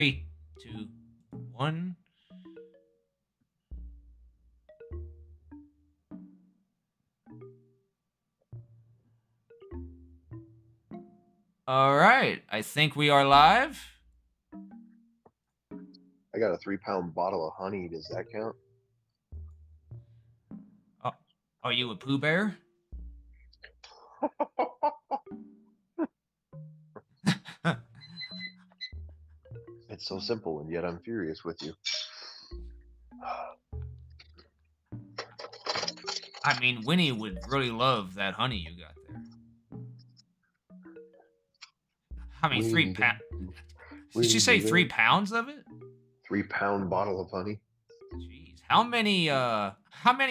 Three, two, one. All right. I think we are live. I got a 3 pound bottle of honey. Does that count? Oh, are you a Pooh Bear? It's so simple, and yet I'm furious with you. I mean, Winnie would really love that honey you got there. I mean, Winnie the Pooh, Did you Winnie the say three Pooh. pounds of it? 3 pound bottle of honey. Jeez, how many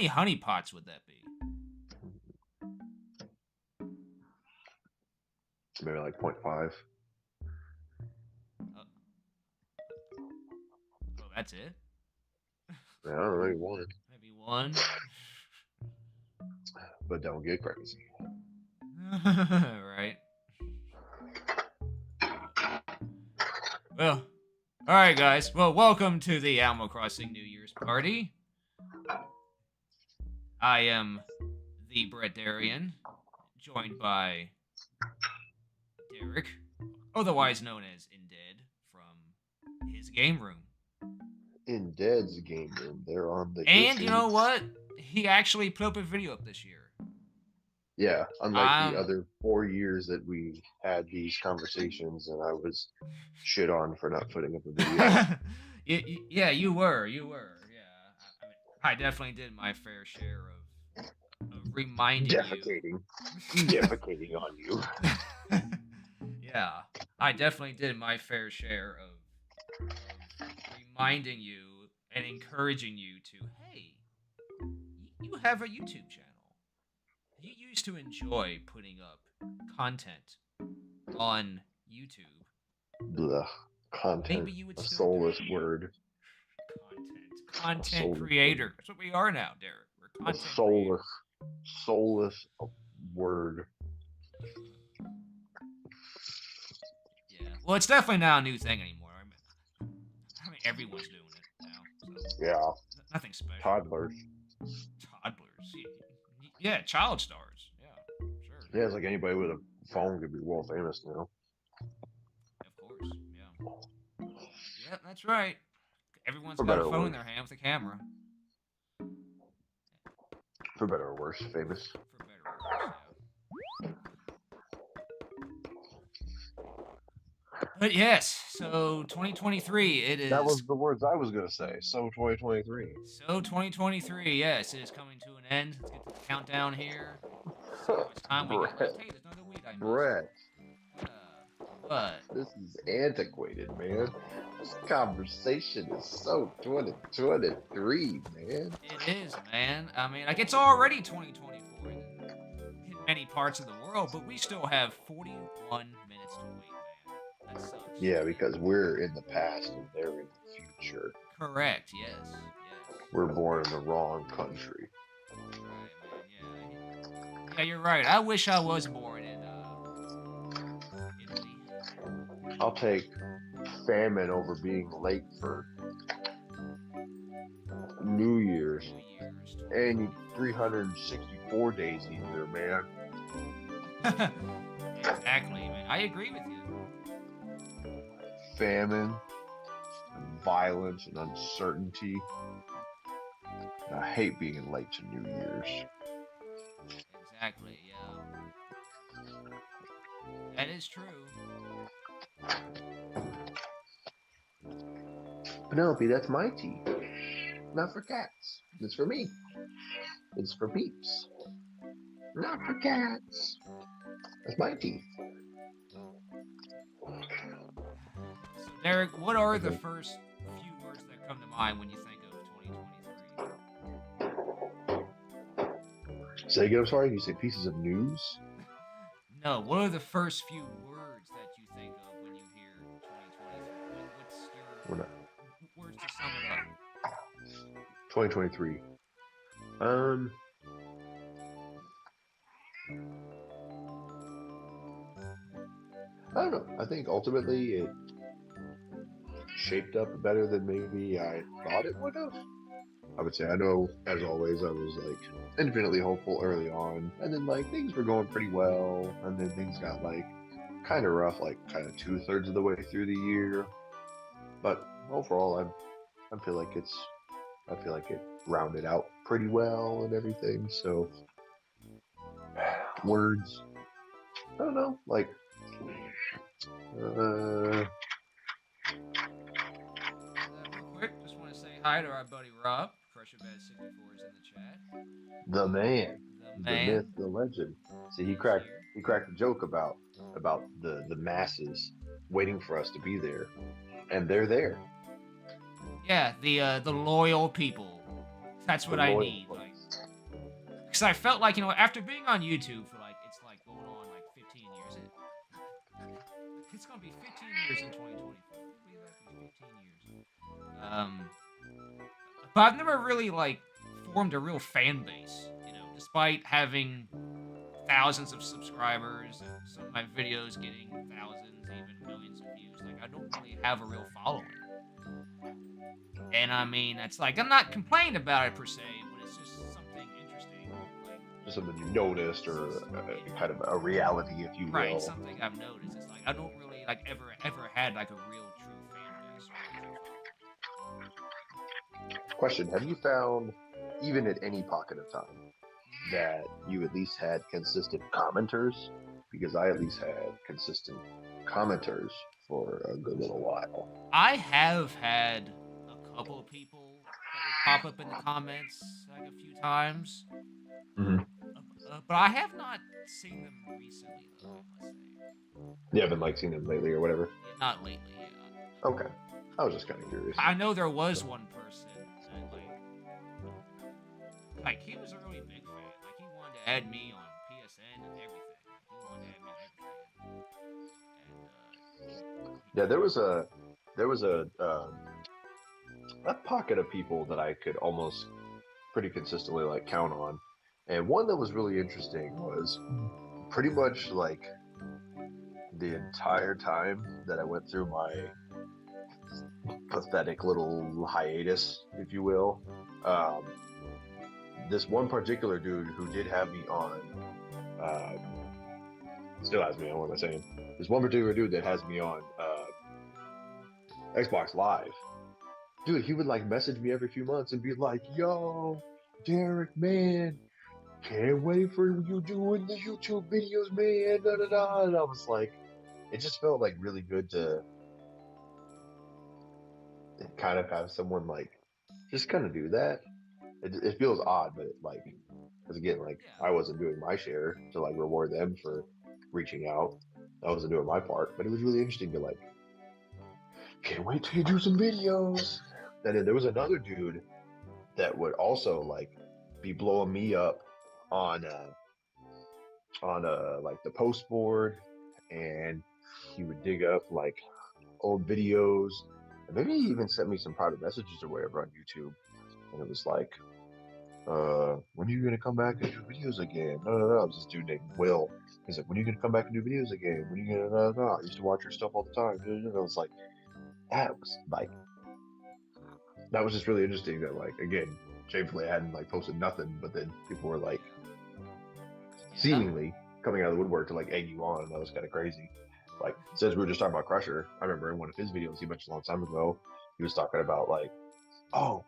honey pots would that be? Maybe like 0.5. Uh, oh, that's it. I don't really want it, Maybe one. but don't get crazy. Right. Well, all right, guys. Well, welcome to the Animal Crossing New Year's party. I am the Brett Darian, joined by Derek, otherwise known as Indead, from his game room. In Dead's game room, they're on the And you know YouTubes. what? He actually put up a video up this year. Yeah, unlike the Um, other 4 years that we had these conversations, and I was shit on for not putting up a video. yeah, you were. Yeah, I mean, I definitely did my fair share of reminding you. Defecating, defecating on you. Yeah, I definitely did my fair share of reminding you and encouraging you to, hey, you have a YouTube channel. You used to enjoy putting up content on YouTube. Blah. Maybe Content, you would a still do soulless word, a content soulless word, creator. That's what we are now, Derek. We're a content creators. soulless word. Yeah. Well, it's definitely not a new thing anymore. I mean everyone's doing it now, so Yeah, nothing special. toddlers. Toddlers. Yeah, child stars. Yeah, sure. Yeah, it's like anybody with a phone could be world famous now. Of course. Yeah. Yeah, that's right. Everyone's For got a better or phone in worse. their hand with a camera. For better or worse, famous. For better or worse, yeah. But yes, so 2023, it That is. was the words I was gonna say. So 2023. So 2023, yes, it is coming to an end. Let's get to the countdown here. See how much time we got Brett, left. Hey, there's another weed I missed. Brett, What? this is antiquated, man. This conversation is so 2023, man. It is, man. I mean, like, it's already 2024 in many parts of the world, but we still have 41 minutes to wait, man. That sucks. Yeah, because we're in the past and they're in the future. Correct, yes. Yes. We're born in the wrong country. Right, man. Yeah. Yeah, you're right. I wish I was born in Italy. I'll take famine over being late for New Year's. New Year's And you 364 days either, man. 2020. Exactly, man. I agree with you. Famine, and violence, and uncertainty. And I hate being late to New Year's. Exactly, yeah. That is true. Penelope, that's my tea. Not for cats. It's for me. It's for peeps. Not for cats. That's my tea. So, Derek, what are the first few words that come to mind when you think of 2023? Say again, I'm sorry, you say pieces of news? No, what are the first few words that you think of when you hear 2023? What's We're your not. words to sum it up? 2023. I don't know. I think ultimately it shaped up better than maybe I thought it would have. I would say I know, as always, I was like infinitely hopeful early on, and then like things were going pretty well, and then things got like kind of rough, like kind of 2/3 of the way through the year. But overall, I feel like it rounded out pretty well and everything. So words, I don't know, like uh, Real quick, just want to say hi to our buddy Rob. Pressure Bad 64 is in the chat. the man, The the myth, man the legend. See, is here. he cracked a joke about the masses waiting for us to be there, and they're there. Yeah, the loyal people. That's The what I loyal need. Like, ones. because I felt like, after being on YouTube for like it's like going on like 15 years. It's gonna be 15 years in 2024. Can you believe that? It'll be 15 years. But I've never really like formed a real fan base. Despite having thousands of subscribers and some of my videos getting thousands, even millions of views. Like I don't really have a real following. And I mean, it's like I'm not complaining about it per se, but it's just something interesting. Like Just something you noticed, or kind of a reality, if you will. right, something I've noticed. It's like I don't really like ever had like a real true fan base. Question: have you found, even at any pocket of time, that you at least had consistent commenters? Because I at least had consistent commenters for a good little while. I have had a couple of people that would pop up in the comments like a few times, Mm-hmm. but I have not seen them recently though. I must say, You haven't like seen them lately or whatever. yeah, not lately. Yeah. Okay, I was just kind of curious. I know there was one person that like he was a really big fan. Like he wanted to add me on PSN and everything. Like, he wanted to add me on everything. And Yeah, there was a pocket of people that I could almost pretty consistently like count on, and one that was really interesting was pretty much like the entire time that I went through my pathetic little hiatus, if you will. Um, this one particular dude who did have me on, still has me on. What am I saying? This one particular dude that has me on Xbox Live. Dude, he would like message me every few months and be like, "Yo, Derek, man, can't wait for you doing the YouTube videos, man." Da da da. And I was like, it just felt like really good to kind of have someone like just kind of do that. It feels odd, but like, because again, like yeah, I wasn't doing my share to like reward them for reaching out. I wasn't doing my part, but it was really interesting to like, can't wait till you do some videos. And then there was another dude that would also like be blowing me up on like the post board, and he would dig up like old videos, and maybe he even sent me some private messages or whatever on YouTube, and it was like, when are you gonna come back and do videos again? No, no, no. It was this dude named Will. He's like, when are you gonna come back and do videos again? When are you gonna? No, no, no. I used to watch your stuff all the time. And I was like, that was just really interesting. That like again, shamefully I hadn't like posted nothing, but then people were like seemingly coming out of the woodwork to like egg you on. That was kind of crazy. Like since we were just talking about Crusher, I remember in one of his videos he mentioned a long time ago, he was talking about like, oh,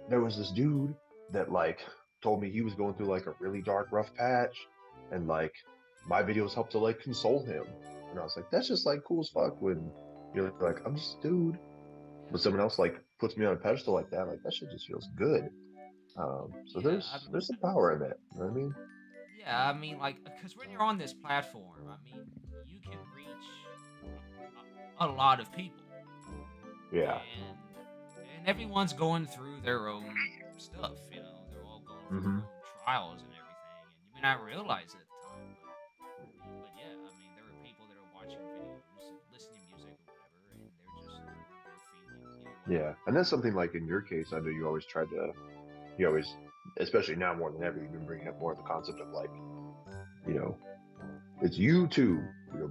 there was this dude that like told me he was going through like a really dark, rough patch, and like my videos helped to like console him. And I was like, that's just like cool as fuck when you're like, I'm just a dude, but someone else like puts me on a pedestal like that. Like that shit just feels good. So yeah. there's some power in that. You know what I mean? Yeah, I mean, like, because when you're on this platform, I mean, you can reach a lot of people, Yeah. and everyone's going through their own stuff. They're all going through Mm-hmm. their own trials and everything, and you may not realize it at the time, but yeah, I mean, there are people that are watching videos and listening to music or whatever, and they're feeling, Yeah, and that's something like in your case. I know you always tried to. You always, especially now more than ever, you've been bringing up more of the concept of like, you know, it's you to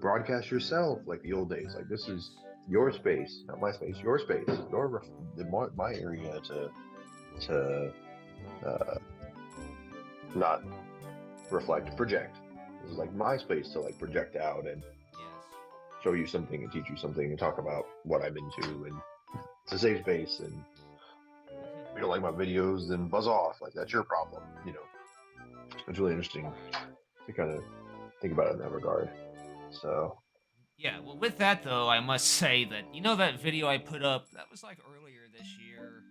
broadcast yourself like the old days. Like this is your space, not my space, your space, my area to uh, not reflect, project. This is like my space to like project out and Yes. show you something and teach you something and talk about what I'm into, and it's a safe space. And if you don't like my videos, then buzz off. Like that's your problem. You know, it's really interesting to kind of think about it in that regard. So Yeah, well, with that though, I must say that that video I put up that was like earlier this year.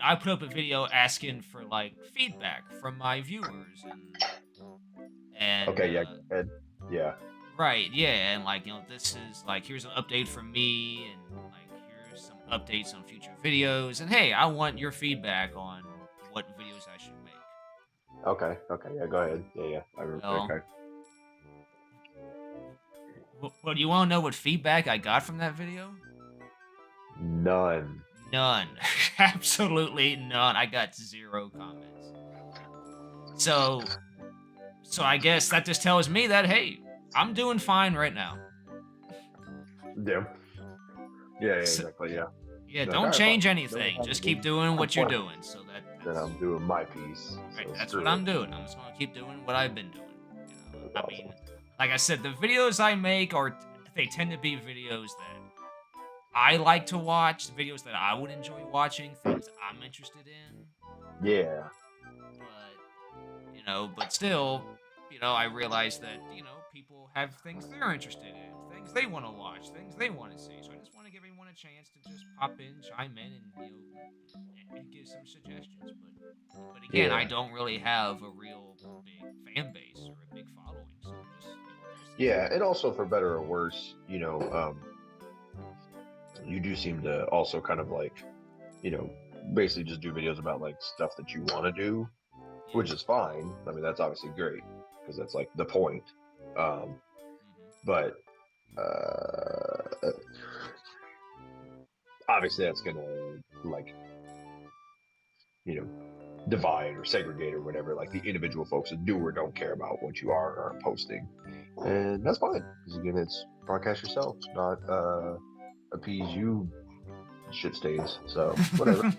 I put up a video asking for like feedback from my viewers and okay, yeah, go ahead. Yeah, right, yeah, and like this is like here's an update from me, and like here's some updates on future videos, and hey, I want your feedback on what videos I should make. okay, okay, yeah, go ahead. Yeah, yeah, I remember. Well, Okay, well, do you want to know what feedback I got from that video? none. None. Absolutely none. I got zero comments. So so I guess that just tells me that hey, I'm doing fine right now. Yeah, yeah, yeah, So, exactly. Yeah, yeah, like, all don't right, fine. change No anything. Just keep doing I'm what you're fine. doing. So Then that's I'm doing my piece. right. So That's what screw it. I'm doing. I'm just gonna keep doing what I've been doing. That's I awesome. mean, like I said, the videos I make they tend to be videos that I like to watch, videos that I would enjoy watching, things I'm interested in. Yeah, But but still, I realize that people have things they're interested in, things they want to watch, things they want to see. So I just want to give everyone a chance to just pop in, chime in, and and give some suggestions. But again, I yeah, don't really have a real big fan base or a big following, so just yeah. And also, for better or worse, you do seem to also kind of like, you know, basically just do videos about like stuff that you want to do, which yes. is fine. I mean, that's obviously great because that's like the point. Um, Hmm. but obviously, that's gonna like, you know, divide or segregate or whatever, like the individual folks that do or don't care about what you are or are posting. And that's fine. Because again, it's broadcast yourself, not appease you shit stains. So whatever.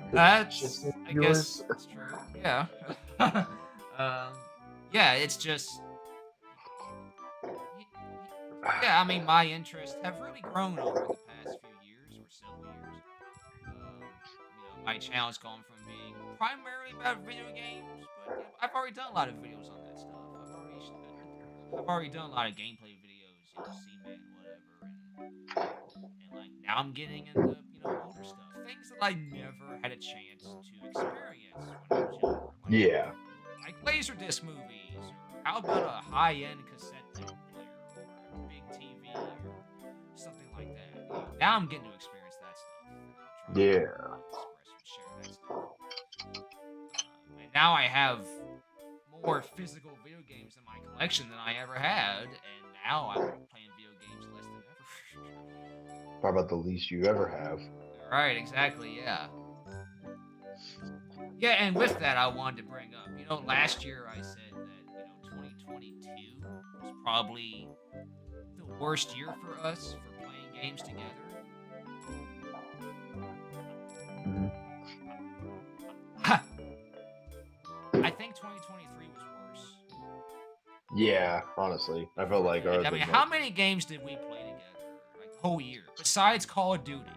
Shit That's, stains I yours. guess, that's true. Yeah. um, yeah, it's just, y- y- yeah. I mean, my interests have really grown over the past few years or several years. My channel's gone from being primarily about video games, but I've already done a lot of videos on that stuff. I've already done a lot of gameplay videos, C-Man, whatever, and like now I'm getting into older stuff, things that I never had a chance to experience when I was younger, Yeah. like Laserdisc movies, or how about a high-end cassette tape player, or a big TV, or something like that. Now I'm getting to experience that stuff, and I'm trying to Yeah. express and share that stuff. And now I have more physical video games in my collection than I ever had, and now I'm playing video games less than ever. Probably about the least you ever have. Right, exactly, yeah. Yeah, and with that, I wanted to bring up, last year I said that, 2022 was probably the worst year for us for playing games together. Mhm. I think 2023 was worse. Yeah, honestly, I felt like Right. ours I mean, was how like, many games did we play together, like, the whole year, besides Call of Duty?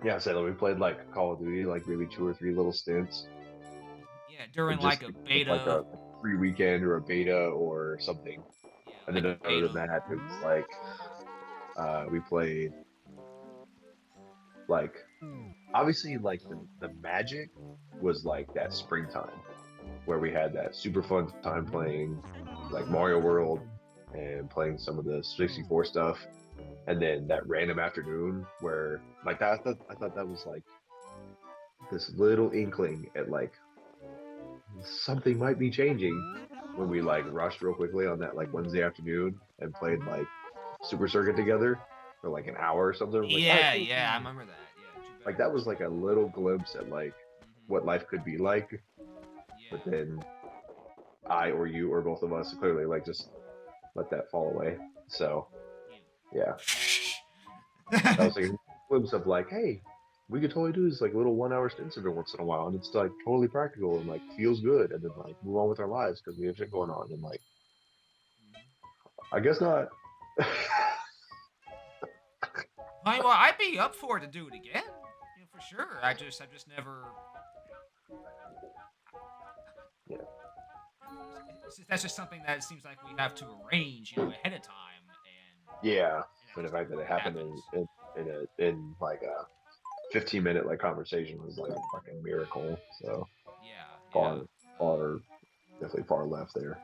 yeah, I said like, we played like Call of Duty, like maybe 2 or 3 little stints, Yeah, during, just like, a just like beta. a free weekend or a beta or something. Yeah, And like a then other beta. than that, it was like we played like obviously like the magic was like that springtime where we had that super fun time playing like Mario World and playing some of the 64 stuff, and then that random afternoon where like that I thought that was like this little inkling at like something might be changing when we like rushed real quickly on that like Wednesday afternoon and played like Super Circuit together for like an hour or something. I was like, all right, Yeah, cool. yeah, I remember that. Yeah, 2 Like better that than was like a little glimpse at like what Mhm. life could be like. But Yeah. then I or you or both of us clearly like just let that fall away. So yeah, Ew. I was like glimpse of like, hey, we could totally do this like little 1 hour stints every once in a while, and it's like totally practical and like feels good, and then like move on with our lives because we have shit going on, and like I guess not. Well, I'd be up for it to do it again, for sure. I've just never. Yeah, That's just something that it seems like we have to arrange, ahead of time, yeah. and But the that just fact that never it happened happens. in like a 15-minute like conversation was like a fucking miracle. So Yeah, yeah. far, far, definitely far left there.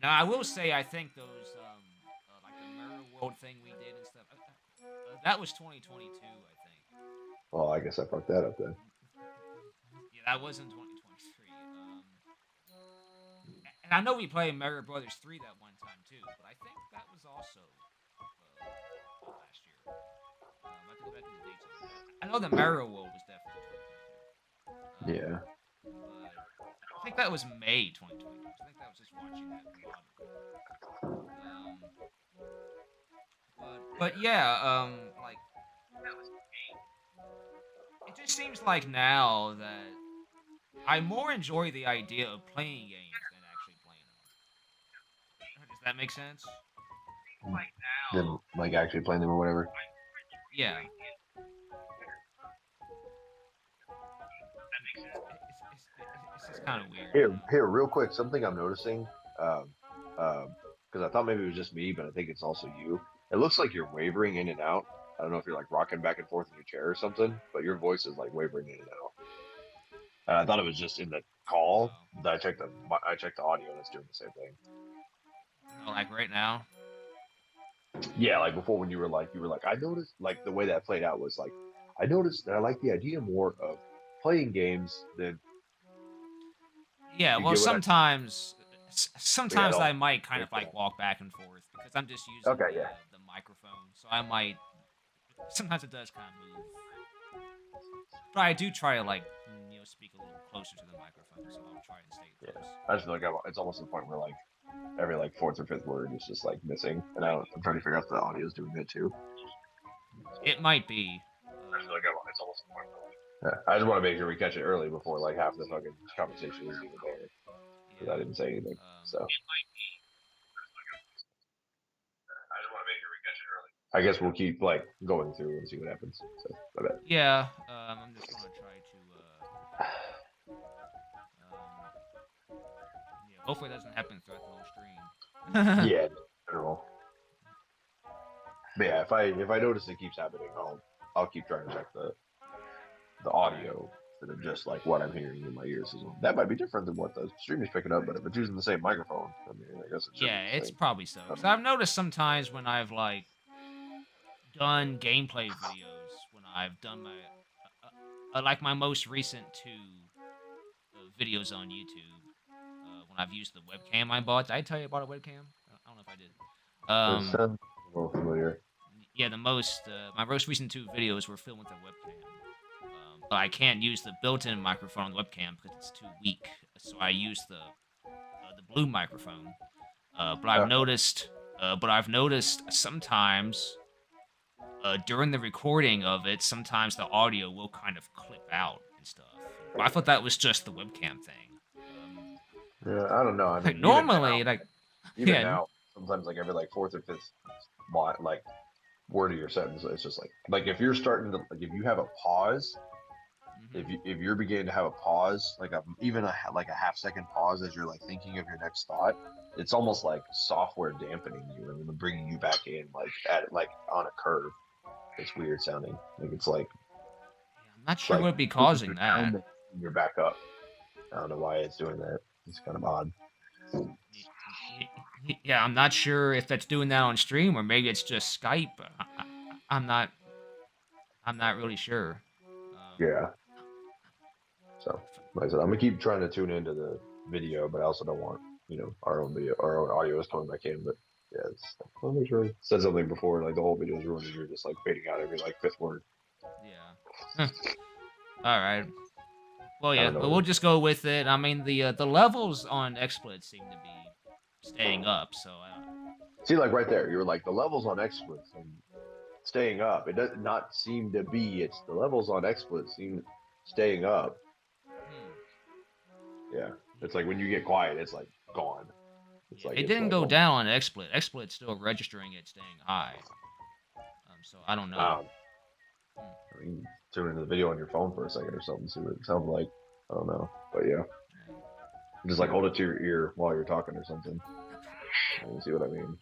I will say I think those like the Mirror World thing we did and stuff. That was 2022, I think. Well, I guess I fucked that up then. Yeah, that was in 2023. And I know we played Mario Brothers 3 that one time too, but I think that was also last year. I have to go back to the dates on that. I know the Mario World was definitely 2022. Yeah. But I think that was May 2022. I think that was just watching that VOD. But yeah, like it just seems like now that I more enjoy the idea of playing games than actually playing them. Does that make sense? Then like actually playing them or whatever. Yeah. It's just kind of weird, Here, real quick, something I'm noticing. Because I thought maybe it was just me, but I think it's also you. It looks like you're wavering in and out. I don't know if you're like rocking back and forth in your chair or something, but your voice is like wavering in and out. And I thought it was just in the call. Oh. But I checked the audio and it's doing the same thing. Like right now. Yeah, like before when you were like I noticed like the way that played out was like I noticed that I like the idea more of playing games than Yeah, you well, get what I yeah, sometimes I might kind of yeah. like walk back and forth because I'm just using Okay, yeah. the microphone, so I might. Sometimes it does kind of move, but I do try to like speak a little closer to the microphone, so I'll try and stay Yeah. close. I just feel like it's almost to the point where like every like fourth or fifth word is just like missing, and I'm trying to figure out if the audio is doing it too. It might be. I feel like it's almost to the point where like, yeah. I just want to make sure we catch it early before like half the fucking conversation is even there because I didn't say anything. So it might be. I just want to make sure we catch it early. I guess we'll keep like going through and see what happens. So my bad. Yeah, I'm just gonna try to. Yeah, hopefully it doesn't happen throughout the whole stream. Yeah, in general. But yeah, if I notice it keeps happening, I'll keep trying to check the audio instead of just like what I'm hearing in my ears as well. That might be different than what the stream is picking up, but if it's using the same microphone, I mean, I guess it should. Yeah, it's probably so. Because I've noticed sometimes when I've like done gameplay videos, when I've done my like my most recent two videos on YouTube, when I've used the webcam I bought. Did I tell you about a webcam? I don't know if I did. It sounds a little familiar. Yeah, my most recent two videos were filmed with a webcam. But I can't use the built-in microphone on the webcam because it's too weak. So I use the blue microphone. But I've noticed sometimes during the recording of it, sometimes the audio will kind of clip out and stuff. But I thought that was just the webcam thing. Yeah, I don't know. I mean, like normally, even now, sometimes like every like fourth or fifth like word of your sentence, it's just like if you're starting to like if you have a pause, if you're beginning to have a pause, like even a half-second pause as you're like thinking of your next thought, it's almost like software dampening you and then bringing you back in like on a curve. It's weird sounding. Like it's like I'm not sure what would be causing that. You're back up. I don't know why it's doing that. It's kind of odd. Yeah, I'm not sure if that's doing that on stream or maybe it's just Skype. I'm not really sure. Yeah. So, like I said, I'm gonna keep trying to tune into the video, but I also don't want our own audio is coming back in. But yeah, I'll make sure I said something before, like the whole video is ruined, and you're just like fading out every like fifth word. Yeah. All right. Well, yeah, but we'll just go with it. I mean, the levels on XSplit seem to be staying up. So See, like right there, you're like the levels on XSplit and staying up. It does not seem to be. It's the levels on XSplit seem staying up. Yeah, it's like when you get quiet, it's like gone. It's yeah, like it it's didn't like go oh, down on XSplit. XSplit's still registering it staying high. So I don't know. um, I mean, tune into the video on your phone for a second or something, see what it sounds like. I don't know, but yeah, Yeah. just like hold it to your ear while you're talking or something. You see what I mean?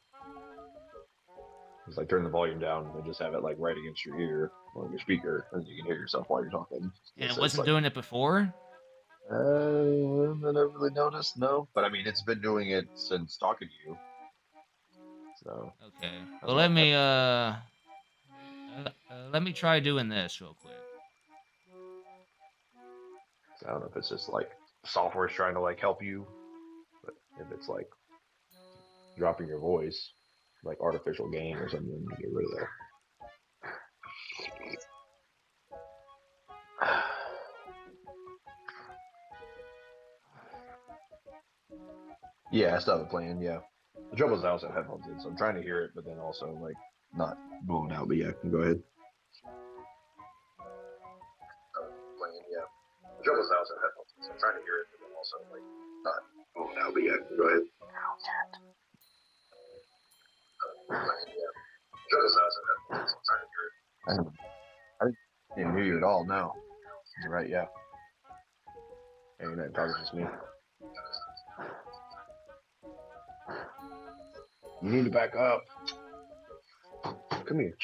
Just like turn the volume down and just have it like right against your ear on your speaker, and you can hear yourself while you're talking. And it It's wasn't like doing it before. I never really noticed, no. But I mean, it's been doing it since talking to you, so Okay. that's Well, why. let me try doing this real quick. I don't know if it's just like software's trying to like help you, but if it's like dropping your voice, like artificial gain or something, you get rid of that. Yeah, I still have it playing. Yeah, the trouble is I also have headphones in, so I'm trying to hear it, but then also like not blown out. But yeah, go ahead. Playing, yeah. The trouble is I also have headphones in, so I'm trying to hear it, but then also like not blown out. But yeah, go ahead. Playing, yeah. The trouble is I also have headphones in, so I'm trying to hear it. I didn't hear you at all. No, you're right. Yeah. Hey, you're not talking to me. You need to back up. Come here.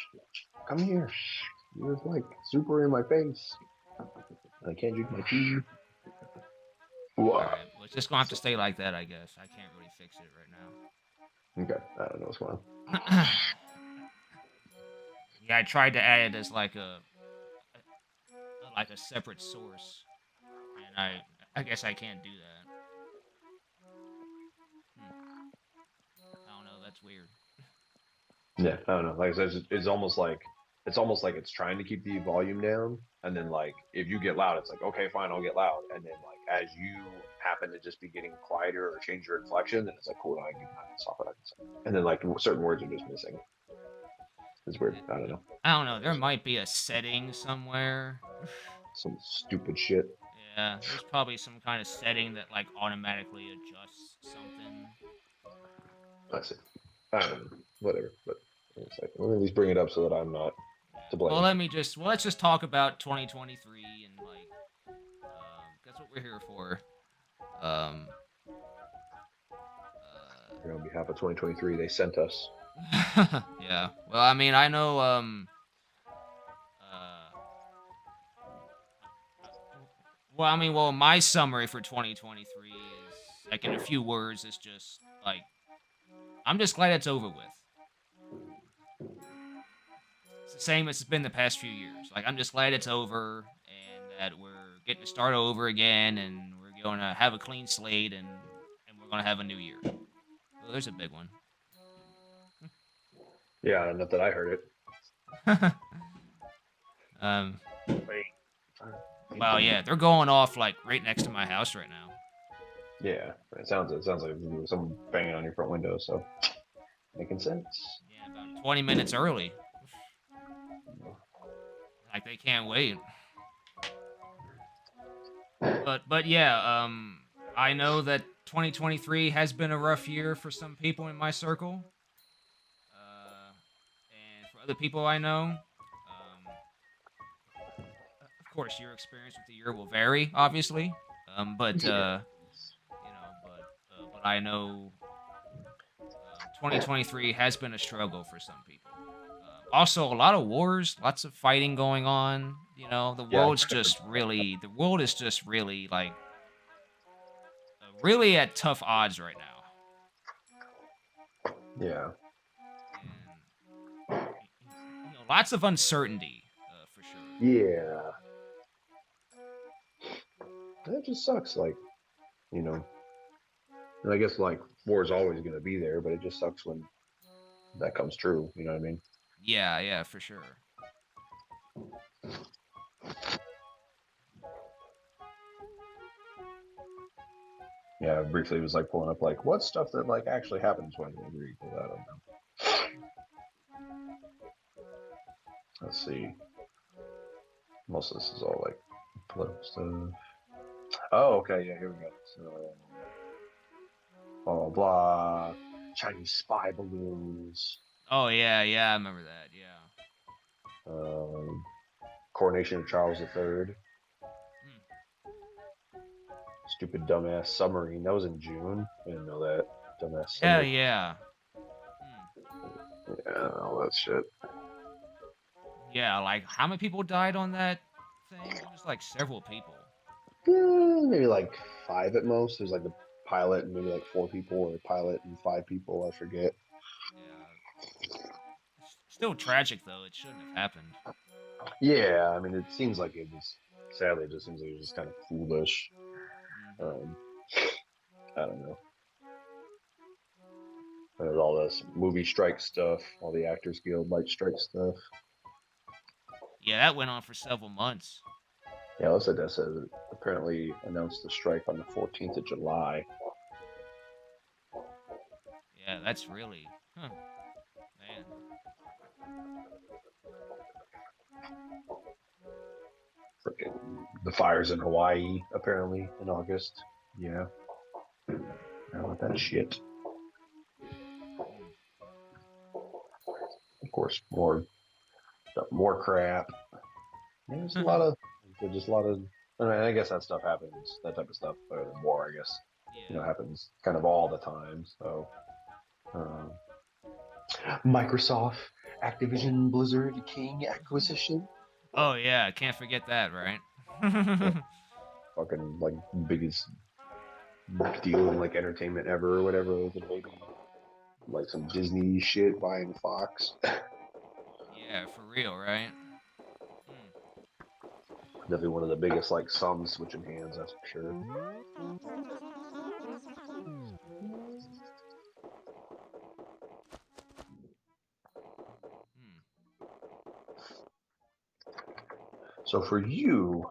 Come here. You're like super in my face. I can't drink my tea. All right. Well, it's just gonna have to stay like that, I guess. I can't really fix it right Okay, I don't know what's going on. now. Yeah, I tried to add it as like a separate source, and I guess I can't do that. I don't know. That's weird. Yeah, I don't know. Like I said, it's almost like it's trying to keep the volume down, and then like if you get loud, it's like okay, fine, I'll get loud, and then like as you happen to just be getting quieter or change your inflection, then it's like cool, I can stop it, and then like certain words are just missing. It's weird. I don't know. I don't know. There might be a setting somewhere. Some stupid shit. Yeah, there's probably some kind of setting that like automatically adjusts something. I see. I don't know. Whatever. But it's like, let me at least bring it up so that I'm not to Well, blame. let's just talk about 2023 and like that's what we're here for. Um, Here on behalf of 2023, they sent us. yeah. Well, I mean, I know uh, well, my summary for 2023 is like in a few words is just like I'm just glad it's over with. It's the same as it's been the past few years. Like I'm just glad it's over and that we're getting to start over again and we're going to have a clean slate and we're going to have a new year. Well, there's a big one. Yeah, not that I heard um, it. Wait. well, yeah, they're going off like right next to my house right now. Yeah, it sounds like someone banging on your front window, so making sense. Yeah, about 20 minutes early. Like they can't wait. But yeah, I know that 2023 has been a rough year for some people in my circle. And for other people I know, of course, your experience with the year will vary, obviously. But Yeah. but I know 2023 has been a struggle for some people. Also, a lot of wars, lots of fighting going on. You know, Yeah. the world is just really like really at tough odds right now. Yeah. And lots of uncertainty for sure. Yeah. That just sucks. Like, you know, and I guess like war is always going to be there, but it just sucks when that comes true. You know what I mean? Yeah, for sure. Yeah, briefly was like pulling up like what stuff that like actually happens when you agree to that. I don't know. Let's see. Most of this is all like political stuff. Oh, okay, yeah, here we go. So, blah blah blah. Chinese spy balloons. Oh yeah, yeah, I remember that. Yeah. Um, Coronation of Charles III. Hmm. Stupid dumbass submarine. That was in June. I didn't know that. Dumbass Hell submarine. yeah. Hmm. Yeah, all that shit. Yeah, like how many people died on that thing? It was like several people. Maybe like 5 at most. There's like the pilot and maybe like 4 people, or pilot and 5 people. I forget. Yeah. It's still tragic though. It shouldn't have happened. Yeah, I mean, it seems like it was. Sadly, it just seems like it was just kind of foolish. Hmm. Um, I don't know. There's all this movie strike stuff, all the Actors Guild light strike stuff. Yeah, that went on for several months. Yeah, also that says it apparently announced the strike on the 14th of July. Yeah, that's really, huh, man. Freaking the fires in Hawaii apparently in August. Yeah, I want that shit. Of course, more crap. Yeah, there's a lot of there's just a lot of. I mean, I guess that stuff happens. That type of stuff, or the war, I guess, Yeah. happens kind of all the time. So, um, Microsoft, Activision, Blizzard, King acquisition. Oh yeah, can't forget that, right? Yeah, fucking like biggest deal in like entertainment ever or whatever. Was it maybe like some Disney shit buying Fox? Yeah, for real, right? Hmm. Definitely one of the biggest like sums switching hands, that's for sure. Hmm. So for you,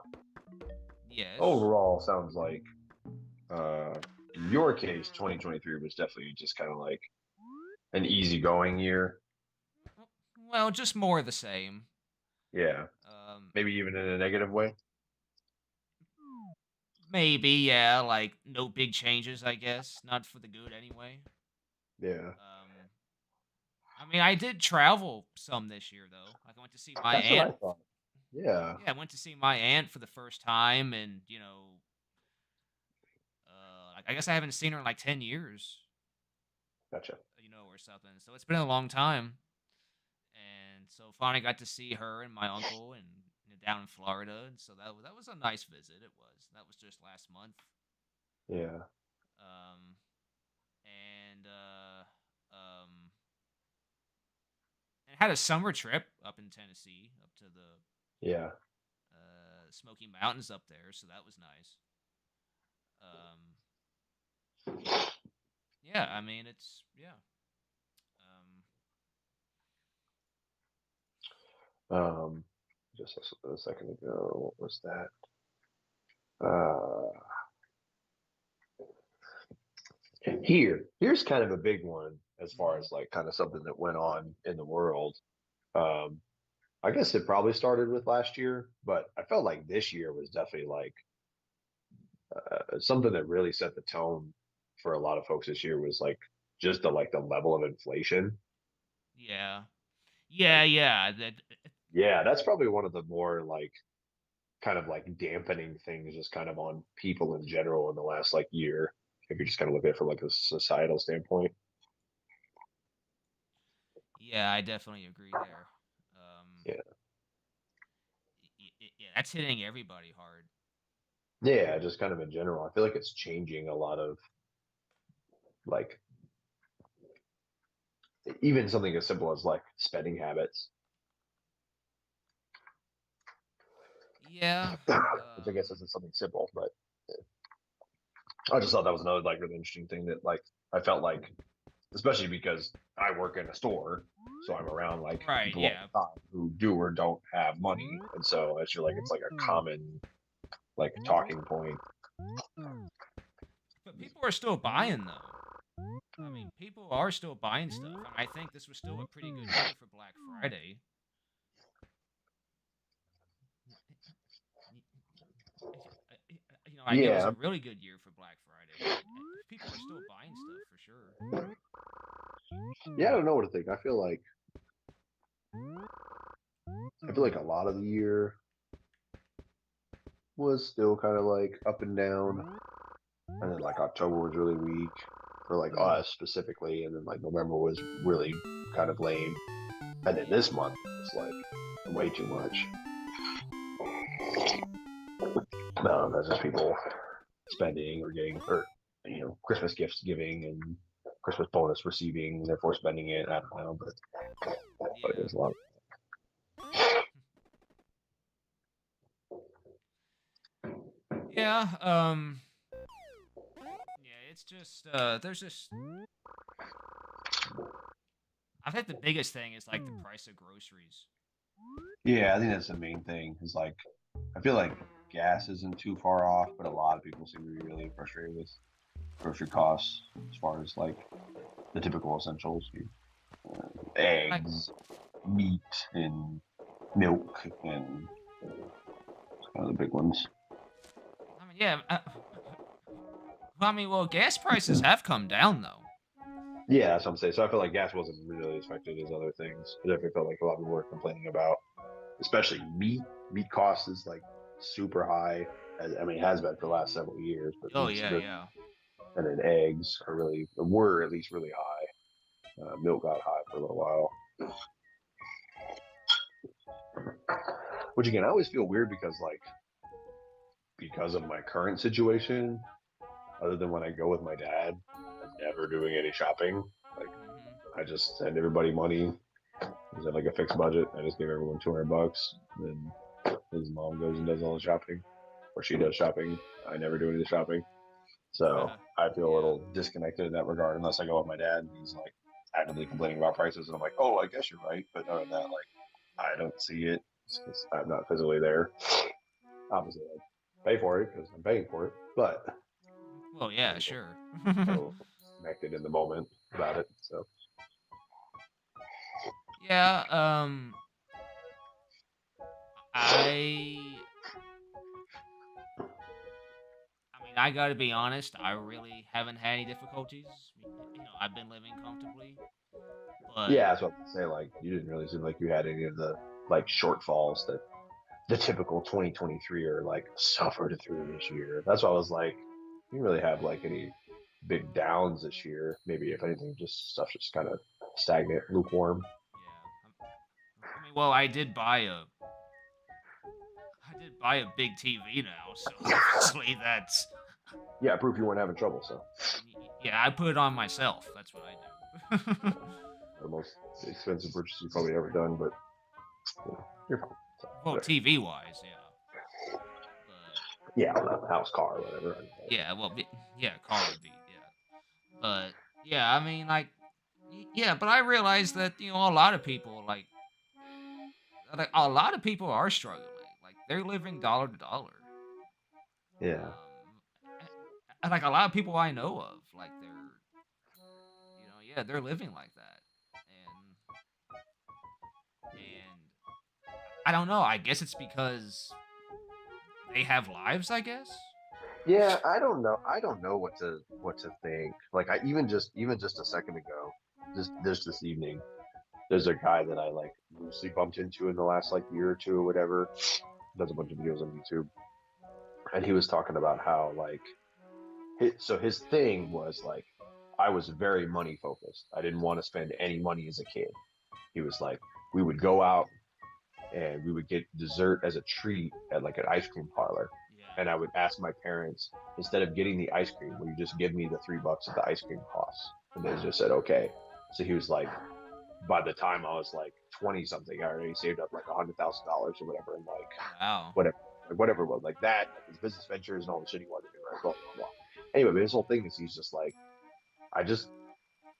Yes. overall, sounds like uh, in your case, 2023 was definitely just kind of like an easygoing year. Well, just more of the same. Yeah, Um, maybe even in a negative way. Maybe, yeah, like no big changes, I guess. Not for the good anyway. Yeah, Um, I mean, I did travel some this year though. Like I went to see my that's what aunt. I thought. Yeah, Yeah, I went to see my aunt for the first time, and like, I guess I haven't seen her in like 10 years, gotcha. or something. So it's been a long time, and so finally got to see her and my uncle, and down in Florida, and so that was a nice visit. It was. That was just last month. Yeah, Um, and and had a summer trip up in Tennessee, up to the yeah. Smoky Mountains up there, so that was nice. Um, yeah, I mean it's yeah. Um, Um, just a second ago, what was that? Uh, here's kind of a big one as far mhm. as like kind of something that went on in the world. Um, I guess it probably started with last year, but I felt like this year was definitely like something that really set the tone for a lot of folks this year was like just the level of inflation. Yeah, yeah, Like, yeah. That yeah, that's probably one of the more like kind of like dampening things just kind of on people in general in the last like year. If you just kind of look at it from like a societal standpoint. yeah, I definitely agree there. Yeah. Yeah, that's hitting everybody hard. Yeah, just kind of in general. I feel like it's changing a lot of like even something as simple as like spending habits. Yeah. Which I guess isn't something simple, but I just thought that was another like really interesting thing that like I felt like, especially because I work in a store, so I'm around like Right. people all Yeah. the time who do or don't have money, and so I feel like it's like a common like talking point. But people are still buying though. I mean, people are still buying stuff, and I think this was still a pretty good year for Black Friday. I think it was Yeah, a really good year for Black Friday. People are still buying stuff for sure. yeah. I don't know what to think. I feel like a lot of the year was still kind of like up and down, and then like October was really weak for like us specifically, and then like November was really kind of lame, and then this month was like way too much. No, that's just people spending or getting, or Christmas gifts giving and Christmas bonus receiving, therefore spending it. I don't know, but Yeah. there's a lot. Yeah. Yeah. It's just there's just I think the biggest thing is like the price of groceries. Yeah, I think that's the main thing. Is like I feel like gas isn't too far off, but a lot of people seem to be really frustrated with grocery costs as far as like the typical essentials, I eggs, meat, and milk, and kind of the big ones. I mean, yeah. I mean, well, gas prices have come down though. Yeah, that's what I'm saying. So I feel like gas wasn't really as affected as other things. I definitely felt like a lot of people were complaining about, especially meat. Meat cost is like super high. I mean, it has been for the last several years, but Oh meat's yeah, really, yeah. and then eggs were at least really high. Milk got high for a little while. Which again, I always feel weird because of my current situation, other than when I go with my dad, I'm never doing any shopping. Like Hmm. I just send everybody money. Is it like a fixed budget? I just give everyone $200. Then his mom goes and does all the shopping, or she does shopping. I never do any of the shopping, so I feel a Yeah. little disconnected in that regard. Unless I go with my dad, and he's like actively complaining about prices, and I'm like, oh, I guess you're right. But other than that, like I don't see it because I'm not physically there. Obviously, I pay for it because I'm paying for it, but Well, I'm yeah, a little, sure. a little connected in the moment about it. So Yeah. I. I mean, I gotta be honest. I really haven't had any difficulties. I've been living comfortably, but yeah, that's what I say. Like you didn't really seem like you had any of the like shortfalls that the typical 2023 or like suffered through this year. That's why I was like, you didn't really have like any big downs this year. Maybe if anything, just stuff just kind of stagnant, lukewarm. yeah. I mean, well, I did buy a big TV now, so obviously that's. Yeah, proof you weren't having trouble. So Yeah, I put it on myself. That's what I do. the most expensive purchase you've probably ever done, but you're fine. So, Well, whatever. TV wise, yeah. But Yeah, house, car, whatever. yeah, well, yeah, car would be, yeah. But yeah, I mean, like, yeah, but I realized that a lot of people like a lot of people are struggling. Like they're living dollar to dollar. Yeah. Um, and like a lot of people I know of, like yeah, they're living like that, and I don't know. I guess it's because they have lives. I guess. Yeah, I don't know. I don't know what to think. Like I even just a second ago, just this evening, there's a guy that I like loosely bumped into in the last like year or two or whatever. Does a bunch of videos on YouTube, and he was talking about how like his thing was like I was very money focused. I didn't want to spend any money as a kid. He was like we would go out and we would get dessert as a treat at like an ice cream parlor. And I Yeah. would ask my parents, instead of getting the ice cream, will you just give me the $3 that the ice cream costs? And they just said, okay. So he was like, by the time I was like 20 something, I already saved up like $100,000 or whatever. And Wow. whatever it was like that, like his business ventures and all the shit he wanted to do, right? Blah, blah, blah. Anyway, but his whole thing is he's just like, I just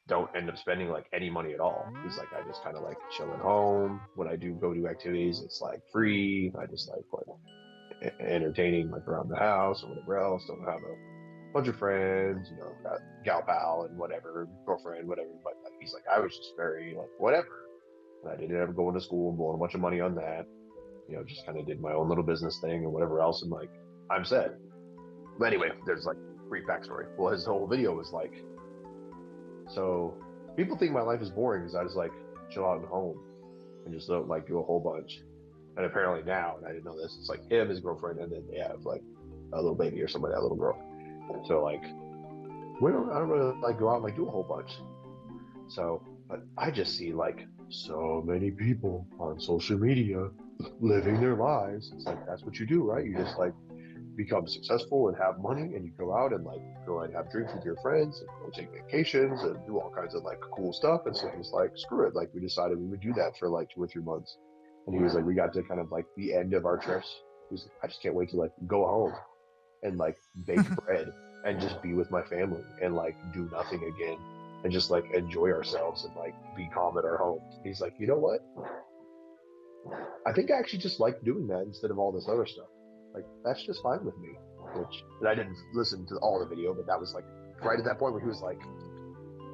don't end up spending like any money at all. He's like, I just kind of like chill at home. When I do go do activities, it's like free. I just like entertaining like around the house or whatever else. Don't have bunch of friends, got gal pal and whatever, girlfriend, whatever. But like, he's like, I was just very like whatever. And I didn't ever go into school and blowing a bunch of money on that. Just kind of did my own little business thing and whatever else. And like, I'm set. But anyway, there's like brief backstory. Well, his whole video was like, so people think my life is boring because I just like chill out at home and just don't like do a whole bunch. And apparently now, and I didn't know this, it's like him, his girlfriend, and then they have like a little baby or something like that, little girl. So like, I don't really like go out and like do a whole bunch. So, but I just see like so many people on social media living their lives. It's like that's what you do, right? You just like become successful and have money, and you go out and like go and have drinks with your friends and go take vacations and do all kinds of like cool stuff. And so he's like, screw it. Like we decided we would do that for like 2 or 3 months. And he was like, we got to kind of like the end of our trips. He was like, I just can't wait to like go home and like bake bread and just be with my family and like do nothing again and just like enjoy ourselves and like be calm at our home. He's like, you know what? I think I actually just like doing that instead of all this other stuff. Like that's just fine with me. And I didn't listen to all the video, but that was like right at that point where he was like,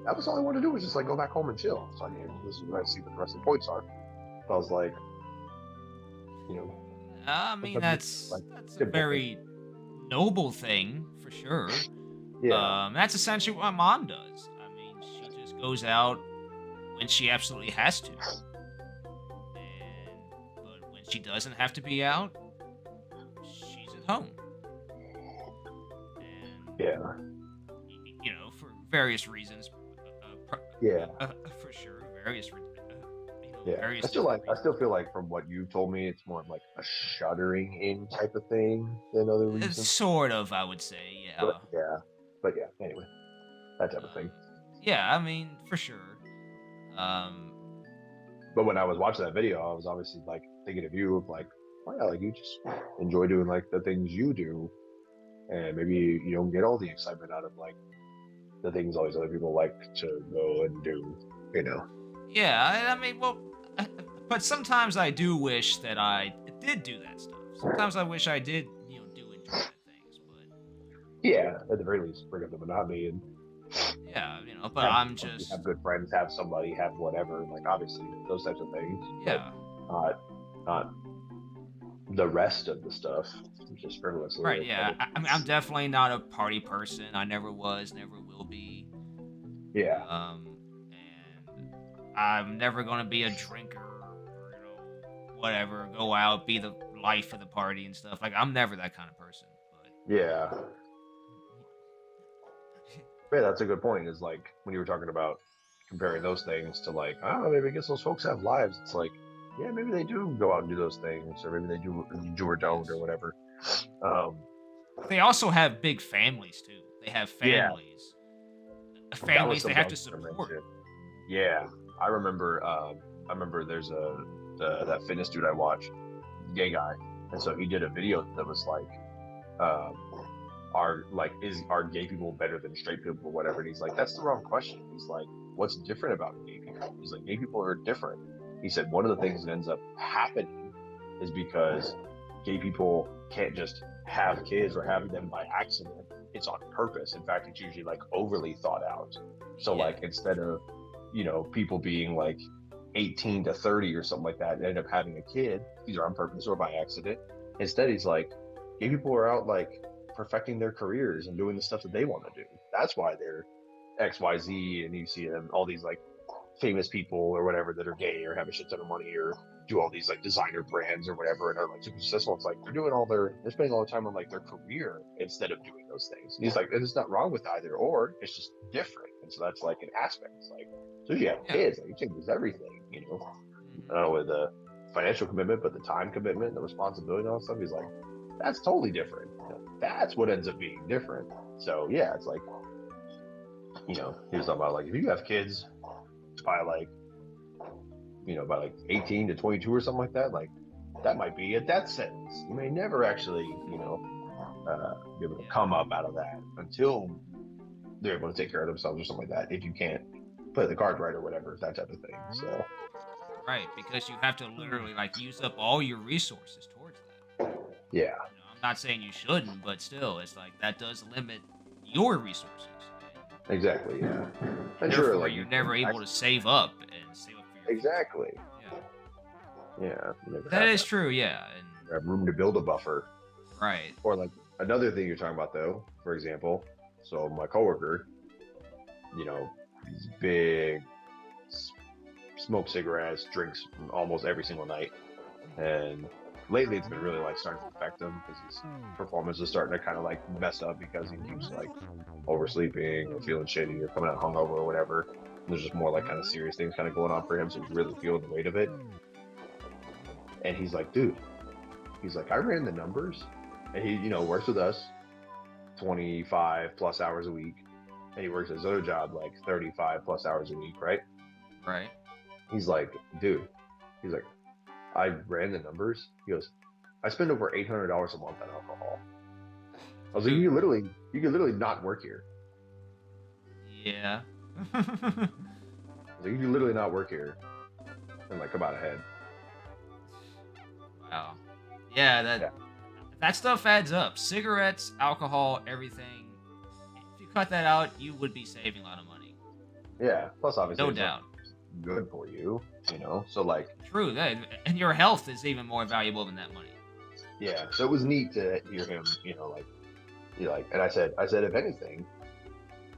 that was all I wanted to do was just like go back home and chill. So I mean, this is when I see what the rest of the points are. So I was like, I mean, that's a very noble thing for sure. Yeah. That's essentially what my mom does. I mean, she just goes out when she absolutely has to, but when she doesn't have to be out, she's at home. And Yeah. for various reasons. Yeah. For sure, various. Yeah, Various I still feel like from what you told me, it's more of like a shuddering in type of thing than other reasons. Sort of, I would say, yeah. But yeah. Anyway, that type of thing. Yeah, I mean, for sure. But when I was watching that video, I was obviously like thinking of you of like, oh yeah, like you just enjoy doing like the things you do, and maybe you don't get all the excitement out of like the things all these other people like to go and do, Yeah, I mean, well, but sometimes I do wish that I did do that stuff. Sometimes I wish I did, do enjoy that things, but Yeah, at the very least, bring up the monotony and yeah, but I'm just have good friends, have somebody, have whatever. Like obviously those types of things. Yeah. But not the rest of the stuff. Just frivolously. Right. Yeah. I mean, I'm definitely not a party person. I never was, never will be. Yeah. And I'm never gonna be a drinker or whatever. Go out, be the life of the party and stuff. Like I'm never that kind of person. But yeah. Yeah, that's a good point. Is like when you were talking about comparing those things to like, I don't know, maybe I guess those folks have lives. It's like, yeah, maybe they do go out and do those things, or maybe they do or don't, or whatever. They also have big families too. They have families. Yeah. Families they have to support. Yeah, I remember. I remember there's that fitness dude I watched, gay guy, and so he did a video that was like, are gay people better than straight people or whatever? And he's like, that's the wrong question. He's like, what's different about gay people? He's like, gay people are different. He said one of the things that ends up happening is because gay people can't just have kids or have them by accident. It's on purpose. In fact, it's usually like overly thought out. So like instead of people being like 18 to 30 or something like that and end up having a kid, either on purpose or by accident. Instead, he's like, gay people are out like perfecting their careers and doing the stuff that they want to do. That's why they're XYZ, and you see them all these like famous people or whatever that are gay or have a shit ton of money or do all these like designer brands or whatever and are like super successful. It's like they're spending all the time on like their career instead of doing those things. And he's like, it's not wrong with either or, it's just different. And so that's like an aspect. It's like, so you have kids, like it changes everything, I don't know, with the financial commitment, but the time commitment, the responsibility and all that stuff. He's like, that's totally different. That's what ends up being different. So yeah, it's like, he was talking about like if you have kids by like 18 to 22 or something like that, like that might be a death sentence. You may never actually be able to come up out of that until they're able to take care of themselves or something like that, if you can't play the card right or whatever, that type of thing. So right, because you have to literally like use up all your resources towards that. Yeah. I'm not saying you shouldn't, but still, it's like that does limit your resources. Exactly. Yeah. And Therefore, sure, like you're never able to save up and save up for your future. exactly. Yeah, Yeah. You never that have is that. true. Yeah, You have room to build a buffer. right. Or like another thing you're talking about though, for example, so my coworker, you know, he's big, smokes cigarettes, drinks almost every single night, and lately it's been really like starting to affect him because his performance is starting to kind of like mess up because he keeps like oversleeping or feeling shitty or coming out hungover or whatever. There's just more like kind of serious things kind of going on for him, so he's really feeling the weight of it. And he's like, dude, he's like, I ran the numbers, and he, works with us 25 plus hours a week, and he works his other job like 35 plus hours a week, right? Right. He's like, dude, he's like, I ran the numbers. He goes, I spend over $800 a month on alcohol. I was like, you could literally not work here. Yeah. I was like, you could literally not work here and like come out ahead. Wow. Yeah, that stuff adds up. Cigarettes, alcohol, everything. If you cut that out, you would be saving a lot of money. Yeah. Plus, obviously, No it's doubt. good for you, So like, True. And your health is even more valuable than that money. yeah. So it was neat to hear him, and I said, if anything,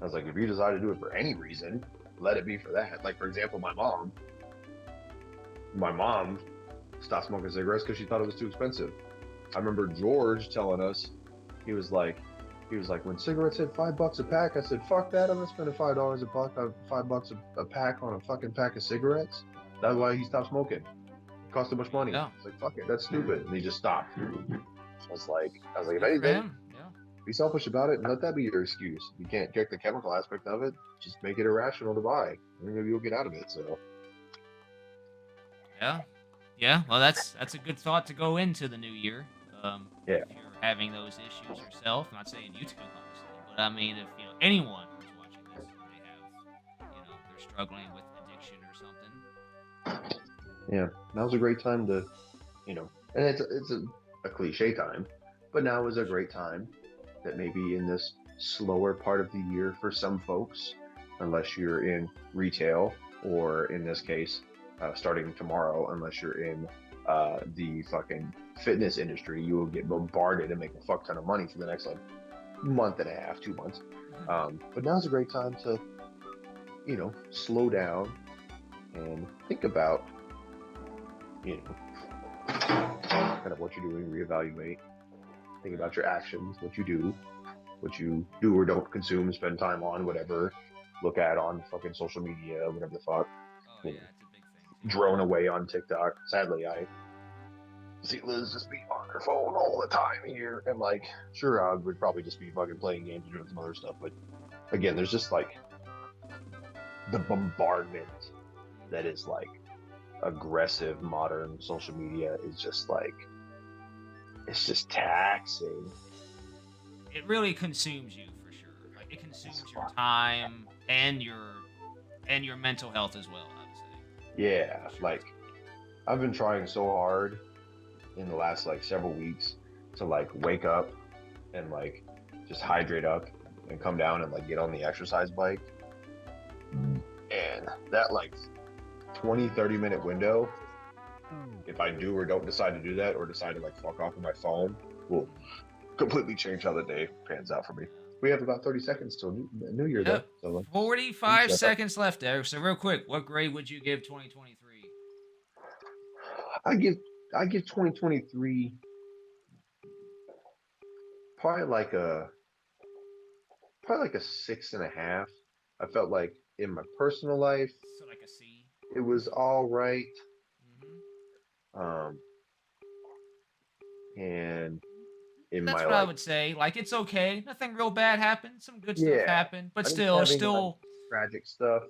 I was like, if you decide to do it for any reason, let it be for that. Like, for example, my mom stopped smoking cigarettes because she thought it was too expensive. I remember George telling us, he was like, when cigarettes hit $5 a pack, I said, fuck that, I'm not spending $5 $5 a pack on a fucking pack of cigarettes. That's why he stopped smoking. It cost too much money. Yeah. It's like, fuck it, that's stupid. And he just stopped. I was like, if Good for anything, him. Yeah. be selfish about it and let that be your excuse. You can't get the chemical aspect of it, just make it irrational to buy. And maybe you'll get out of it. So Yeah. Well, that's a good thought to go into the new year. Yeah. If you're having those issues yourself, I'm not saying you two, obviously, but I mean, if anyone who's watching this, they have, they're struggling with addiction or something. yeah, now's a great time to, and it's a cliche time, but now is a great time that maybe in this slower part of the year for some folks, unless you're in retail, or in this case, starting tomorrow, unless you're in the fucking fitness industry, you will get bombarded and make a fuck ton of money for the next like month and a half, 2 months. But now's a great time to, slow down and think about, kind of what you're doing, reevaluate, think about your actions, what you do or don't consume, spend time on, whatever, look at on fucking social media, whatever the fuck. Oh yeah, it's a big thing. Drone away on TikTok. Sadly, I see Liz just be on her phone all the time here, and like, sure, I would probably just be fucking playing games and doing some other stuff, but again, there's just like the bombardment that is like aggressive modern social media is just like, it's just taxing. It really consumes you for sure. Like it consumes your time and your mental health as well, I would say. Yeah, like I've been trying so hard in the last like several weeks to like wake up and like just hydrate up and come down and like get on the exercise bike, and that like 20-30 minute window, if I do or don't decide to do that, or decide to like fuck off with my phone, will completely change how the day pans out for me. We have about 30 seconds till New Year, though. So 45 seconds left there. So real quick, what grade would you give 2023? I give 2023 probably like a 6.5. I felt like in my personal life, So like a C. it was all right. Mm-hmm. And in That's my what I would say. Like it's okay. Nothing real bad happened. Some good stuff happened, but still, like, tragic stuff.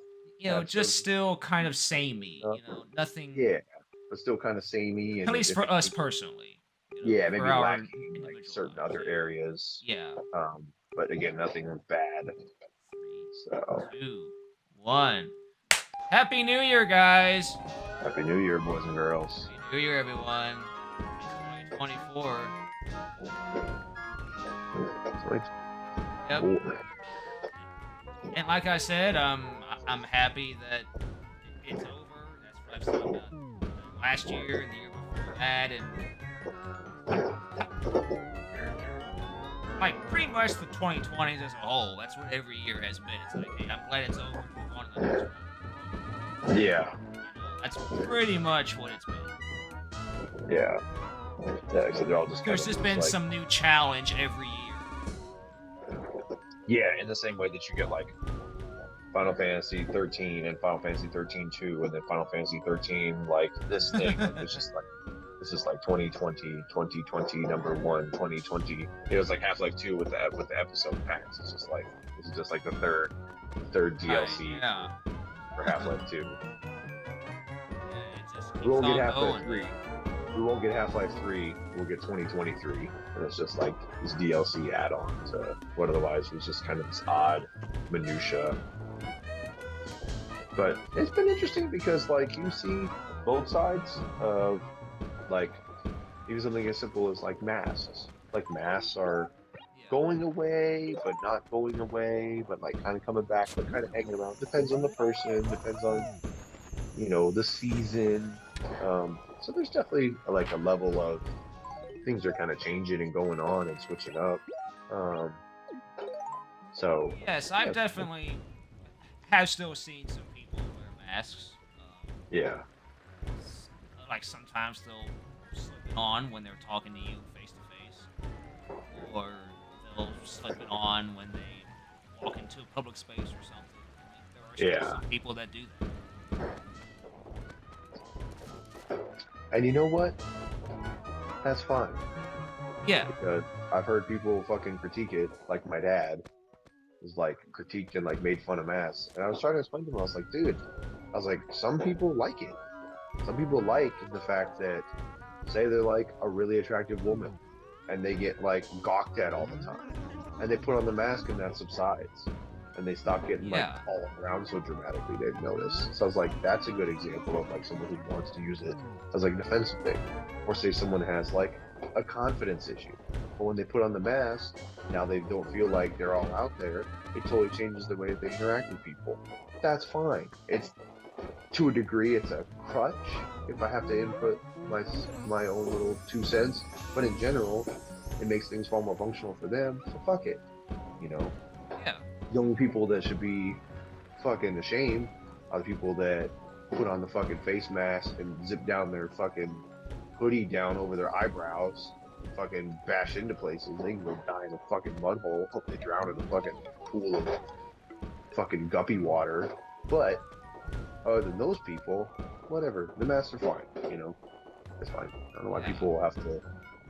Just still kind of samey. Nothing. Yeah, but still kind of samey. And at least for us personally. Yeah, maybe our lacking in like certain other areas. Yeah. But again, nothing bad. 3, So 2, 1. Happy New Year, guys. Happy New Year, boys and girls. Happy New Year, everyone. 2024. Yep. Cool. And like I said, I'm happy that it's over. That's what I've said about last year and the year before that, and like pretty much the 2020s as a whole. That's what every year has been. It's like, hey, I'm glad it's over. Move on to the next one. Yeah. That's pretty much what it's been. Yeah. Yeah. So they're all just. There's just been like, some new challenge every year. Yeah, in the same way that you get like Final Fantasy 13 and Final Fantasy 13 2, and then Final Fantasy 13 like this thing. It's just like this is like 2020, 2020 number 1, 2020. It was like Half-Life 2 with the episode packs. It's just like this is just like the third DLC for Half-Life 2. Yeah, it just We keeps won't get on Half-Life going. 3. We won't get Half-Life 3. We'll get 2023, and it's just like this DLC add-on to what otherwise was just kind of this odd minutia. But it's been interesting because like you see both sides of like even something as simple as like masks. Like masks are Yeah. going away, but not going away, but like kind of coming back, but kind of hanging around. Depends on the person. Depends on the season. So there's definitely like a level of things are kind of changing and going on and switching up. So Yes, I've definitely have still seen some people wear masks. yeah, Like sometimes they'll slip it on when they're talking to you face to face, or they'll slip it on when they walk into a public space or something. There are still some people that do that. And you know what? That's fine. Yeah. Because I've heard people fucking critique it, like my dad was like critiqued and like made fun of masks. And I was trying to explain to him, I was like, dude, I was like, some people like it. Some people like the fact that, say they're like a really attractive woman and they get like gawked at all the time. And they put on the mask and that subsides. And they stop getting like all around so dramatically they've noticed. So I was like, that's a good example of like someone who wants to use it as like a defensive thing. Or say someone has like a confidence issue. But when they put on the mask, now they don't feel like they're all out there. It totally changes the way they interact with people. That's fine. It's to a degree, it's a crutch if I have to input my own little 2 cents. But in general, it makes things far more functional for them. So fuck it, Yeah. The only people that should be fucking ashamed are the people that put on the fucking face mask and zip down their fucking hoodie down over their eyebrows and fucking bash into places. They can go die in a fucking mud hole. Hope they drown in a fucking pool of fucking guppy water. But other than those people, whatever. The masks are fine, It's fine. I don't know why people have to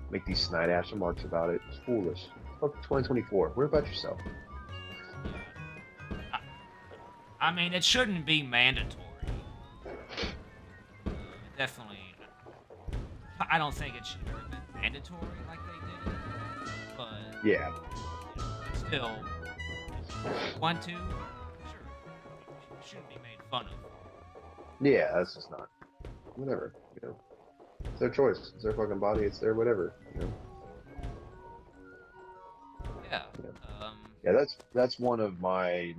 make these snide ass remarks about it. It's foolish. Fuck 2024. Worry about yourself. I mean, it shouldn't be mandatory. Definitely. I don't think it should have been mandatory like they did it. But yeah, still, if you want to, sure, it shouldn't be made fun of. Yeah, that's just not. Whatever, It's their choice. It's their fucking body. It's their whatever, Yeah. Yeah, that's one of my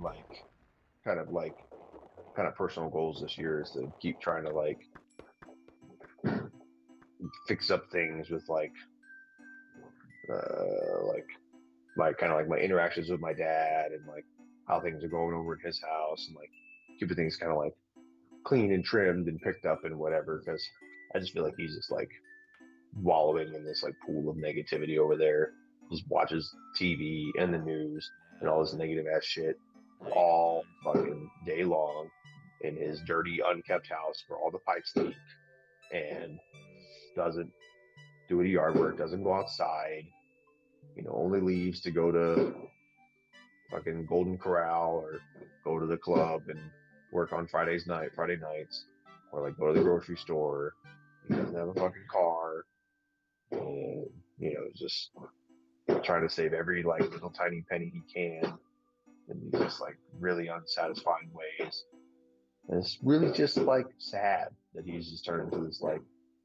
kind of personal goals this year is to keep trying to fix up things with my kind of my interactions with my dad and how things are going over at his house and keeping things kind of clean and trimmed and picked up and whatever, because I just feel like he's just wallowing in this pool of negativity over there. Just watches TV and the news and all this negative ass shit all fucking day long in his dirty, unkept house where all the pipes leak and doesn't do any yard work, doesn't go outside, only leaves to go to fucking Golden Corral or go to the club and work on Friday nights, or go to the grocery store. He doesn't have a fucking car, and just trying to save every little tiny penny he can in these just really unsatisfying ways. And it's really just sad that he's just turned into this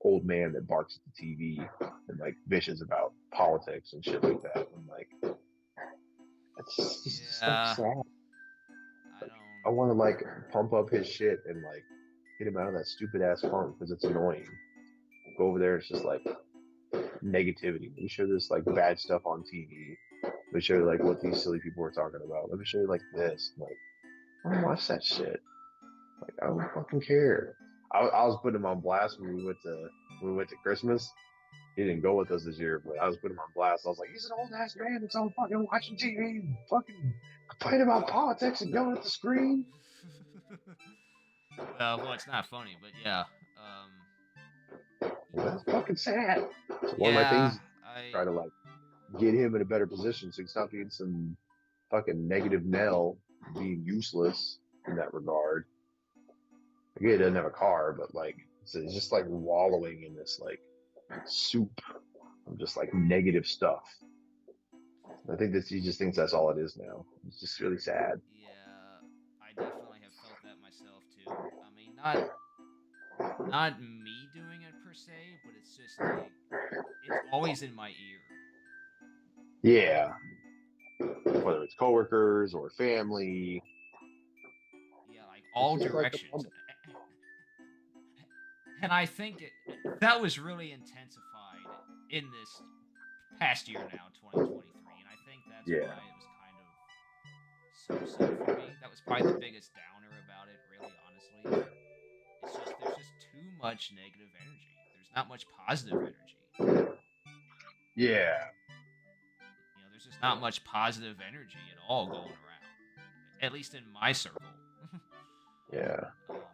old man that barks at the TV and bitches about politics and shit like that. And It's just like Yeah, sad. I Like, I don't. want to like pump up his shit and like get him out of that stupid ass funk because it's annoying. Go over there, it's just like negativity. Let me show this like bad stuff on TV. Let me show you like what these silly people are talking about. Let me show you like this. Like, I don't watch that shit. Like, I don't fucking care. I was putting him on blast when we went to Christmas. He didn't go with us this year, but I was putting him on blast. I was like, he's an old ass man that's on fucking watching TV, fucking complaining about politics and yelling at the screen. Well, it's not funny, but yeah. You Well, that's know, fucking sad. So one of my yeah, things, I try to like get him in a better position so he's not being some fucking negative Nell, being useless in that regard. Again, he doesn't have a car, but like it's just like wallowing in this like soup of just like negative stuff. I think that he just thinks that's all it is now. It's just really sad. yeah, I definitely have felt that myself too. I mean, not me doing it per se, but it's just like it's always in my ear. Yeah, whether it's coworkers or family, Yeah, like it's all just like directions. And I think that was really intensified in this past year now, 2023, and I think that's yeah, why it was kind of so for me. That was probably the biggest downer about it, really, honestly. It's just there's just too much negative energy. There's not much positive energy. yeah, There's just not much positive energy at all going around. At least in my circle. yeah,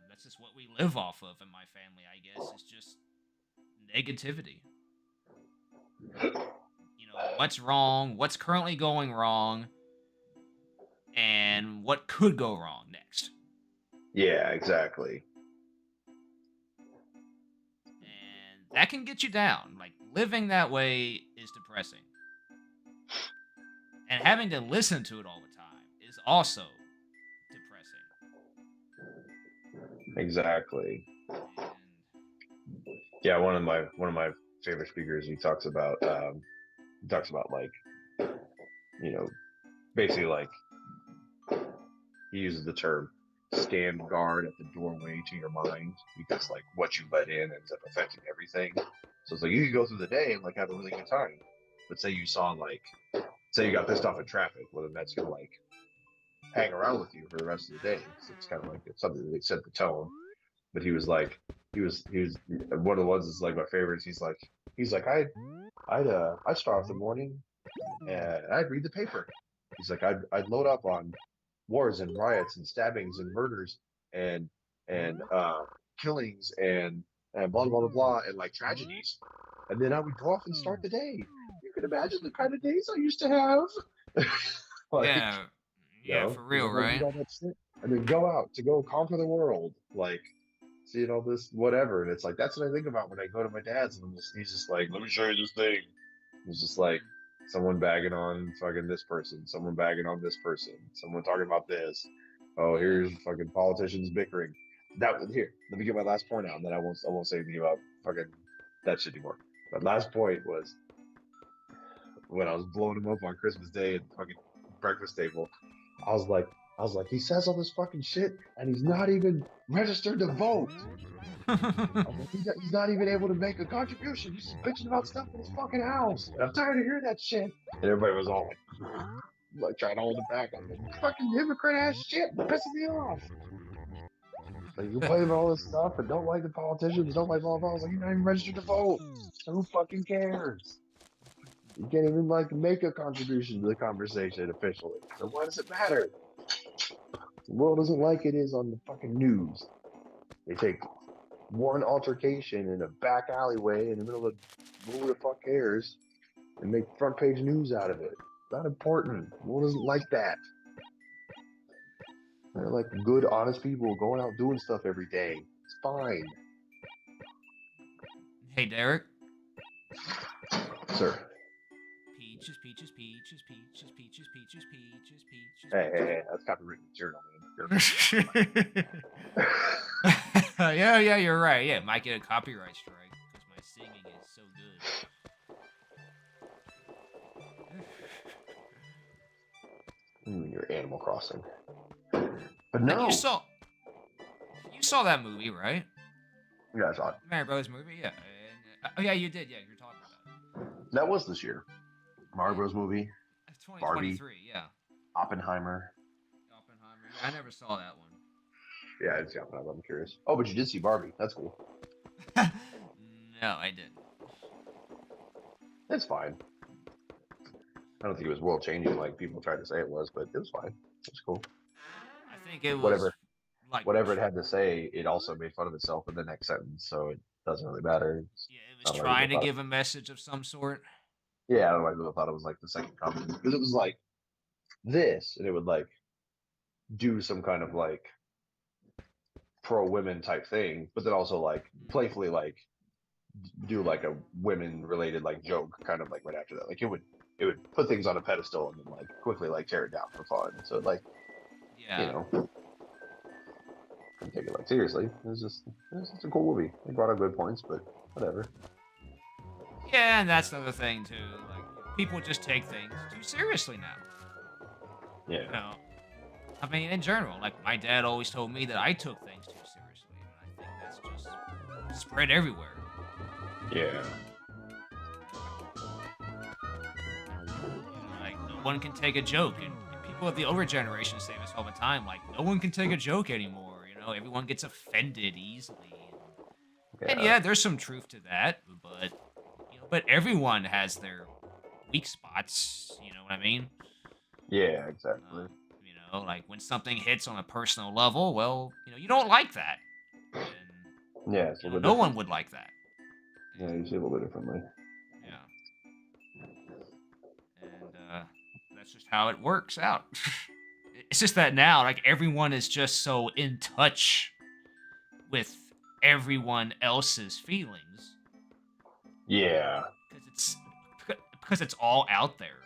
That's just what we live off of in my family, I guess. It's just negativity. What's wrong, what's currently going wrong, and what could go wrong next. yeah, exactly. And that can get you down. Like, living that way is depressing. And having to listen to it all the time is also depressing. Exactly. And Yeah, one of my favorite speakers. He talks about like basically like he uses the term stand guard at the doorway to your mind because like what you let in ends up affecting everything. So it's like you could go through the day and like have a really good time, but say you got pissed off in traffic, well then that's gonna like hang around with you for the rest of the day. So it's kind of like it's something that set the tone. But he was like he was one of the ones that's like my favorites. He's like I'd start off the morning and I'd read the paper. He's like I'd load up on wars and riots and stabbings and murders and and killings and blah blah blah blah and like tragedies, and then I would go off and start the day. You can imagine the kind of days I used to have. Like, yeah, yeah, for he's real, like, I read right? all that shit and then go out to go conquer the world, like seeing all this whatever. And it's like that's what I think about when I go to my dad's, and he's just like, let me show you this thing. It's just like Mm-hmm. someone bagging on fucking this person, someone bagging on this person, someone talking about this. Oh, Yeah. here's fucking politicians bickering. That here, let me get my last point out, and then I won't say anything about fucking that shit anymore. My last point was when I was blowing him up on Christmas Day at the fucking breakfast table. I was like, he says all this fucking shit, and he's not even registered to vote. I was like, he's not even able to make a contribution. He's just bitching about stuff in his fucking house. And I'm tired of hearing that shit. And everybody was all like trying to hold it back. I'm like, fucking hypocrite ass shit, pissing me off. Like, you complain about all this stuff and don't like the politicians, don't like blah blah. I was like, you're not even registered to vote. So who fucking cares? You can't even like make a contribution to the conversation officially. So why does it matter? The world isn't like it is on the fucking news. They take one altercation in a back alleyway in the middle of who the fuck cares and make front page news out of it. It's not important. The world isn't like that. They're like good, honest people going out doing stuff every day. It's fine. Hey, Derek. Sir. Peaches, peaches, peaches, peaches, peaches, peaches, peaches, peaches, Hey, that's copywritten material, man. peaches. Yeah, you're right. Yeah, might get a copyright strike because my singing is so good. Your Animal Crossing. But Like no. you saw that movie, right? Yeah, I saw it. Mario Bros. Movie, yeah. And, oh yeah, you did. Yeah, you're talking about That was this year. Mario it. Bros. Movie, It's Barbie, 2023. Yeah. Oppenheimer. Oppenheimer. Yeah, I never saw that one. Yeah, I didn't see Oppenheimer. I'm curious. Oh, but you did see Barbie. That's cool. No, I didn't. It's fine. I don't think it was world changing like people tried to say it was, but it was fine. It was cool. I think it was Whatever it had to say, it also made fun of itself in the next sentence, so it doesn't really matter. Yeah, it was trying to give a message of some sort. Yeah, I don't know why people thought it was like the second coming because it was like this, and it would like do some kind of like pro women type thing, but then also like playfully like do like a women related like joke kind of like right after that. Like it would put things on a pedestal and then like quickly like tear it down for fun. So like you know, take it like seriously. It's just a cool movie. They brought up good points, but whatever. Yeah, and that's another thing too. Like people just take things too seriously now. Yeah. You know, I mean, in general, like my dad always told me that I took things too seriously, and I think that's just spread everywhere. Yeah. Like no one can take a joke, and people of the older generation say this all the time. Like no one can take a joke anymore. You know, everyone gets offended easily. And yeah, there's some truth to that, but but everyone has their weak spots. You know what I mean? Yeah, exactly. Like when something hits on a personal level, well, you don't like that. And, yeah, it's no one would like that. Yeah, you see a little bit differently. Yeah. And that's just how it works out. It's just that now, like, everyone is just so in touch with everyone else's feelings. Yeah. Because it's all out there.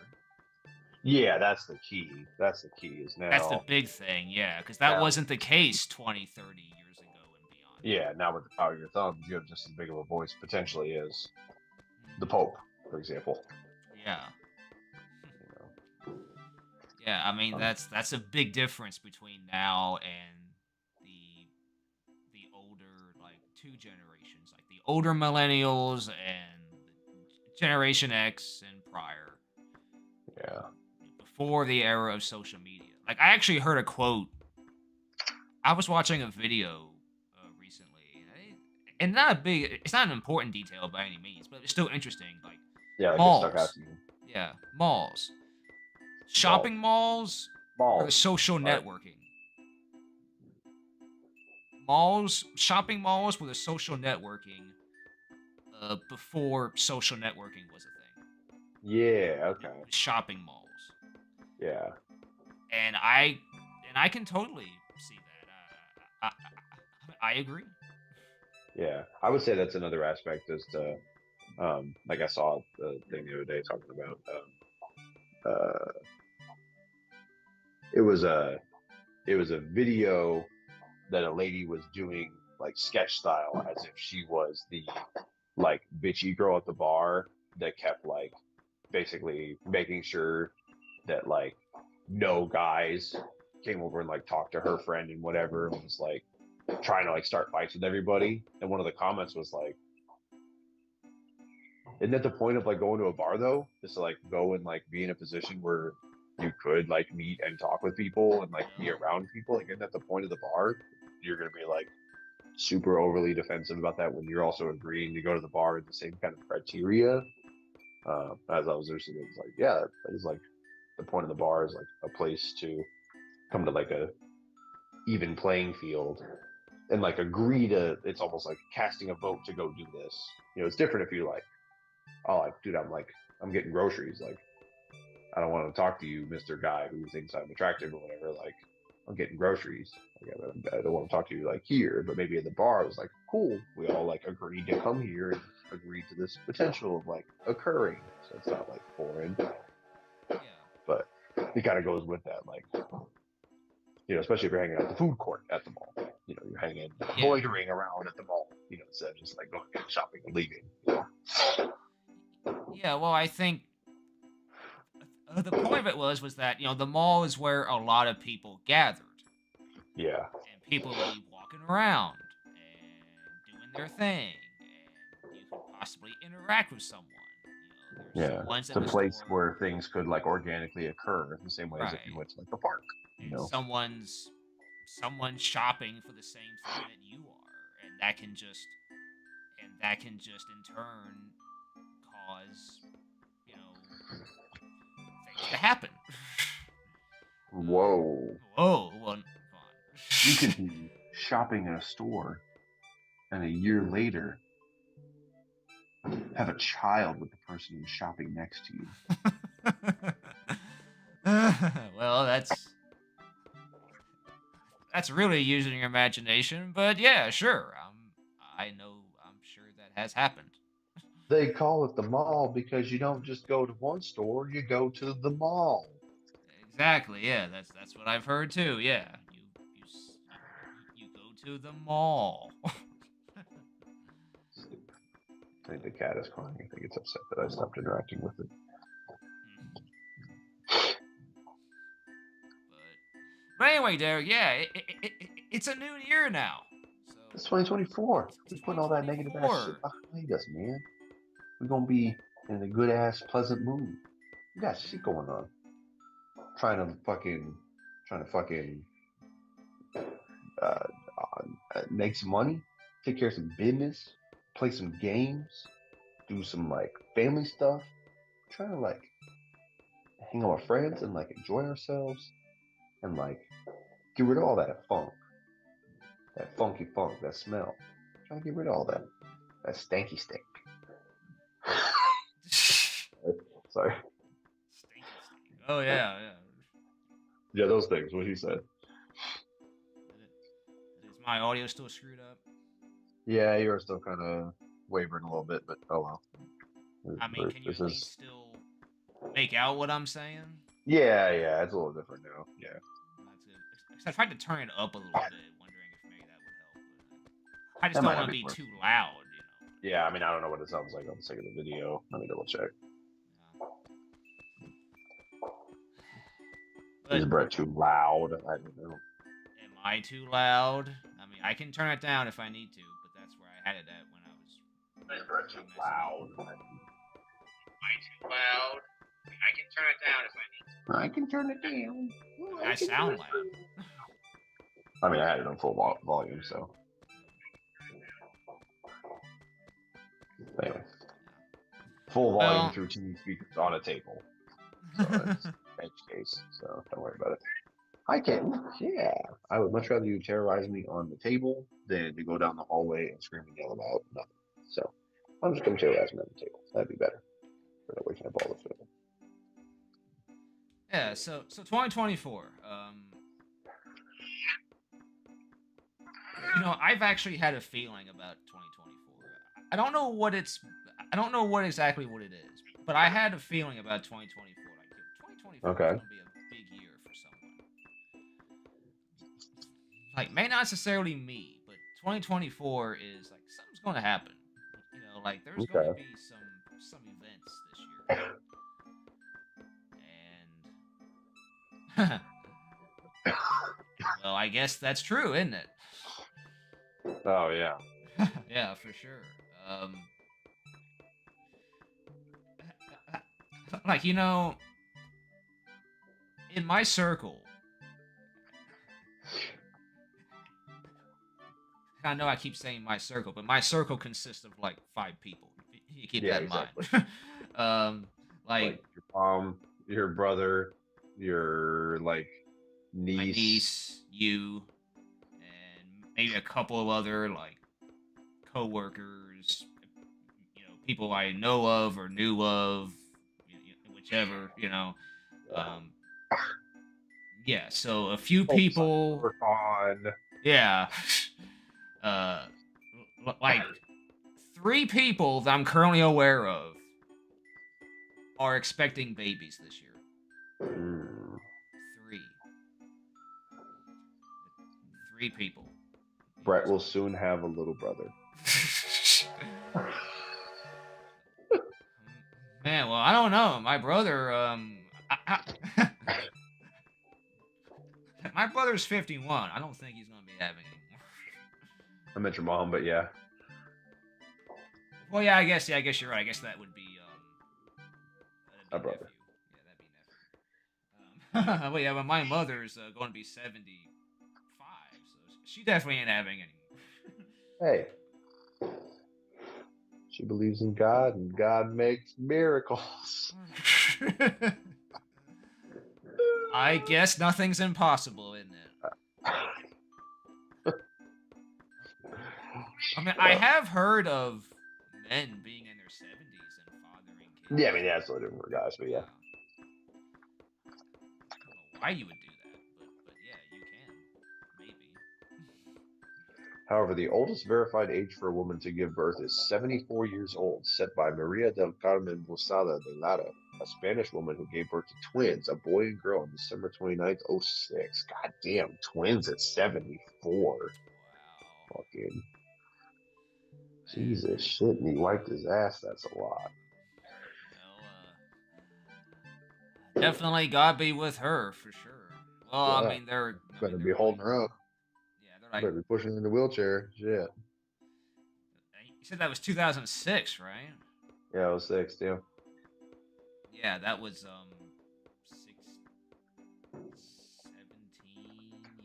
Yeah, that's the key. That's the key is now. That's the big thing, yeah. Because that wasn't the case 20, 30 years ago and beyond. Yeah, now with the power of your thumbs, you have just as big of a voice potentially as the Pope, for example. Yeah. Yeah, I mean that's a big difference between now and the older like two generations, like the older millennials and Generation X and prior. Yeah. Before the era of social media. Like I actually heard a quote. I was watching a video recently, and it's not an important detail by any means, but it's still interesting. Like malls. Yeah, malls. Shopping malls or social networking? Shopping malls were the social networking before social networking was a thing. Yeah, okay. Shopping malls. Yeah. And I can totally see that. I agree. Yeah, I would say that's another aspect as to, like I saw the thing the other day talking about, it was a video that a lady was doing like sketch style as if she was the like bitchy girl at the bar that kept like basically making sure that like no guys came over and like talked to her friend and whatever, and was like trying to like start fights with everybody. And one of the comments was like, isn't that the point of like going to a bar though? Just to like go and like be in a position where you could like meet and talk with people and like be around people. Like, isn't that the point of the bar? You're gonna be like super overly defensive about that when you're also agreeing to go to the bar with the same kind of criteria. As I was listening, it was like, yeah, that is like the point of the bar is like a place to come to like a even playing field and like agree to. It's almost like casting a vote to go do this. It's different if you're like, oh, like, dude, I'm getting groceries. Like, I don't want to talk to you, Mr. Guy who thinks I'm attractive or whatever. Like, I'm getting groceries. Like, I don't want to talk to you like here, but maybe at the bar, I was like, cool. We all like agreed to come here and agreed to this potential of like occurring. So it's not like foreign. Yeah. But it kind of goes with that, like, especially if you're hanging out at the food court at the mall. You're hanging, loitering around at the mall. Instead of just like going shopping and leaving. Yeah, well, I think the point of it was that the mall is where a lot of people gathered, Yeah. and people would be walking around and doing their thing, and you could possibly interact with someone. There's Yeah. someone's It's in a the place store, where things could like organically occur in the same way as if you right? went to like the park, you And know? someone's shopping for the same thing that you are, and that can just in turn cause you know things to happen. Whoa. Whoa, well, come You on. could be shopping in a store and a year later have a child with the person who's shopping next to you. Well, that's really using your imagination, but yeah, sure. I know. I'm sure that has happened. They call it the mall because you don't just go to one store, you go to the mall. Exactly. Yeah, that's what I've heard too. Yeah, you go to the mall. I think the cat is crying. I think it's upset that I stopped interacting with it. But anyway, Derek. Yeah, it's a new year now. So It's 2024. We're it's putting all that negative ass shit 2024. behind us, man. We're gonna be in a good ass, pleasant mood. We got shit going on. Trying to fucking uh, make some money, take care of some business, play some games, do some like family stuff. Trying to like hang out with friends and like enjoy ourselves and like get rid of all that funk, that funky funk, that smell. Trying to get rid of all that, that stanky stink. Sorry. Stinky stink. Oh yeah, yeah. Yeah, those things. What he said. Is my audio still screwed up? Yeah, you're still kind of wavering a little bit, but oh well. I mean, can you This at is. least still make out what I'm saying? Yeah, it's a little different now. Yeah. That's good. 'Cause I tried to turn it up a little bit, wondering if maybe that would help. But I just That don't might want not to be be worth. too loud. Yeah, I mean, I don't know what it sounds like on the second of the video. Let me double check. Yeah. Is But Brett too loud? I don't know. am I too loud? I mean, I can turn it down if I need to, but that's where I had it at when I was. Is Brett too loud? Am I too loud? I can turn it down if I need to. I can turn it down. I sound loud. I mean, I had it on full volume, so. Anyway, full volume Well, through TV speakers on a table. So it's edge case, so don't worry about it. I can. Yeah. I would much rather you terrorize me on the table than to go down the hallway and scream and yell about nothing. So I'm just going to terrorize me on the table. That'd be better. For not waking up all the food. yeah. So 2024. I've actually had a feeling about 2024. I don't know what it's. I don't know what exactly what it is, but I had a feeling about 2024. Like 2024 is Okay. going to be a big year for someone. Like, may not necessarily me, but 2024 is like something's going to happen. Like there's going to Okay. be some events this year, and well, I guess that's true, isn't it? Oh, yeah. Yeah, for sure. Like in my circle, I know I keep saying my circle, but my circle consists of like 5 people. You keep Yeah, that in exactly. mind. Like Like your mom, your brother, your like my niece. niece, you, and maybe a couple of other like coworkers, people I know of or knew of, whichever. Yeah. So a few Oh, people. work on. Yeah. uh, like 3 people that I'm currently aware of are expecting babies this year. Mm. 3. 3 people. Brett will soon have a little brother. Man, well, I don't know. My brother, My brother's 51. I don't think he's gonna be having anymore. I met your mom, but yeah. Well, yeah, I guess you're right. I guess that would be My that'd be brother. nephew. Yeah, that'd be nephew. Well, yeah, but my mother's going to be 75, so she definitely ain't having anymore. Hey, she believes in God, and God makes miracles. I guess nothing's impossible, isn't it? I mean, I have heard of men being in their 70s and fathering kids. Yeah, I mean, yeah, it's a little different for guys, but yeah. I don't know why you would do that, but yeah, you can. Maybe. However, the oldest verified age for a woman to give birth is 74 years old, set by Maria del Carmen Posada de Lara, a Spanish woman who gave birth to twins, a boy and girl, on December 29th, 06. God damn, twins at 74. Wow. Fucking Man. Jesus shit, and he wiped his ass. That's a lot. Well, definitely God be with her for sure. Well, Yeah. I mean, Better be holding her up. Yeah, they're like. Better be pushing her in the wheelchair. Shit. You said that was 2006, right? Yeah, 06, yeah. Yeah, that was 17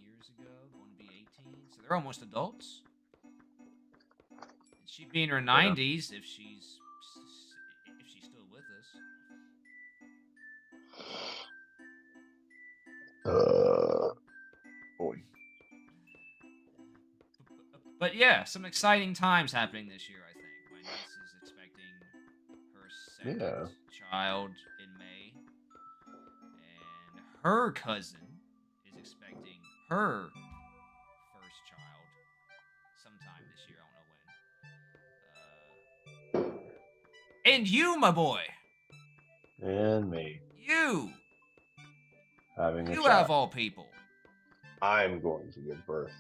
years ago, going to be 18. So they're almost adults. And she'd be in her 90s if she's still with us. Boy. But yeah, some exciting times happening this year, I think. My niece is expecting her second child in May. And her cousin is expecting her first child sometime this year. I don't know when. And you, my boy. And me. You. Having a You child. have all people. I'm going to give birth.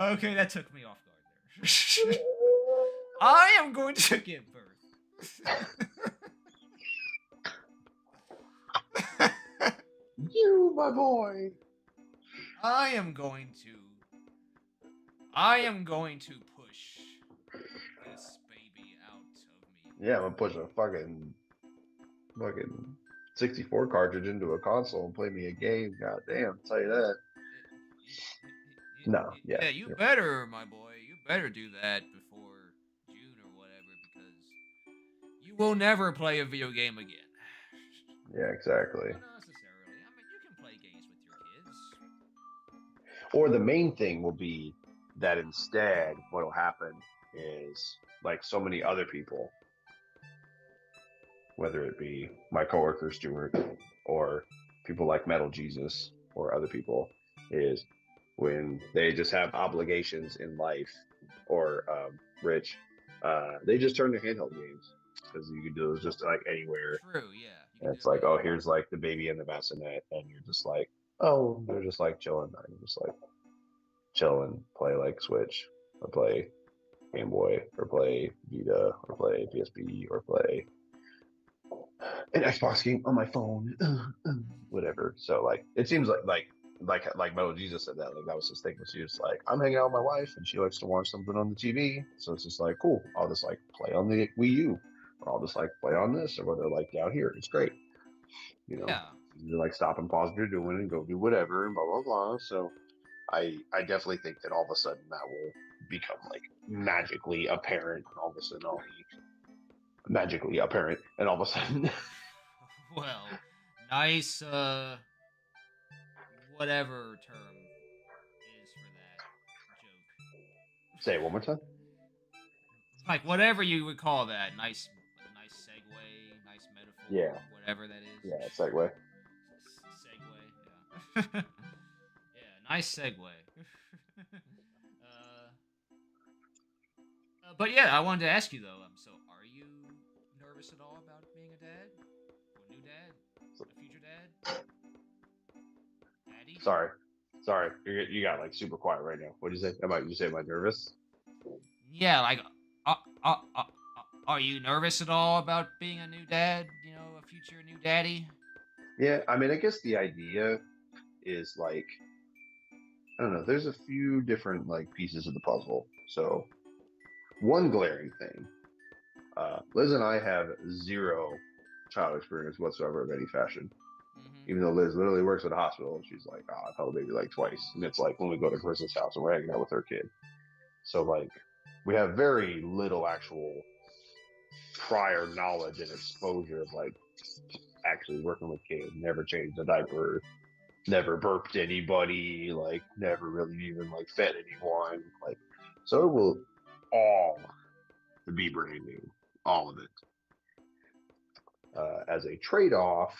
Okay, that took me off guard there. I am going to give birth. You, my boy. I am going to push this baby out of me. Yeah, I'm gonna push a fucking 64 cartridge into a console and play me a game. God damn, I'll tell you that. No, yeah. Yeah, you better, my boy. You better do that before June or whatever, because you will never play a video game again. Yeah, exactly. Not necessarily. I mean, you can play games with your kids. Or the main thing will be that instead, what will happen is like so many other people, whether it be my coworker Stuart or people like Metal Jesus or other people, is when they just have obligations in life or Rich, they just turn to handheld games because you can do those just like anywhere. True, yeah. And it's like, oh, here's like the baby and the bassinet, and you're just like, oh, they're just like chilling. And you're just like chill and play like Switch or play Game Boy or play Vita or play PSP or play an Xbox game on my phone, whatever. So like, it seems like Metal Jesus said that, like that was his thing. Was he was like, I'm hanging out with my wife and she likes to watch something on the TV, so it's just like, cool, I'll just like play on the Wii U, or I'll just like play on this, or whether like down here, it's great, you know. Yeah. You like stop and pause what you're doing and go do whatever and blah blah blah. So I definitely think that all of a sudden that will become like magically apparent, and all of a sudden I'll be magically apparent, and all of a sudden. Well, nice, whatever term is for that joke. Say it one more time. Like, whatever you would call that. Nice segue, nice metaphor. Yeah. Whatever that is. Yeah, segue. Segue, yeah. Yeah, nice segue. But yeah, I wanted to ask you, though, so are you nervous at all about being a dad? Or a new dad? A future dad? Daddy? Sorry. You got like super quiet right now. What do you say? Am I nervous? Yeah, like, are you nervous at all about being a new dad? You know, a future new daddy? Yeah, I mean, I guess the idea is like, I don't know, there's a few different like pieces of the puzzle. So one glaring thing, Liz and I have zero child experience whatsoever of any fashion. Hmm. Even though Liz literally works at a hospital, and she's like, oh, I've held a baby like twice. And it's like when we go to Chris's house and we're hanging out with her kid. So like we have very little actual prior knowledge and exposure of like actually working with kids, never changed a diaper, never burped anybody, like never really even like fed anyone. Like so it will all be brand new, all of it. As a trade-off,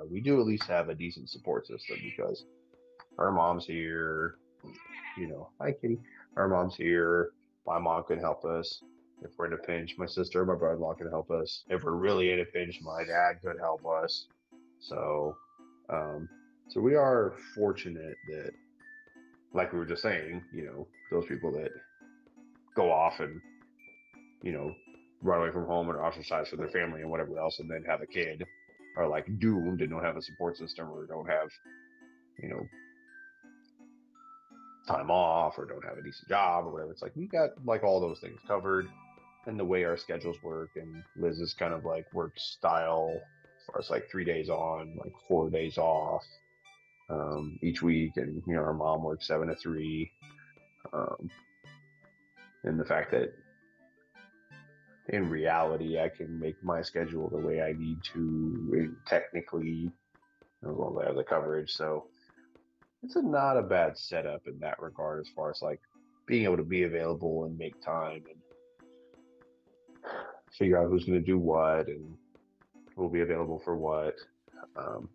we do at least have a decent support system because our mom's here. You know, hi Kitty. Our mom's here. My mom can help us. If we're in a pinch, my sister or my brother-in-law can help us. If we're really in a pinch, my dad could help us. So, um, so we are fortunate that, like we were just saying, those people that go off and, you know, run away from home and are ostracized from their family and whatever else, and then have a kid are like doomed and don't have a support system or don't have, you know, time off or don't have a decent job or whatever. It's like we got like all those things covered and the way our schedules work and Liz's kind of like work style as far as like 3 days on, like 4 days off each week. And, our mom works 7 to 3. Um, and the fact that in reality, I can make my schedule the way I need to technically, as long as I have the coverage. So it's not a bad setup in that regard as far as like being able to be available and make time and figure out who's going to do what and who will be available for what. Um,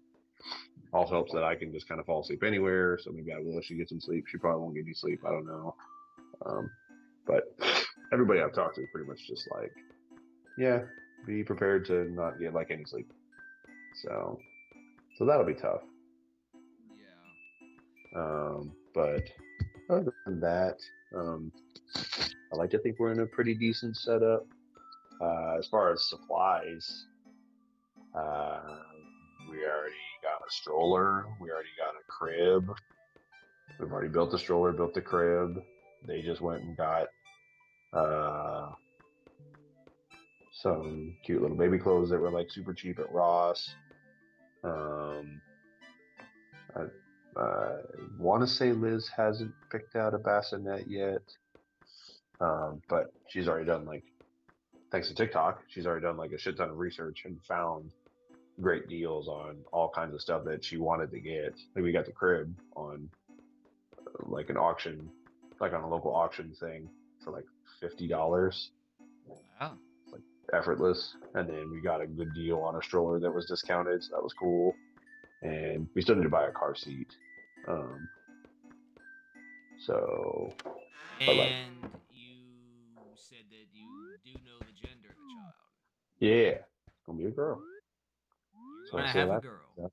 also helps that I can just kind of fall asleep anywhere. So maybe I will let she get some sleep. She probably won't get any sleep. I don't know. Um, but everybody I've talked to is pretty much just like, yeah, be prepared to not get like any sleep. So that'll be tough. Yeah. But other than that, um, I like to think we're in a pretty decent setup. As far as supplies, uh, we already got a stroller. We already got a crib. We've already built the stroller, built the crib. They just went and got uh, some cute little baby clothes that were like super cheap at Ross. Um, I, I want to say Liz hasn't picked out a bassinet yet, but she's already done like, thanks to TikTok, she's already done like a shit ton of research and found great deals on all kinds of stuff that she wanted to get. Like we got the crib on like an auction, like on a local auction thing for like $50. Wow. Like effortless. And then we got a good deal on a stroller that was discounted, so that was cool. And we still need to buy a car seat. Um, so, but like, And you said that you do know the gender of the child. yeah, it's gonna be a girl. You're So gonna see how have a that girl. pans out.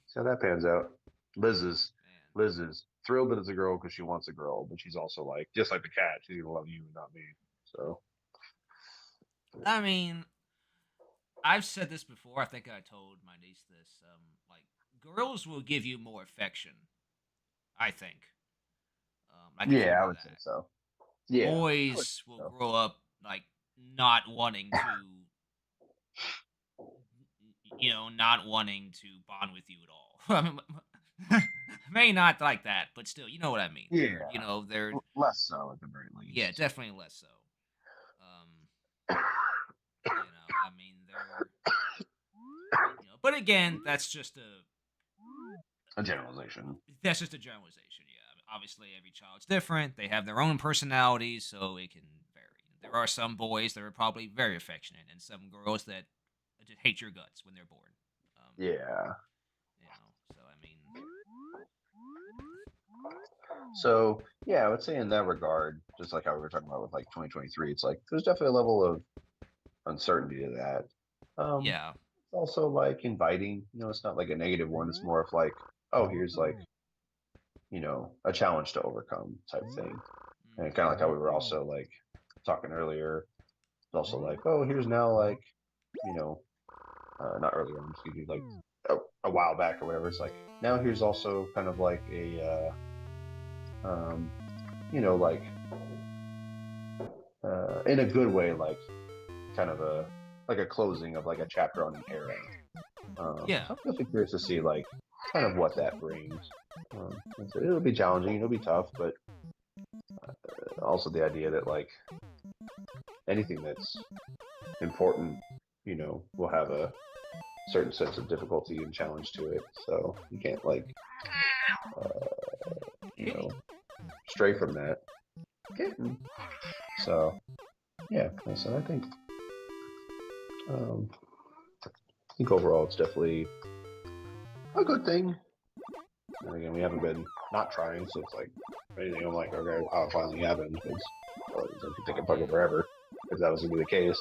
See how that pans out. Liz is Man. Liz is thrilled that it's a girl because she wants a girl, but she's also like, just like the cat, she's gonna love you and not me. So I mean, I've said this before. I think I told my niece this. Like, girls will give you more affection. I think. I can yeah, tell I you would say that. so. Yeah, I would Boys say will so. grow up like not wanting to, not wanting to bond with you at all. May not like that, but still, you know what I mean. Yeah, They're less so at the very yeah, least. definitely less so. Um, I mean, they're but again, A generalization. that's just a generalization. Yeah, I mean, obviously every child's different. They have their own personalities, so it can vary. There are some boys that are probably very affectionate, and some girls that just hate your guts when they're born. Um, Yeah. so I mean, So yeah, I would say in that regard, just like how we were talking about with like 2023, it's like there's definitely a level of uncertainty to that. yeah. It's also like inviting. It's not like a negative one. It's more of like, oh, here's like a challenge to overcome type thing. And kind of like how we were also like talking earlier. It's also like, oh, here's now like you know not earlier on, excuse me, like a while back or whatever. It's like now here's also kind of like a, um, like in a good way, like kind of a closing of like a chapter on an era. Yeah. So I'm definitely curious to see like kind of what that brings. So it'll be challenging, it'll be tough, but also the idea that like anything that's important, will have a certain sense of difficulty and challenge to it. So you can't like, you know, stray from that. So yeah, so I think overall it's definitely a good thing. And again, we haven't been not trying, so it's like anything. I'm like, okay, wow, it finally happened. It's taking fucking forever if that was gonna be the case.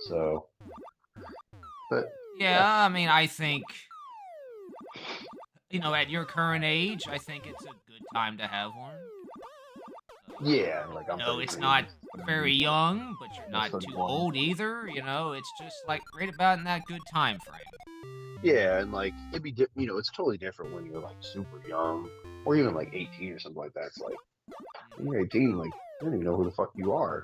So, but Yeah, I mean, I think, at your current age, I think it's a good time to have one. yeah, like I'm It's 33. not very young, but you're Almost not too 31. old either. It's just like right about in that good time frame. Yeah, and like it'd be, it's totally different when you're like super young, or even like 18 or something like that. It's like when you're 18, like you don't even know who the fuck you are.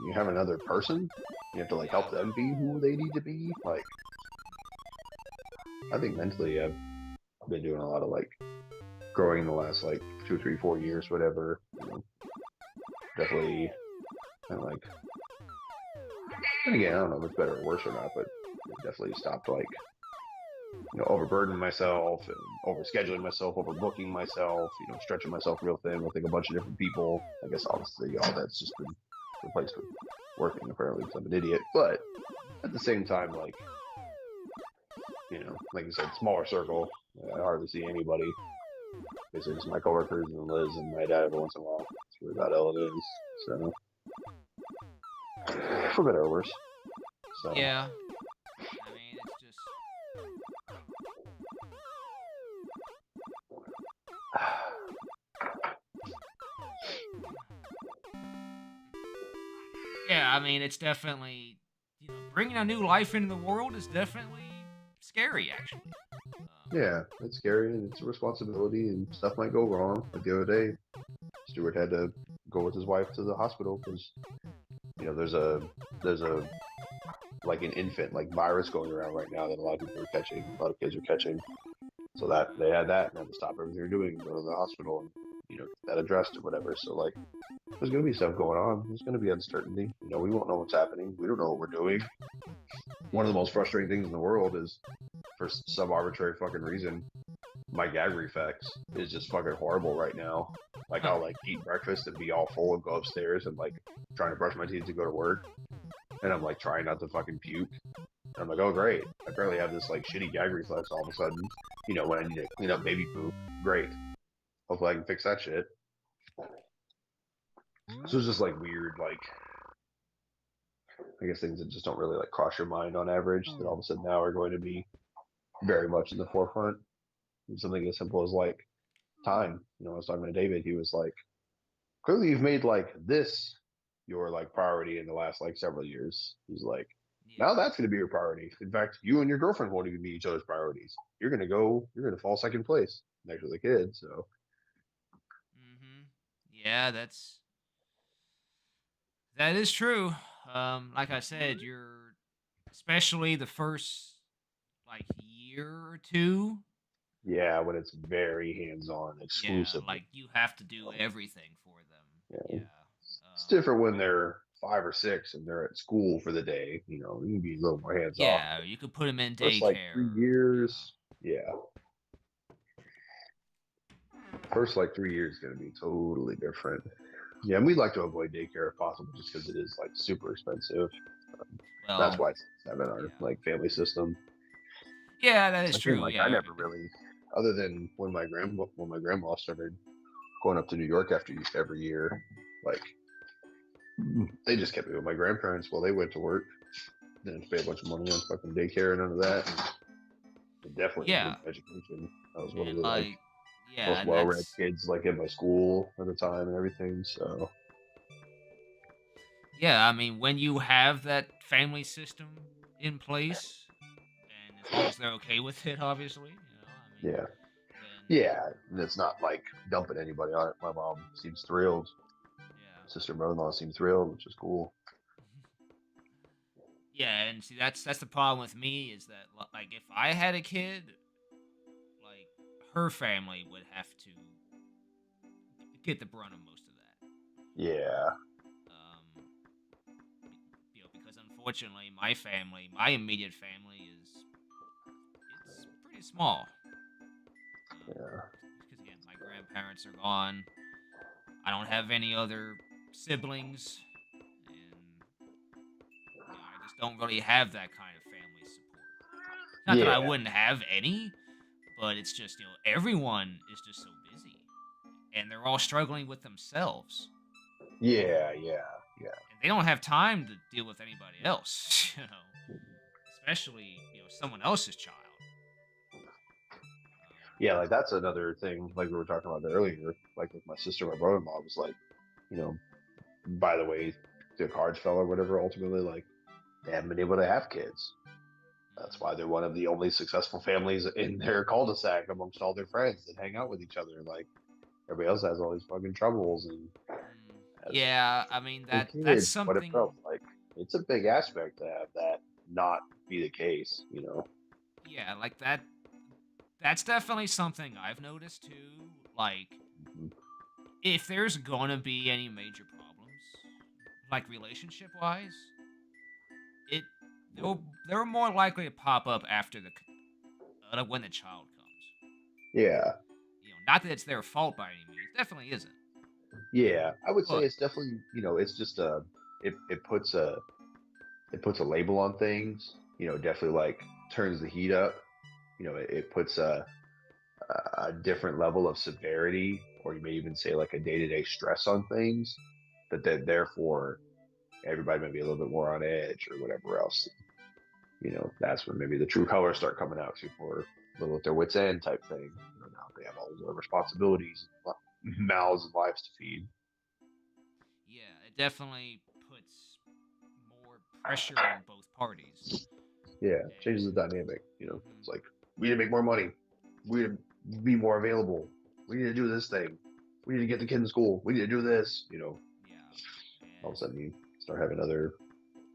You have another person, you have to like help them be who they need to be. Like, I think mentally, I've been doing a lot of like growing in the last like 2, 3, 4 years, whatever. Definitely, kind of like, and again, I don't know if it's better or worse or not, but definitely stopped like overburdening myself and overscheduling myself, overbooking myself, stretching myself real thin with like a bunch of different people. I guess obviously all that's just been replaced with working apparently because I'm an idiot. But at the same time, like, like you said, smaller circle. I hardly see anybody. Basically just my coworkers and Liz and my dad every once in a while. That's really about all it is. So, for better or worse. So. Yeah. I mean, it's just. Yeah, I mean, it's definitely, bringing a new life into the world is definitely scary, actually. Yeah, it's scary and it's a responsibility and stuff might go wrong. Like the other day, Stuart had to go with his wife to the hospital because, there's a like an infant like virus going around right now that a lot of people are catching, a lot of kids are catching. So that they had that and had to stop everything they're doing and go to the hospital and get that addressed or whatever. So like there's gonna be stuff going on. There's gonna be uncertainty. We won't know what's happening. We don't know what we're doing. One of the most frustrating things in the world is, for some arbitrary fucking reason, my gag reflex is just fucking horrible right now. Like I'll like eat breakfast and be all full and go upstairs and like trying to brush my teeth to go to work, and I'm like trying not to fucking puke. And I'm like, oh great, I barely have this like shitty gag reflex all of a sudden. When I need to clean up baby poop, great. Hopefully I can fix that shit. So it's just like weird, like I guess things that just don't really like cross your mind on average that all of a sudden now are going to be very much in the forefront. And something as simple as like time. I was talking to David, he was like, clearly you've made like this your like priority in the last like several years. He's like, now that's going to be your priority. In fact, you and your girlfriend won't even be each other's priorities. You're going to fall second place next to the kid. So. Yeah, that is true. Like I said, you're especially the first like year or two. Yeah, when it's very hands-on, exclusive. Yeah, like you have to do everything for them. Yeah. It's different when they're 5 or 6 and they're at school for the day. You can be a little more hands-off. Yeah, you could put them in daycare. First like 3 years, yeah. First like 3 years is going to be totally different. Yeah, and we'd like to avoid daycare if possible, just because it is like super expensive. That's why it's 7 our like family system. Yeah, that is true. Like yeah, I never really, other than when my grandma started going up to New York every year, like they just kept me with my grandparents while they went to work. Didn't pay a bunch of money on fucking daycare and none of that. And definitely education. I was one of the most well-read kids like in my school at the time and everything. So yeah, I mean, when you have that family system in place, and as long as they're okay with it, obviously. I mean, Yeah. then Yeah. And it's not like dumping anybody on it. My mom seems thrilled. yeah. Sister mother-in-law seems thrilled, which is cool. Yeah, and see that's the problem with me is that like if I had a kid, like her family would have to get the brunt of most of that. Yeah. Um, because unfortunately, my family, my immediate family it's pretty small. Yeah. Because again, my grandparents are gone. I don't have any other siblings, and I just don't really have that kind of family support. Not that I Yeah. wouldn't have any, but it's just everyone is just so busy, and they're all struggling with themselves, Yeah. Yeah. Yeah. and they don't have time to deal with anybody else. Especially someone else's child. Yeah, like that's another thing, like we were talking about earlier, like with my sister, my brother-in-law was like, you know, by the way, the cards fell or whatever, ultimately, like they haven't been able to have kids. That's why they're one of the only successful families in their cul-de-sac amongst all their friends that hang out with each other. Like everybody else has all these fucking troubles and has Yeah, I mean that's kids, whatever something. else. Like it's a big aspect to have that not be the case, Yeah, like that. That's definitely something I've noticed too. Like, Mhm. if there's gonna be any major problems, like relationship wise, it they're more likely to pop up after when the child comes. Yeah, Not that it's their fault by any means. Definitely isn't. yeah. I would say But it's definitely, it's just it puts a label on things, definitely like turns the heat up. It puts a different level of severity, or you may even say like a day-to-day stress on things, that then therefore everybody may be a little bit more on edge or whatever else. That's when maybe the true colors start coming out. People are a little at their wits end type thing. Now they have all these other responsibilities, mouths and lives to feed. yeah, it definitely puts more pressure on both parties. Yeah, changes the And dynamic. It's mhm, like we need to make more money. We need to be more available. We need to do this thing. We need to get the kid in school. We need to do this. yeah, All of a and sudden you start having other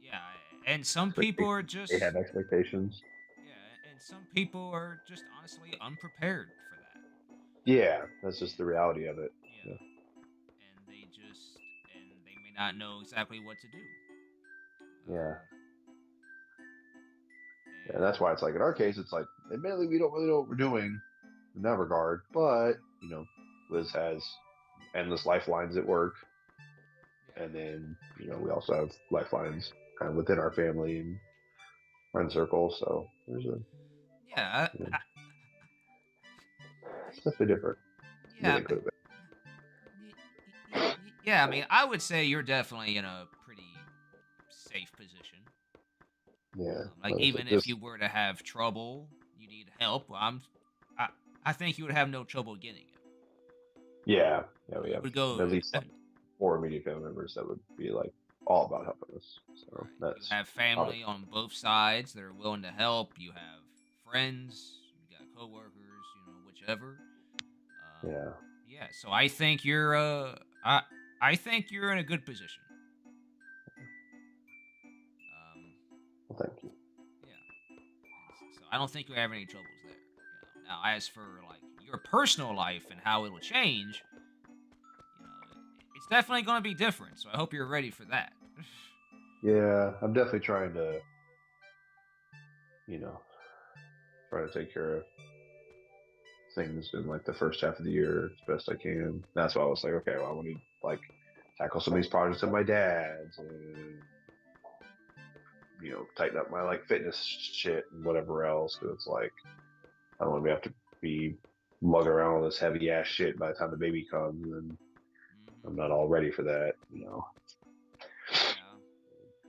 yeah, and some people are expectations. They just have expectations. yeah, and some people are just honestly unprepared for that. Yeah, that's just the And reality of it. Yeah, yeah, and they may not know exactly what to do. yeah, Um, and that's and why it's like in our case, it's like admittedly we don't really know what we're doing in that regard, but Liz has endless lifelines at work, and yeah, then we also have lifelines kind of within our family and friend circle. So there's a yeah, you know, it's definitely different than yeah, it could have yeah. I mean, I would say you're definitely in a pretty safe position. been. Yeah, Like like I said, even if just you were to have trouble, you need help. I, I think you would have no trouble getting it. yeah, yeah, we You have would go at least like 4 immediate family members that would be like all about helping us. So right. You that's have obviously, family on both sides that are willing to help. You have friends. You got coworkers. Whichever. Um, yeah. yeah. So I think I think you're in a good position. Um, Well, thank you. yeah. So I don't think you have any troubles there. Now as for like your personal life and how it'll change, it's definitely going to be different. So I hope you're ready for that. Yeah, I'm definitely you know, trying to take care of things in like the first half of the year as best I can. That's why I was like, okay, well, I want to like tackle some of these projects of my dad's and tighten up my like fitness shit and whatever else. Because it's like I don't want to have to be lugging around all this heavy ass shit by the time the baby comes, and I'm not all ready for that. Yeah.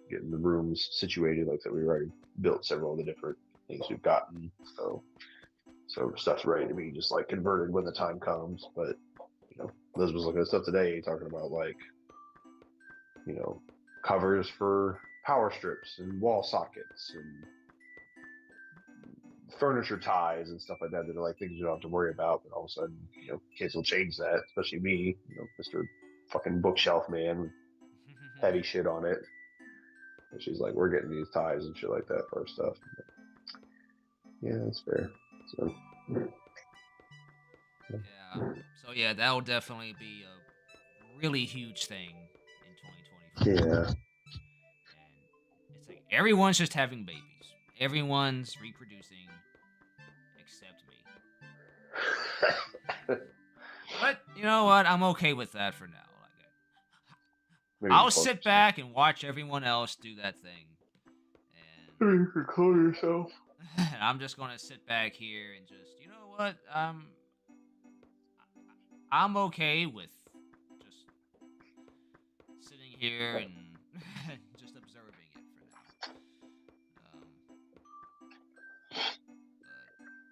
Getting the rooms situated like that. We already built several of the different things we've gotten, so stuff's ready to be just like converted when the time comes. But Liz was looking at stuff today, talking about like you know covers for power strips and wall sockets and furniture ties and stuff like that that are like things you don't have to worry about. But all of a sudden, kids will change that, especially me, Mr. fucking bookshelf man with heavy shit on it. And she's like, we're getting these ties and shit like that for our stuff. Yeah, that's fair. So, Yeah. So yeah, that will definitely be a really huge thing in 2024. yeah. And it's like everyone's just having babies. Everyone's reproducing except me. But you know what? I'm okay with that for now. Maybe I'll just focus. sit back and watch everyone else do that thing. And You can call yourself. I'm just gonna sit back here and just, you know what? I'm okay with just sitting here and just observing it for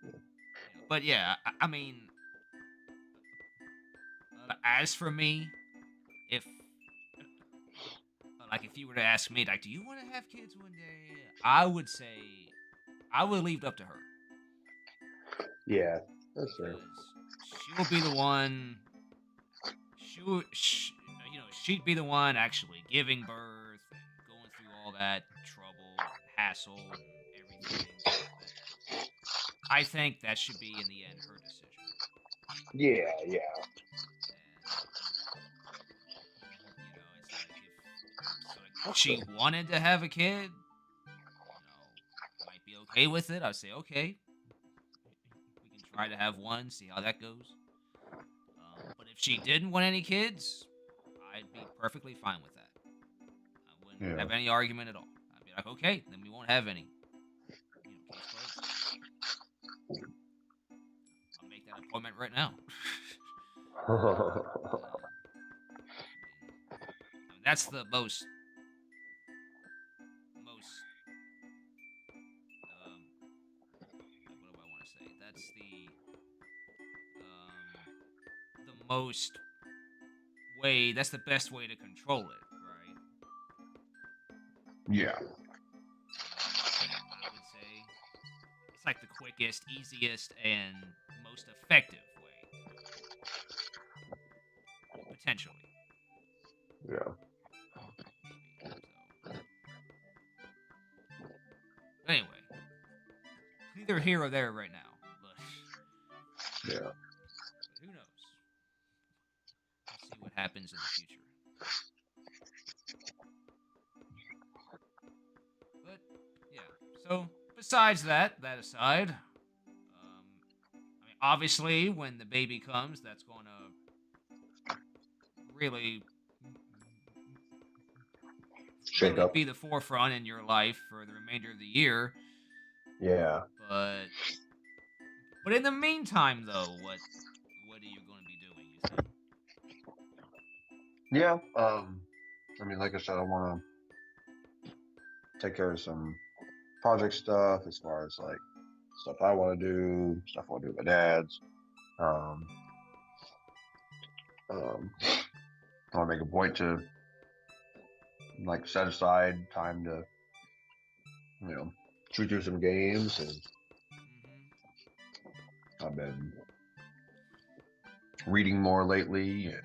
now. But yeah, I mean, as for me, if if you were to ask me, like, do you want to have kids one day? I would say I would leave it up to her. Yeah, that's fair. She'll be the one. She'd be the one actually giving birth and going through all that trouble, and hassle, and everything. I think that should be in the end her decision. Yeah. It's like if she wanted to have a kid, might be okay with it. I'd say okay, we can try to have one, see how that goes. But if she didn't want any kids, I'd be perfectly fine with that. I wouldn't have any argument at all. I'd be like, okay, then we won't have any. I'll make that appointment right now. That's the most what do I want to say? That's that's the best way to control it, right? Yeah. I would say it's like the quickest, easiest, and most effective way. Potentially. Yeah. Anyway, neither here or there right now, but yeah. Who knows? Let's see what happens in the future. But yeah, so besides that aside, obviously when the baby comes, that's going to really be the forefront in your life for the remainder of the year. Yeah. But in the meantime, though, what are you going to be doing, you think? Yeah. I mean, like I said, I want to take care of some project stuff as far as like stuff I want to do, stuff I want to do with my dad's. I want to make a point to like set aside time to, shoot through some games, and I've been reading more lately, and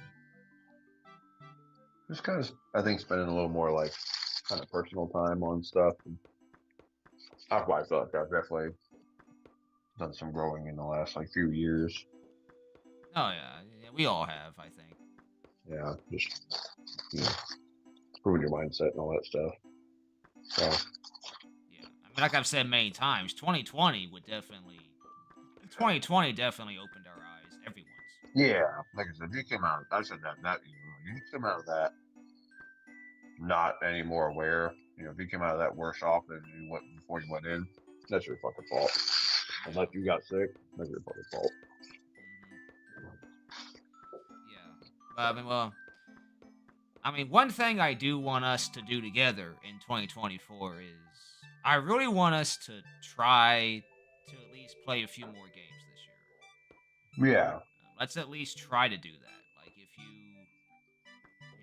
just kind of, I think, spending a little more like kind of personal time on stuff. And I feel like I've definitely done some growing in the last like few years. Oh yeah, we all have, I think. Yeah, just improving your mindset and all that stuff. So yeah, I mean, like I've said many times, 2020 definitely opened our eyes. Everyone's. Yeah, like I said, you came out. I said that you came out of that not any more aware. If you came out of that worse off than you went before you went in, that's your fucking fault. Unless you got sick, that's your fucking fault. Yeah, I mean, one thing I do want us to do together in 2024 is I really want us to try to at least play a few more games this year. Yeah. Let's at least try to do that. Like, if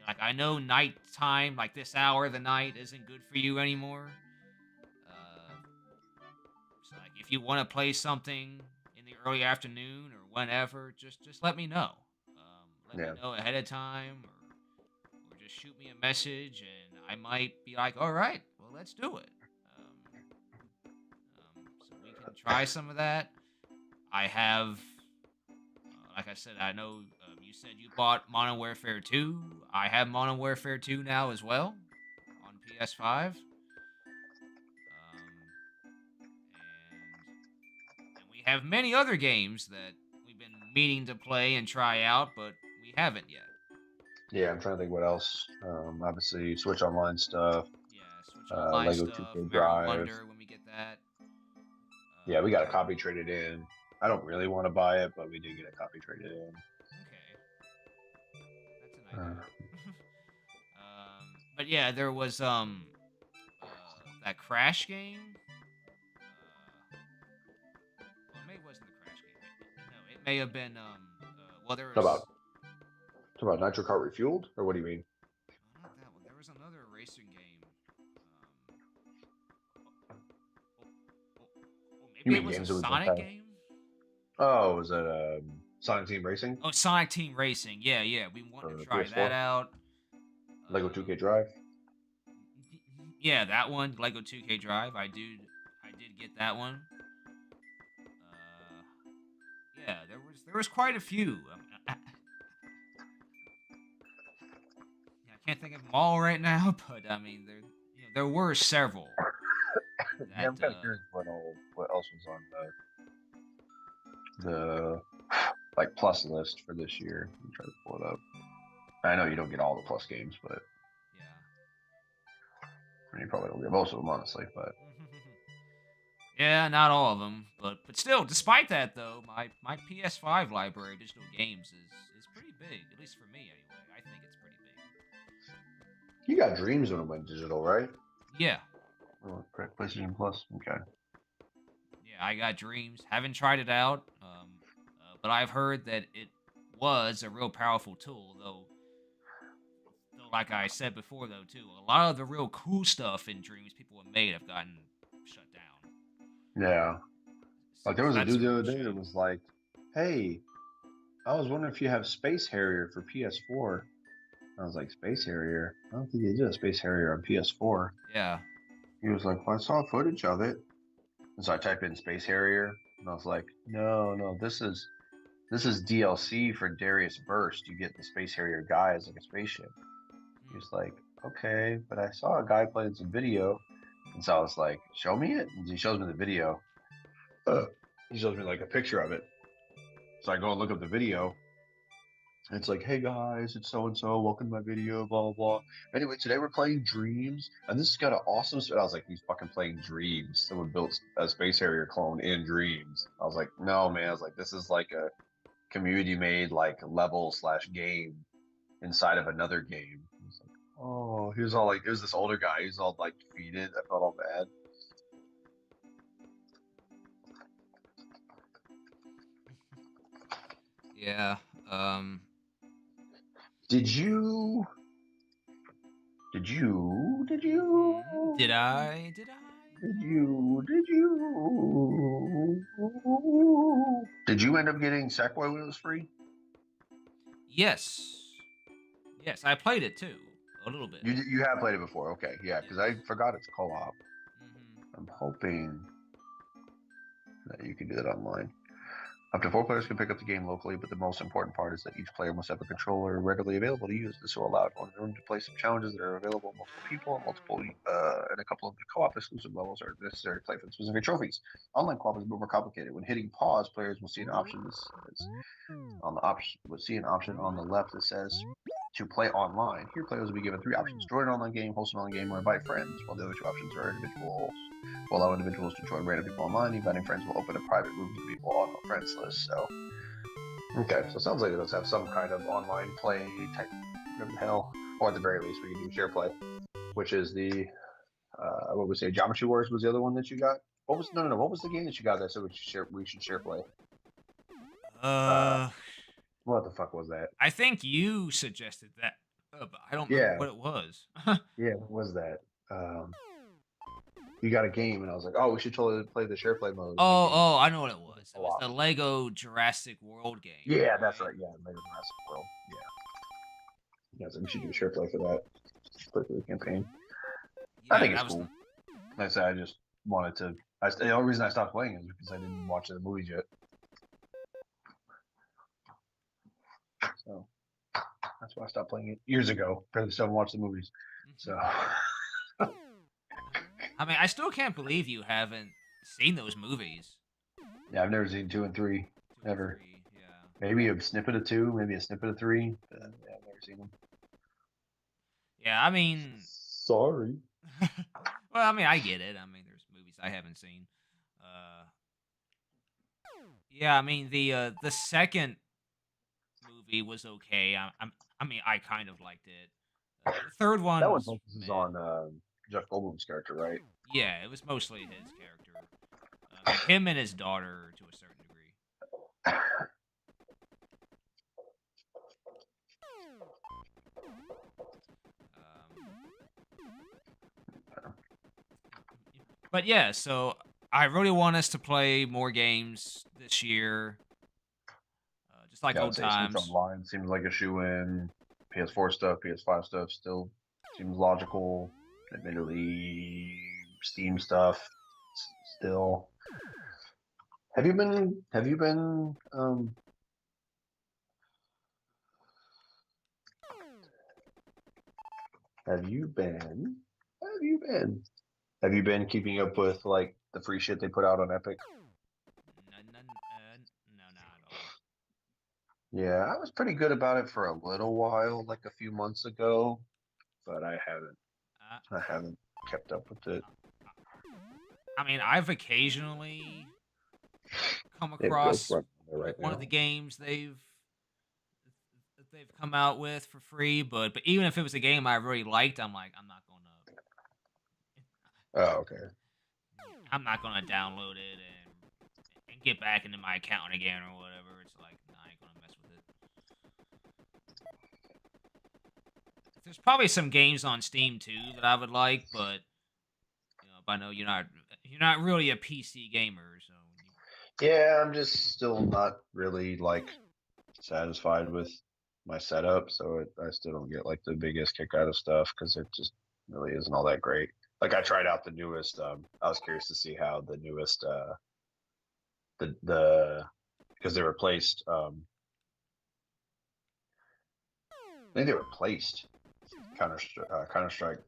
like, I know nighttime, like this hour of the night, isn't good for you anymore. So, like, if you want to play something in the early afternoon or whenever, just let me know. Let me Yeah. know ahead of time, or just shoot me a message, and I might be like, all right, well, let's do it. So we can try some of that. I have, like I said, I know you said you bought Modern Warfare 2. I have Modern Warfare 2 now as well on PS5. And we have many other games that we've been meaning to play and try out, but we haven't yet. Yeah, I'm trying to think what else. Obviously, Switch Online stuff, Yeah, Switch Online Lego stuff, 2K Mario Drive. Wonder when we get that. Yeah, we got a copy traded in. I don't really want to buy it, but we did get a copy traded in. Okay, that's an Uh, idea. But yeah, there was that Crash game. Well, maybe it wasn't the Crash game. No, it may have been well, there Talk was about Nitro Kart Refueled, or what do you mean? not that one. There was another racing game. You Maybe mean it was a games that we both Sonic have? game. Oh, was it Sonic Team Racing Oh, Sonic Team Racing. Yeah, yeah. We want for to the try that PS4? out. Lego 2K Drive? Yeah, that one, Lego 2K Drive. I did get that one. Yeah, there was quite a few. I can't think of them all right now, but I mean, there were several. Yeah, I'm kind of curious what else was on the like plus list for this year. I'm trying to pull it up. I know you don't get all the plus games, but yeah. you probably don't get most of them, honestly. But Yeah, not all of them, but still, despite that though, my PS5 library of digital games is pretty big, at least for me anyway. I think it's pretty big. you got Dreams when it went digital, right? Yeah. Oh, PlayStation Plus. Okay. Yeah, I got Dreams. Haven't tried it out, but I've heard that it was a real powerful tool, though. Like I said before, though, too, a lot of the real cool stuff in Dreams people have made have gotten shut down. Yeah. Like there was a That's dude the real other day shame. that was like, "Hey, I was wondering if you have Space Harrier for PS4." I was like, "Space Harrier? I don't think they did a Space Harrier on PS4." Yeah. He was like, "Well, I saw footage of it." And so I typed in Space Harrier, and I was like, "No, this is DLC for Darius Burst. You get the Space Harrier guy as like a spaceship." He was like, "Okay, but I saw a guy playing some video." And so I was like, "Show me it." And he shows me the video. He shows me like a picture of it. So I go and look up the video. And it's like, "Hey guys, it's so and so. Welcome to my video. Blah blah blah." Anyway, today we're playing Dreams, and this has got an awesome. I was like, "He's fucking playing Dreams." Someone built a Space Harrier clone in Dreams. I was like, "No, man." I was like, "This is like a community-made like level/game inside of another game." He was like, "Oh," he was all like, it was this older guy. He was all like defeated. I felt all bad. Yeah. Did you? Did you? Did I? Did you? Did you end up getting Sackboy when it was free? Yes. Yes, I played it too, a little bit. You have played it before, okay? Yeah, because I forgot it's co-op. Mm-hmm. I'm hoping that you can do that online. Up to 4 players can pick up the game locally, but the most important part is that each player must have a controller readily available to use. This will allow everyone to play some challenges that are available to multiple people, and a couple of the co-op exclusive levels are necessary to play for the specific trophies. Online co-op is a bit more complicated. When hitting pause, players will see an option on the left that says to play online. Here, players will be given 3 options: join an online game, host an online game, or invite friends. While the other 2 options are individuals. Will allow individuals to join random people online. Inviting friends will open a private room to people on the friends list. So, okay, so it sounds like it does have some kind of online play type, whatever the hell, or at the very least, we can do share play, which is the what we say, Geometry Wars was the other one that you got. What was What was the game that you got that said we should share play? What the fuck was that? I think you suggested that, but I don't remember what it was. Yeah, what was that? you got a game, and I was like, oh, we should totally play the share play mode. Oh, I know what it was. A It was lot. the Lego Jurassic World game. Yeah, that's right. Yeah, Lego Jurassic World. Yeah, so we should do a share play for that. Play for the campaign. Yeah, I think it's that was cool. Like I said, I just wanted to. The only reason I stopped playing is because I didn't watch the movies yet. So that's why I stopped playing it years ago. Because I still haven't watched the movies. So I mean, I still can't believe you haven't seen those movies. yeah, I've never seen 2 and 3 2 and ever. 3, yeah. Maybe a snippet of 2, maybe a snippet of 3. But, yeah, I've never seen them. Yeah, I mean, Sorry. well, I mean, I get it. I mean, there's movies I haven't seen. Yeah, I mean, the second movie was okay. I mean, I kind of liked it. The third one That one was focuses meh. on Jeff Goldblum's character, right? Yeah, it was mostly his character, him and his daughter to a certain degree. But yeah, so I really want us to play more games this year, just like Yeah, I would old say Switch times. Online seems like a shoe-in. PS4 stuff, PS5 stuff still seems logical. Admittedly, Steam stuff still. Have you been have you been keeping up with like the free shit they put out on Epic? No, not at all. Yeah, I was pretty good about it for a little while, like a few months ago, but I haven't kept up with it. I mean, I've occasionally come It across feels right one now. of the games that they've come out with for free, but even if it was a game I really liked, I'm like, I'm not Oh, okay. gonna download it and get back into my account again or whatever. It's like, nah, I ain't gonna mess with it. There's probably some games on Steam too that I would like, but I know you're not really a PC gamer, so Yeah, I'm just still not really like satisfied with my setup, so I still don't get like the biggest kick out of stuff because it just really isn't all that great. Like I tried out the newest. I was curious to see how the newest the because they replaced. I think they replaced Counter Strike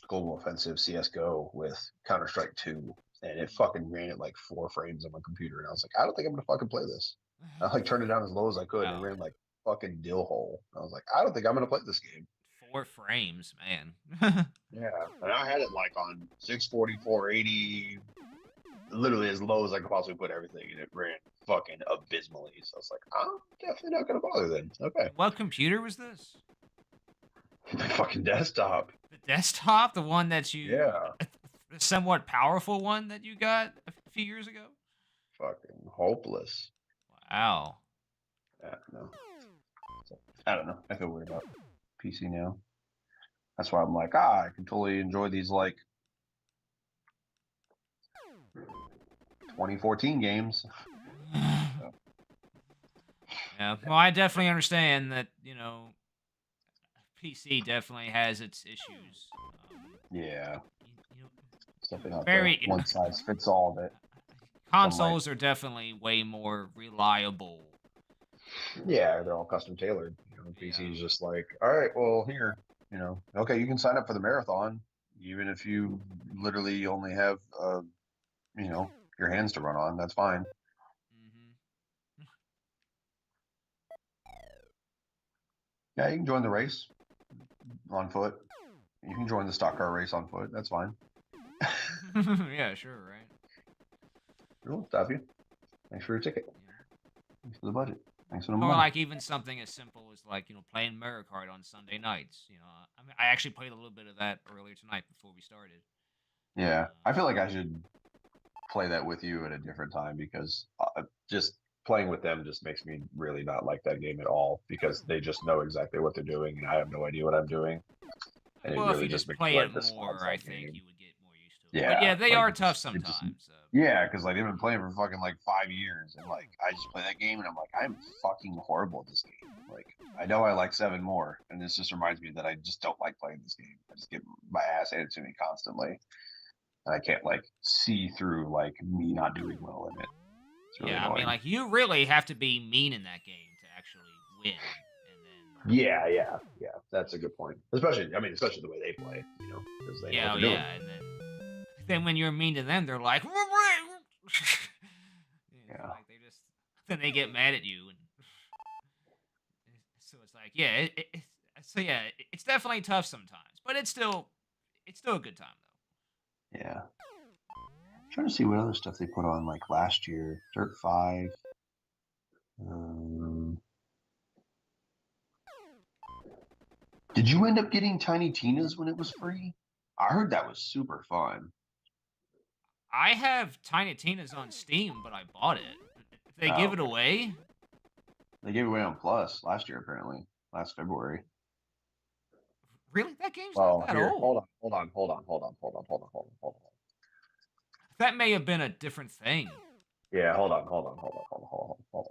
Global Offensive CS:GO with Counter Strike 2, and it fucking ran at like 4 frames on my computer, and I was like, I don't think I'm gonna fucking play this. I like turned it down as low as I could, and it ran like fucking dill hole. I was like, I don't think I'm gonna play this game. 4 frames, man. Yeah, and I had it like on 640, 480, literally as low as I could possibly put everything, and it ran fucking abysmally. So I was like, I'm definitely not gonna bother then. Okay. What computer was this? My fucking desktop. The desktop, the one that you Yeah. the somewhat powerful one that you got a few years ago. Fucking hopeless. Wow. Yeah, no. So, I don't know. I feel weird about PC now. That's why I'm like, I can totally enjoy these like 2014 games. Yeah. Well, I definitely understand that. PC definitely has its issues. Yeah. Something not Very one size fits all of it. Consoles are definitely way more reliable. Yeah, they're all custom tailored. PC is just like, all right, well, here, okay, you can sign up for the marathon, even if you literally only have, your hands to run on. That's fine. Yeah, you can join the race on foot. You can join the stock car race on foot. That's fine. Yeah, sure, right? It won't stop you. Thanks for your ticket. Yeah. Thanks for the budget. Thanks for the Or money. like even something as simple as like playing Mario Kart on Sunday nights. I mean, I actually played a little bit of that earlier tonight before we started. Yeah, I feel like I should play that with you at a different time because just playing with them just makes me really not like that game at all because they just know exactly what they're doing and I have no idea what I'm doing. And Well, it if really you just makes play me it like this more, I think game. you would get more used it. But Yeah, yeah, they like are it tough just sometimes. yeah, because like they've been playing for fucking like 5 years, and like I just play that game, and I'm like, I'm fucking horrible at this game. Like I know I like seven more, and this just reminds me that I just don't like playing this game. I just get my ass handed to me constantly, and I can't like see through like me not doing well in it. It's really Yeah, I mean, annoying. like you really have to be mean in that game to actually win, and then Yeah. That's a good point. Especially, I mean, especially the way they play, because they know what yeah, oh, they're doing. yeah, and then when you're mean to them, they're like, it's Yeah. like they just then they get mad at you, and so it's like yeah, so yeah, it's definitely tough sometimes, but it's still a good time though. Yeah. Trying to see what other stuff they put on like last year. Dirt 5. Um, did you end up getting Tiny Tina's when it was free? I heard that was super fun. I have Tiny Tina's on Steam, but I bought it. They Oh, give it away. they gave it away on Plus last year, apparently, last February. Really? That game's not Well, that here, old. hold on. That may have been a different thing. Yeah, hold on. Don't hold on. Hold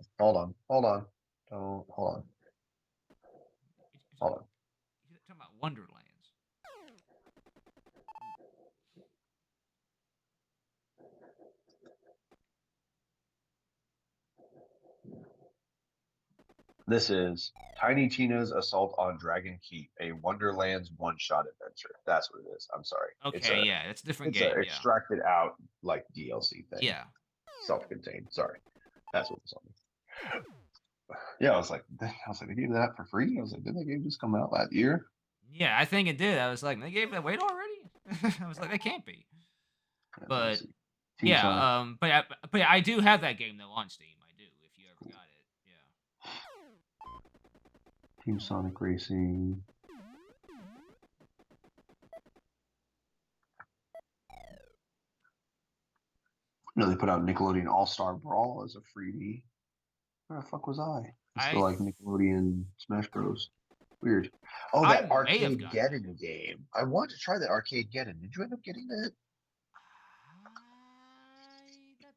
on. You're talking about Wonderlands. This is Tiny Tina's Assault on Dragon Keep, a Wonderland's one-shot adventure. That's what it is. I'm sorry. Okay, yeah, it's a different It's a game. Yeah. extracted out like DLC thing. Yeah. Self-contained. Sorry. That's what it's on. Yeah, I was like, they gave that for free. I was like, didn't that game just come out that year? Yeah, I think it did. I was like, they gave it away already? I was like, that can't be. Yeah, let me But see. Team yeah, Sonic. but yeah, I do have that game though on Steam. I do, if you ever got it. Yeah. Team Sonic Racing. No, they put out Nickelodeon All-Star Brawl as a freebie. Where the fuck was I? I still like Nickelodeon Smash Bros. Weird. Oh, I that may have Arcade gotten Geddon game. I want to try that Arcade Geddon. Did you end up getting that?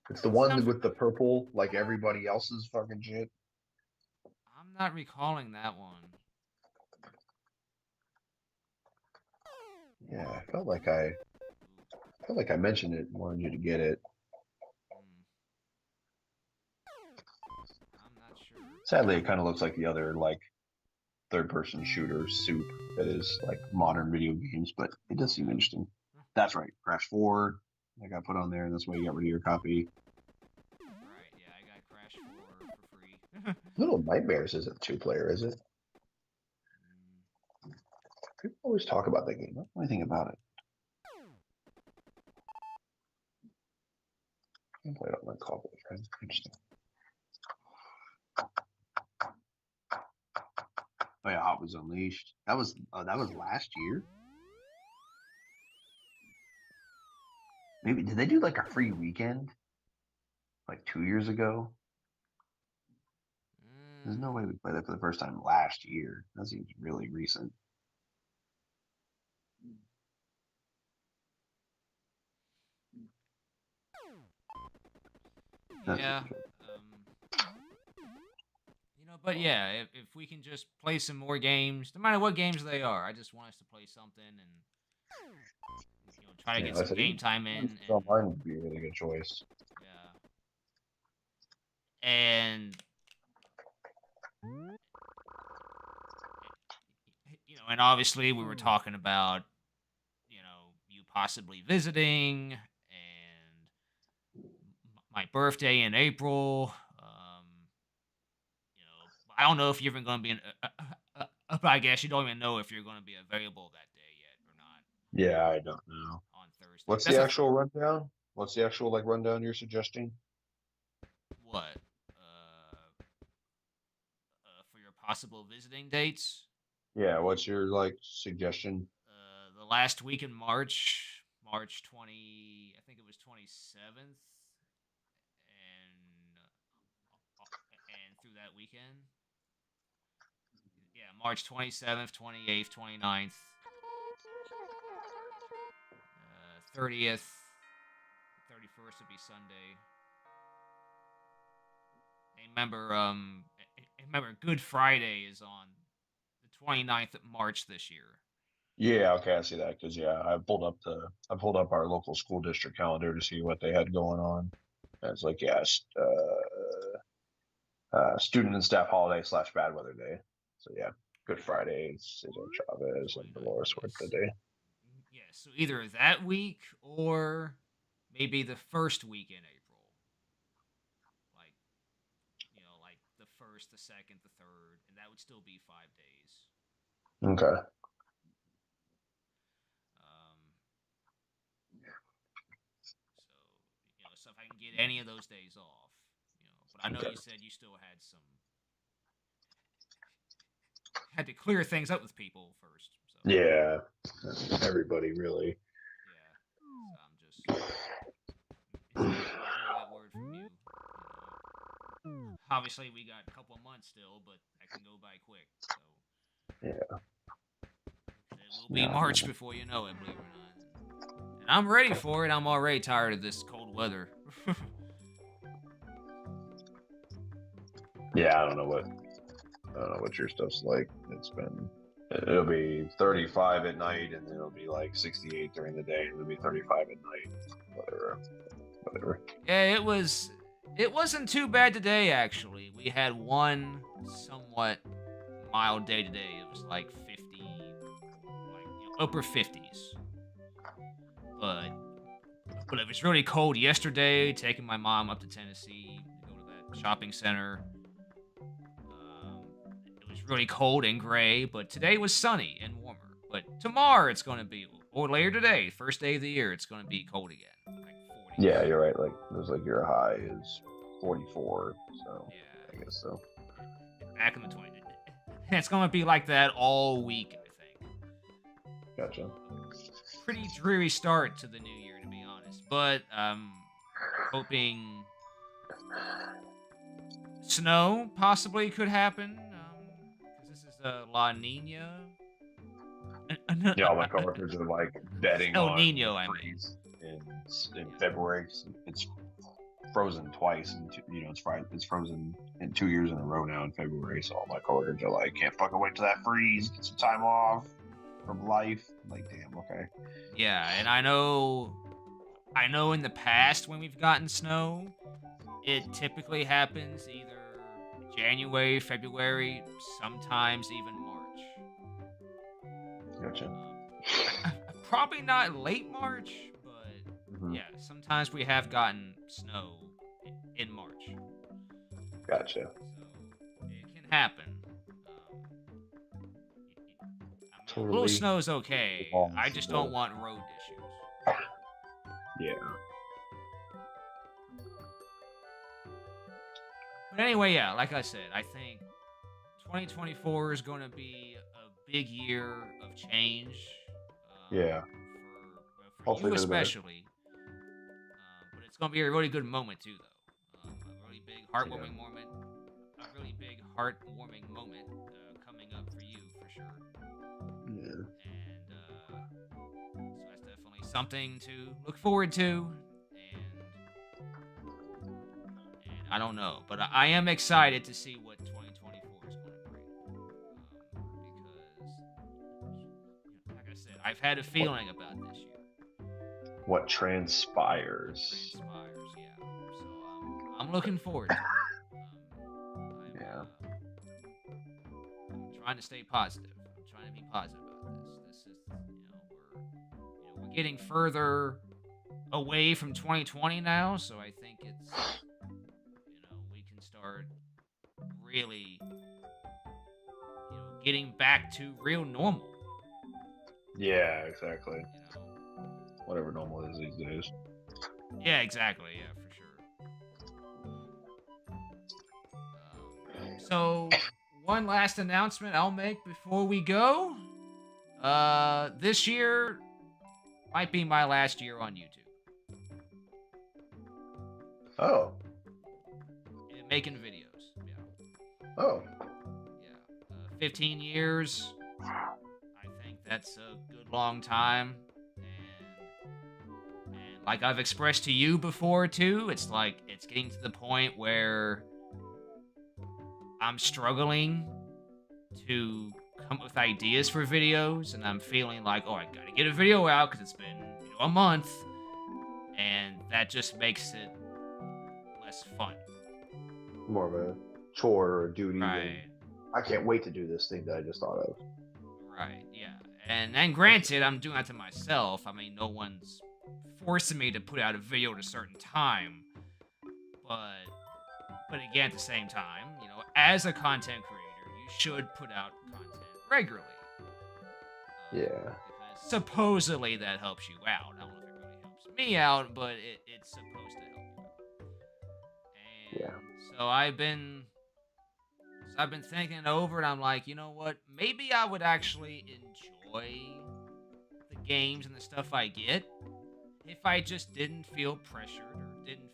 It's the That one sounds with the familiar. purple, like everybody else's fucking shit. I'm not recalling that one. Yeah, I felt like I mentioned it and wanted you to get it. I'm not sure. Sadly, it kind of looks like the other like third-person shooter soup that is like modern video games, but it does seem interesting. That's right, Crash 4. I got put on there, and that's why you got rid of your copy. Right, yeah, I got Crash 4 for free. Little Nightmares isn't 2-player, is it? People always talk about that game. I don't know anything about it. I played it on my call with friends. Interesting. Oh yeah, Hot was Unleashed. That was last year. Maybe did they do like a free weekend like 2 years ago? There's no way we played that for the first time last year. That seems really recent. Yeah. But yeah, if we can just play some more games, no matter what games they are, I just want us to play something and try to get some game time in. Online would be a really good choice. Yeah. And and obviously we were talking about you possibly visiting and my birthday in April. I don't know if you're even going to be I guess you don't even know if you're going to be available that day yet or not. Yeah, I don't know. On Thursday. What's the actual rundown? What's the actual rundown you're suggesting? What? For your possible visiting dates? Yeah, what's your suggestion? The last week in March 20, I think it was 27th, and through that weekend. Yeah, March 27th, 28th, 29th, 30th, 31st would be Sunday. And remember, Good Friday is on the 29th of March this year. Yeah, okay, I see that because yeah, I pulled up our local school district calendar to see what they had going on. And it's like yes, student and staff holiday / bad weather day. So yeah, Good Friday is Cesar Chavez and 29th, Dolores Huerta Day. Yeah, so either that week or maybe the first week in April. Like, like the first, the second, the third, and that would still be 5 days. Okay. So if I can get any of those days off, but I know Okay. you said you still had to clear things up with people first. So Yeah, everybody really. yeah, so I'm just hear that word from you. Obviously, we got a couple of months still, but that can go by quick. So Yeah. it will be March before you know it, believe it or not. And I'm ready for it. I'm already tired of this cold weather. Yeah, I don't know what your stuff's like. It'll be 35 at night, and then it'll be like 68 during the day, and it'll be 35 at night. Whatever. Yeah, it wasn't too bad today, actually. We had one somewhat mild day today. It was like 50, upper 50s. But it was really cold yesterday, taking my mom up to Tennessee to go to that shopping center. It was really cold and gray, but today was sunny and warmer. But tomorrow it's going to be, or later today, first day of the year, it's going to be cold again. Like 40. Yeah, you're right. Like there's like your high is 44, so Yeah. I guess so. Back in the 20s. It's going to be like that all week, I think. Gotcha. Pretty dreary start to the new year, to be honest. But hoping snow possibly could happen. Because this is La Nina. Yeah, all my coworkers are like betting El on Nino, I mean. freeze in February. It's frozen twice, and it's frozen in 2 years in a row now in February. So all my coworkers are like, "Can't fucking wait till that freeze. Get some time off from life." I'm like, damn, okay. Yeah, and I know in the past when we've gotten snow, it typically happens either January, February, sometimes even March. Gotcha. Probably not late March, but yeah, sometimes we have gotten snow in March. Gotcha. So it can happen. A little snow's okay. I just don't want road issues. Yeah. But anyway, yeah, like I said, I think 2024 is going to be a big year of change. Yeah. For you especially. But it's going to be a really good moment too, though. A really big heartwarming moment. A really big heartwarming moment coming up for you for sure. Yeah. And so that's definitely something to look forward to. And I don't know, but I am excited to see what 2024 is going to bring. Because, like I said, I've had a feeling about this year. What transpires. Yeah. So I'm looking forward to it. I'm trying to stay positive. I'm trying to be positive about this. This is, we're getting further away from 2020 now, so I think it's, we can start really, getting back to real normal. Yeah, exactly. Whatever normal is these days. Yeah, exactly. Yeah, for sure. So, one last announcement I'll make before we go. This year might be my last year on YouTube. Oh. Making videos. Yeah. Oh. Yeah. 15 years. I think that's a good long time. And like I've expressed to you before too, it's like it's getting to the point where I'm struggling to come up with ideas for videos, and I'm feeling like, oh, I gotta get a video out because it's been a month, and that just makes it less fun. More of a chore or a duty than Right. I can't wait to do this thing that I just thought of. Right. Yeah. And granted, I'm doing that to myself. I mean, no one's forcing me to put out a video at a certain time, but again, at the same time, as a content creator, you should put out content regularly. Yeah. Because supposedly that helps you out. I don't know if it really helps me out, but it's supposed to help you out. Yeah. And so I've been thinking it over, and I'm like, you know what? Maybe I would actually enjoy the games and the stuff I get if I just didn't feel pressured or didn't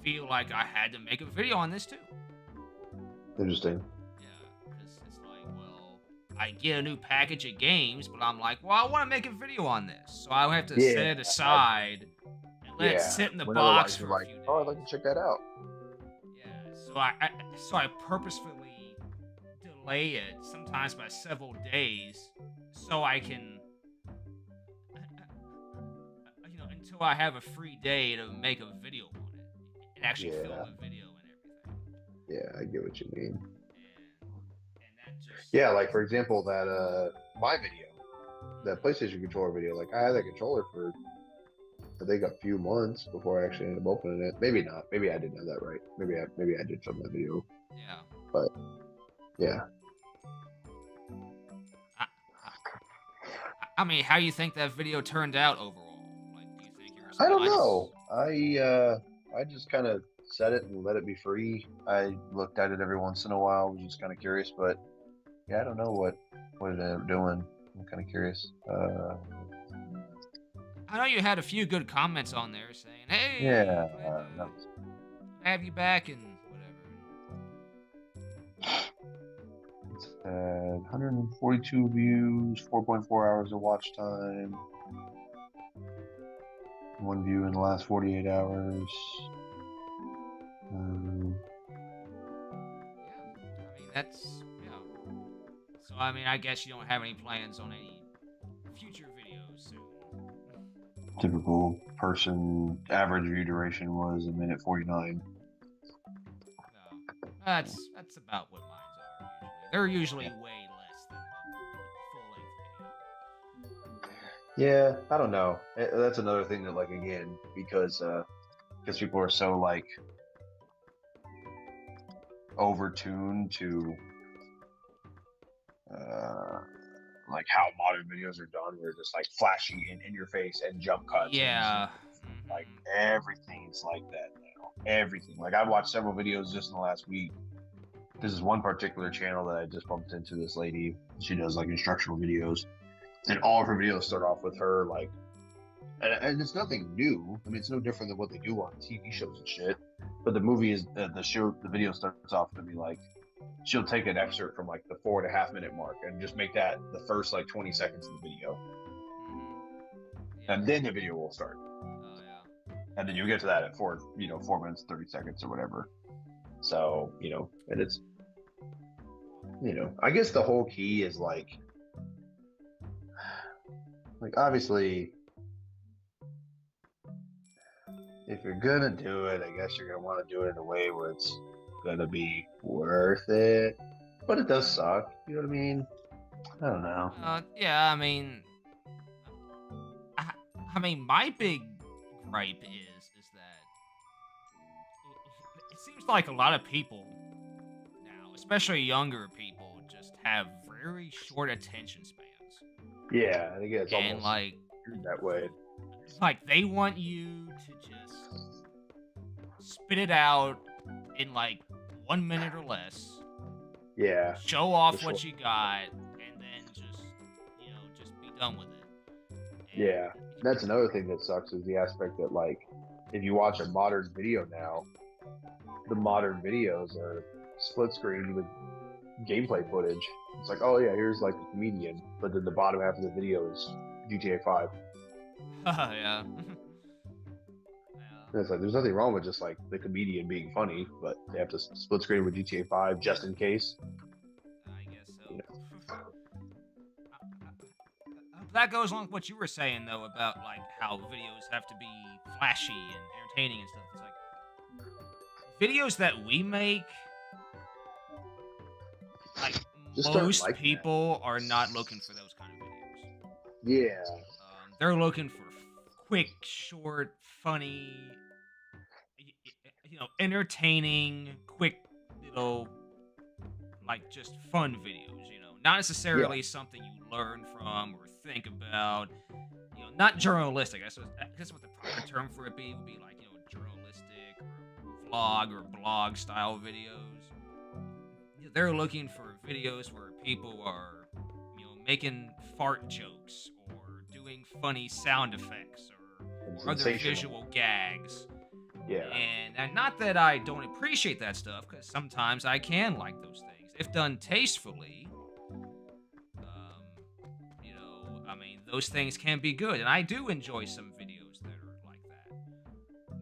feel like I had to make a video on this too. Interesting. Yeah, because it's like, well, I get a new package of games, but I'm like, well, I want to make a video on this, so I have to set it aside and let it sit in the box for a few days. Oh, I'd like to check that out. Yeah, so I purposefully delay it sometimes by several days, so I can, until I have a free day to make a video on it and actually film a video and everything. Yeah, I get what you mean. And that just like for example, that my video, that PlayStation controller video, like I had that controller for I think a few months before I actually ended up opening it. Maybe not. Maybe I didn't have that right. Maybe I did film that video. Yeah. But yeah. I mean, how you think that video turned out overall? Like, do you think yours? I don't know. I just kind of set it and let it be free. I looked at it every once in a while. Was just kind of curious, but yeah, I don't know what it ended up doing. I'm kind of curious. I know you had a few good comments on there saying, "Hey, yeah, have you back and whatever." It's 142 views, 4.4 hours of watch time, 1 view in the last 48 hours. Yeah, I mean So I mean, I guess you don't have any plans on any future videos soon. Typical person average view duration was 1 minute 49. That's about what mine are usually. They're usually way less than full-length video. Yeah, I don't know. That's another thing that, like, again, because people are so like overtuned to like how modern videos are done. They're just like flashy and in your face and jump cuts. Yeah. And like everything's like that now. Everything. Like I watched several videos just in the last week. This is one particular channel that I just bumped into. This lady, she does like instructional videos, and all of her videos start off with her like, and it's nothing new. I mean, it's no different than what they do on TV shows and shit. But the movie is the video starts off to be like, she'll take an excerpt from like the 4.5 minute mark and just make that the first like 20 seconds of the video, and then the video will start. Oh yeah. And then you get to that at 4 minutes 30 seconds or whatever. So and it's I guess the whole key is like obviously if you're gonna do it, I guess you're gonna want to do it in a way where it's gonna be worth it. But it does suck. You know what I mean? I don't know. Yeah, I mean, my big gripe is that it seems like a lot of people now, especially younger people, just have very short attention spans. Yeah, I think it's and almost like that way. Like they want you to just spit it out in like 1 minute or less. Yeah. Show off what you got, and then just be done with it. Yeah, that's another thing that sucks is the aspect that like if you watch a modern video now, the modern videos are split screen with gameplay footage. It's like, oh yeah, here's like a comedian, but then the bottom half of the video is GTA 5. Yeah. Yeah. And it's like there's nothing wrong with just like the comedian being funny, but they have to split screen with GTA 5 just in case. I guess so. You know. That goes along with what you were saying though about like how videos have to be flashy and entertaining and stuff. It's like videos that we make, like Just don't most like that. people are not looking for those kind of videos. Yeah. They're looking for quick, short, funny, entertaining, quick, like just fun videos. Not necessarily something you learn from or think about. Not journalistic. I guess what the proper term for it would be like, journalistic or vlog or blog style videos. They're looking for videos where people are, making fart jokes or doing funny sound effects or other visual gags. Yeah. And not that I don't appreciate that stuff, because sometimes I can like those things if done tastefully. Those things can be good, and I do enjoy some videos that are like that.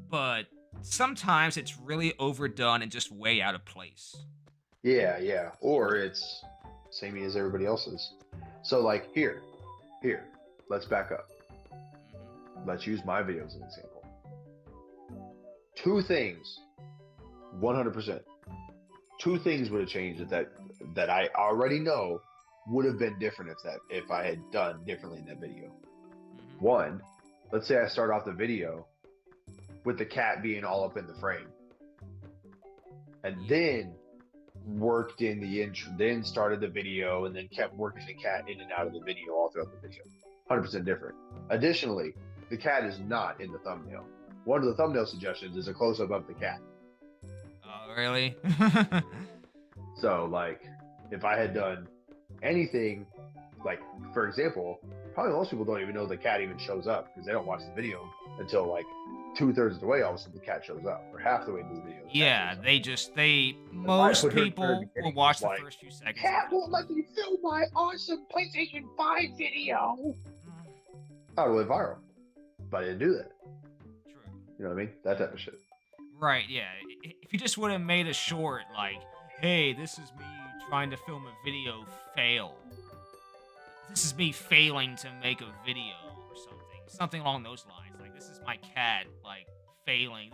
But sometimes it's really overdone and just way out of place. Yeah, yeah. Or it's same as everybody else's. So like here, let's back up. Let's use my video as an example. Two things, 100%. Two things would have changed that I already know would have been different if I had done differently in that video. One, let's say I start off the video with the cat being all up in the frame, and then worked in the intro, then started the video, and then kept working the cat in and out of the video all throughout the video. 100% different. Additionally, the cat is not in the thumbnail. One of the thumbnail suggestions is a close-up of the cat. Oh, really? So, like, if I had done anything, like, for example, probably most people don't even know the cat even shows up because they don't watch the video until like 2/3 of the way. All of a sudden, the cat shows up, or half the way into the video. Yeah, most people will watch the first few seconds. Cat won't let me film my awesome PlayStation 5 video. I would have went viral, but I didn't do that. True. You know what I mean? That type of shit. Right, yeah. If you just would have made a short like, hey, this is me trying to film a video fail. This is me failing to make a video or something. Something along those lines. Like, this is my cat, like, failing.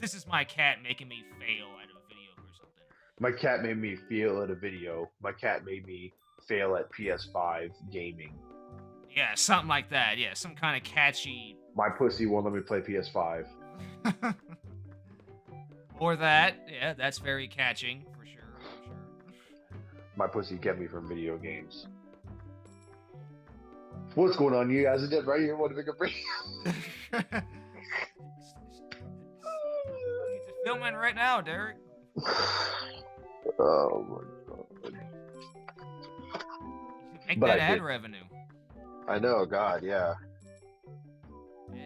This is my cat making me fail at a video or something. My cat made me fail at a video. My cat made me fail at PS5 gaming. Yeah, something like that. Yeah, some kind of catchy... My pussy won't let me play PS5. Or that. Yeah, that's very catching, for sure. My pussy kept me from video games. What's going on, you guys? Is that right here? Want to make a break? Filming right now, Derek. Oh my god. Make that ad revenue. I know, God, yeah.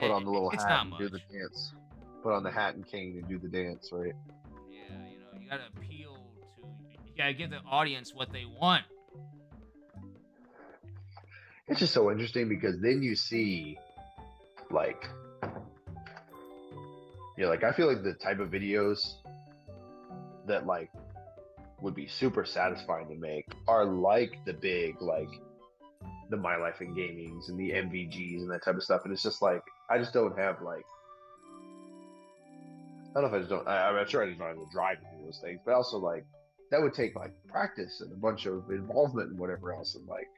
Put on the little hat and do the dance. Put on the hat and cane and do the dance, right? Yeah, you gotta appeal to... You gotta give the audience what they want. It's just so interesting because then you see, like... Yeah, like, I feel like the type of videos that, like, would be super satisfying to make are like the big, like, the My Life in Gamings and the MVGs and that type of stuff. And it's just like, I just don't have, like, I don't know if I just don't, I'm sure I just don't have the drive to do those things, but also, like, that would take, like, practice and a bunch of involvement and whatever else. And, like,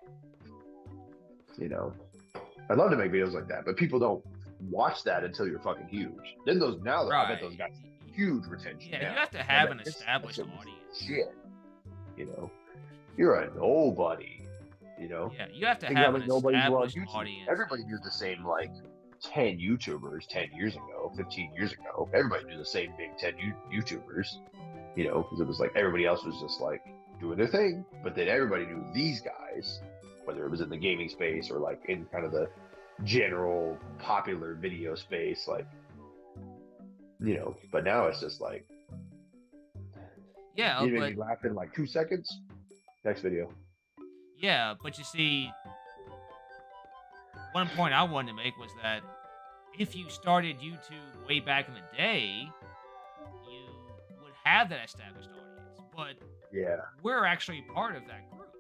I'd love to make videos like that, but people don't watch that until you're fucking huge. Then I bet those guys have huge retention. Yeah, now. you have to have an established audience. Shit. You're a nobody. Yeah, you have to have an established audience. Everybody knew the same, like, 10 YouTubers 10 years ago, 15 years ago. Everybody knew the same big 10 YouTubers, because it was like everybody else was just like doing their thing. But then everybody knew these guys, whether it was in the gaming space or like in kind of the general popular video space, like, but now it's just like, yeah, you made me laugh in like 2 seconds. Next video. Yeah, but you see, one point I wanted to make was that if you started YouTube way back in the day, you would have that established audience. But Yeah. we're actually part of that group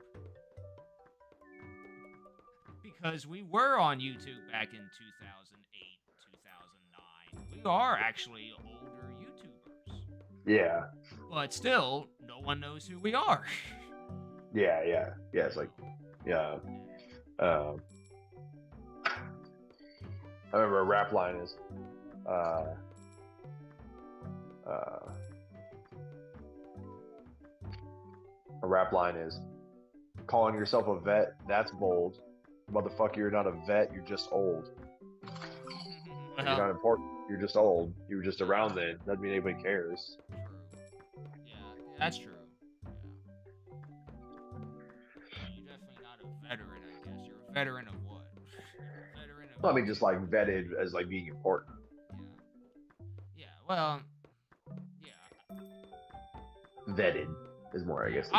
because we were on YouTube back in 2008, 2009. We are actually older YouTubers, Yeah. but still, no one knows who we are. Yeah. Yeah. Yeah. It's like, yeah. Um, I remember a rap line is, uh, uh, a rap line is, calling yourself a vet, that's bold. Motherfucker, you're not a vet, you're just old. You're not Well, important, you're just old. You were just around then. Doesn't mean anybody cares. true. Yeah, that's true. Yeah. You're definitely not a veteran, I guess. You're a veteran of what? You're a veteran Well, I of mean, just like vetted as like being important. yeah. Yeah, well, yeah. Vetted is more, I guess. The key.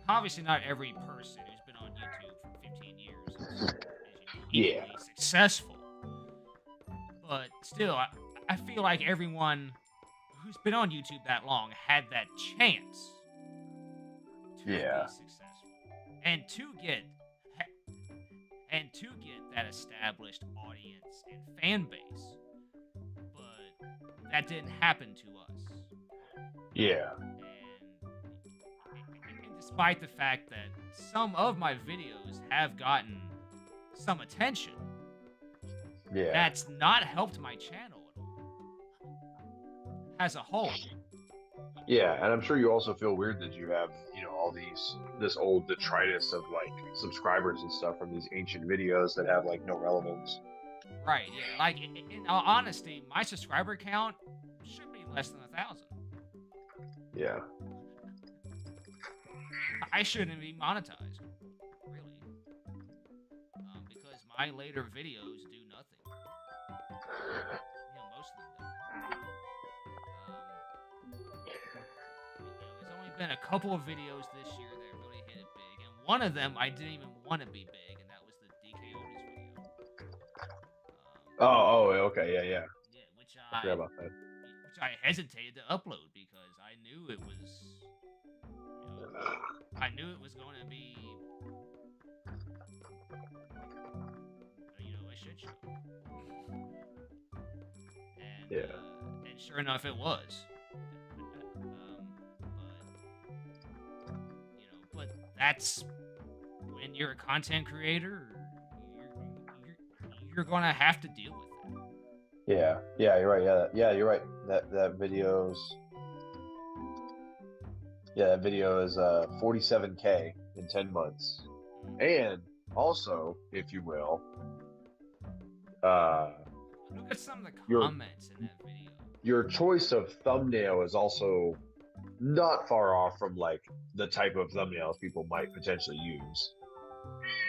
Obviously not every person who's been on YouTube for 15 years is Yeah. equally successful. But still, I feel like everyone who's been on YouTube that long had that chance to Yeah. be successful and to get that established audience and fan base. But that didn't happen to us. Yeah. And despite the fact that some of my videos have gotten some attention, Yeah. that's not helped my channel at all as a whole. Yeah, and I'm sure you also feel weird that you have, all this old detritus of like subscribers and stuff from these ancient videos that have like no relevance. Right, yeah. Like, in all honesty, my subscriber count should be less than 1,000. Yeah. I shouldn't be monetized, really. Because my later videos do nothing. Most of them don't. There's only been a couple of videos this year that really hit it big, and one of them I didn't even want to be big, and that was the DK Otis video. Okay, yeah. Yeah, I forgot about that. which I hesitated to upload because I knew it was, I knew it was going to be, a shit show. And, Yeah. And sure enough, it was. But that's when you're a content creator, you're gonna have to deal with it. Yeah, you're right. You're right. That video is 47K in 10 months. And also, if you will, look at some of the comments in that video. Your choice of thumbnail is also not far off from like the type of thumbnails people might potentially use.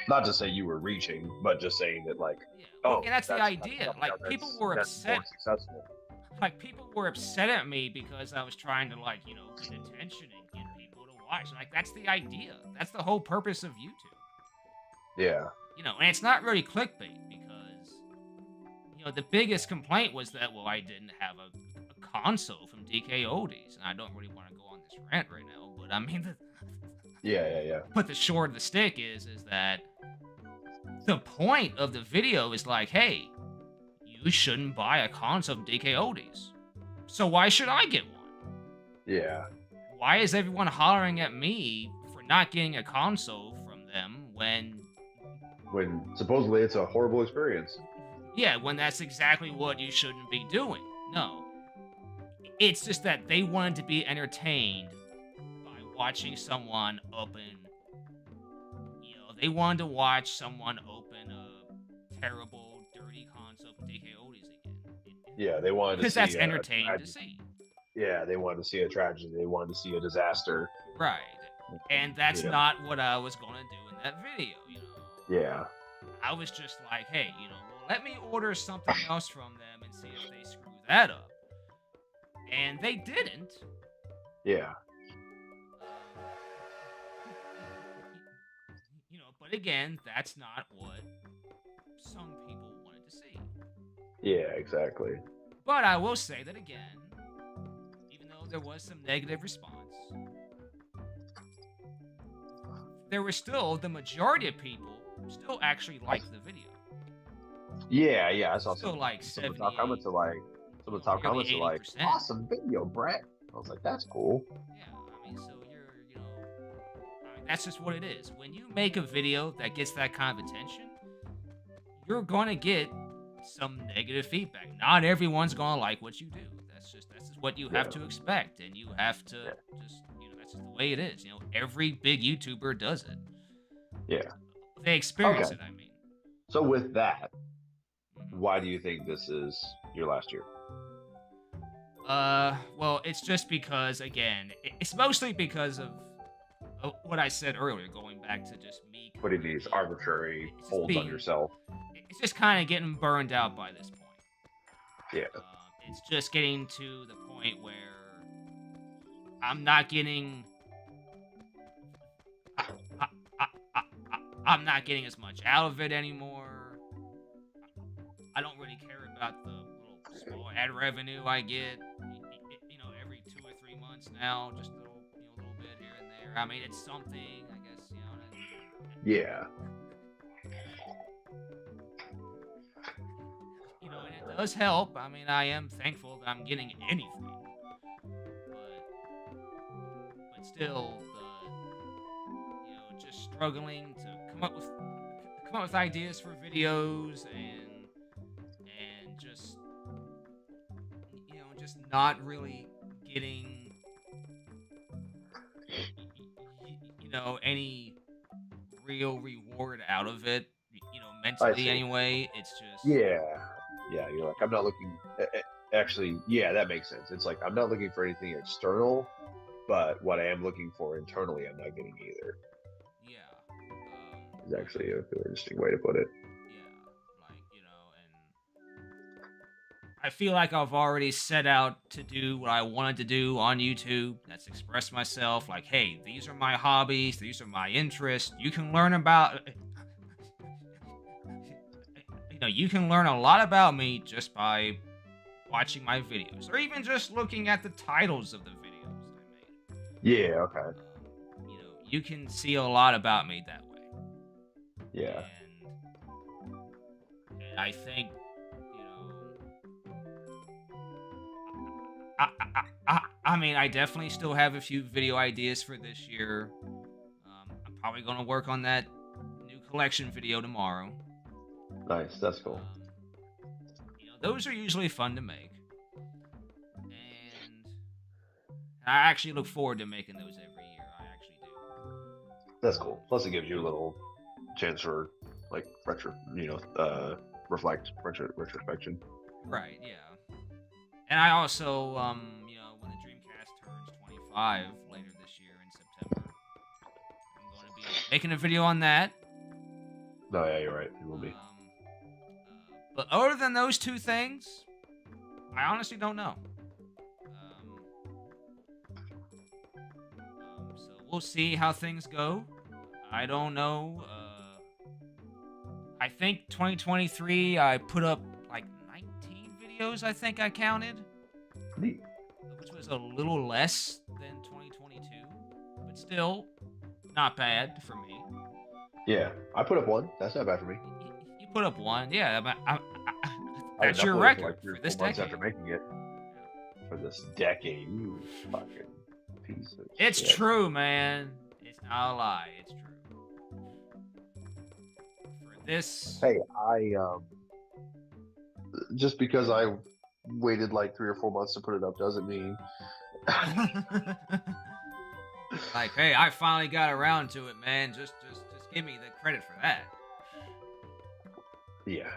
Not to say you were reaching, but just saying that like, and that's the idea. Like, people were upset. Successful. Like, people were upset at me because I was trying to get attention and get people to watch. Like, that's the idea. That's the whole purpose of YouTube. Yeah. And it's not really clickbait because, the biggest complaint was that, well, I didn't have a console from DK Oldies, and I don't really want to go on this rant right now, but I mean, Yeah. But the short of the stick is that the point of the video is like, hey, you shouldn't buy a console from DK Oldies. So why should I get one? Yeah. Why is everyone hollering at me for not getting a console from them when supposedly it's a horrible experience? Yeah, when that's exactly what you shouldn't be doing. No. It's just that they wanted to be entertained by watching someone open... they wanted to watch someone open a terrible, dirty console from DK Oldies again. Yeah, they wanted to see... Because that's entertaining to see. Yeah, they wanted to see a tragedy. They wanted to see a disaster. Right. And that's not what I was going to do in that video, Yeah. I was just like, hey, let me order something else from them and see if they screw that up. And they didn't. Yeah. But again, that's not what some people wanted to see. Yeah, exactly. But I will say that again, even though there was some negative response, there were still the majority of people still actually liked the video. Yeah, yeah. I saw Still like some of the 78, top comments are like nearly 80%. awesome video, Brett. I was like, that's cool. Yeah, I mean, so that's just what it is. When you make a video that gets that kind of attention, you're gonna get some negative feedback. Not everyone's gonna like what you do. That's just what you have to expect, and you have to just that's just the way it is. Every big YouTuber does it. Yeah. They experience it. I mean. So with that, why do you think this is your last year? Well, it's just because again, it's mostly because of what I said earlier, going back to just me putting these arbitrary holds on yourself. It's just kind of getting burned out by this point. Yeah. It's just getting to the point where I'm not getting. I'm not getting as much out of it anymore. I don't really care about the little small ad revenue I get, every 2 or 3 months now, just a little bit here and there. I mean, it's something, I guess, Yeah. And it does help. I mean, I am thankful that I'm getting anything, but still, just struggling to come up with ideas for videos and just just not really getting any real reward out of it, mentally anyway. It's just yeah, you're like, I'm not looking actually, yeah, that makes sense. It's like I'm not looking for anything external, but what I am looking for internally I'm not getting either. Is actually a very interesting way to put it. I feel like I've already set out to do what I wanted to do on YouTube. That's express myself. Like, hey, these are my hobbies. These are my interests. You can learn about... you can learn a lot about me just by watching my videos. Or even just looking at the titles of the videos I made. Yeah, okay. You can see a lot about me that way. Yeah. And I think... I mean, I definitely still have a few video ideas for this year. I'm probably going to work on that new collection video tomorrow. Nice, that's cool. Those are usually fun to make. And I actually look forward to making those every year. I actually do. That's cool. Plus it gives you a little chance for, like, retrospection. Right, yeah. And I also, when the Dreamcast turns 25 later this year in September, I'm going to be making a video on that. No, yeah, you're right. It will be. But other than those two things, I honestly don't know. So we'll see how things go. I don't know. I think 2023, I put up like 19 videos, I think I counted. Neat. Which was a little less than 2022. But still, not bad for me. Yeah, I put up one. That's not bad for me. You put up one. Yeah, that's your record for this decade. After making it. For this decade. You fucking piece of It's shit. true, man. It's not a lie. It's true. For this... Hey, just because I waited like 3 or 4 months to put it up doesn't mean like, hey, I finally got around to it, man. Just give me the credit for that. Yeah.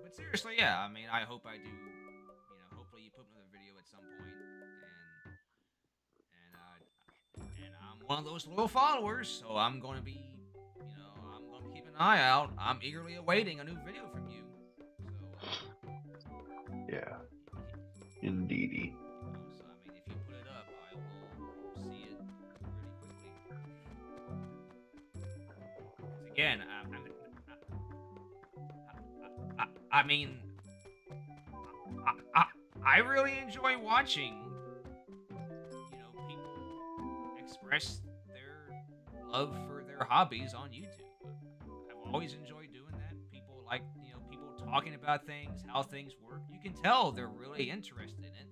But seriously, yeah. I mean, I hope I do. Hopefully you put another video at some point, and I'm one of those loyal followers, so I'm going to be, I'm going to keep an eye out. I'm eagerly awaiting a new video from you. So. Yeah. Indeedy. So I mean, if you put it up, I will see it pretty quickly. again, I mean, I, I, I really enjoy watching, people express their love for their hobbies on YouTube. I've always enjoyed doing that. People like, people talking about things, how things work. You can tell they're really interested in it,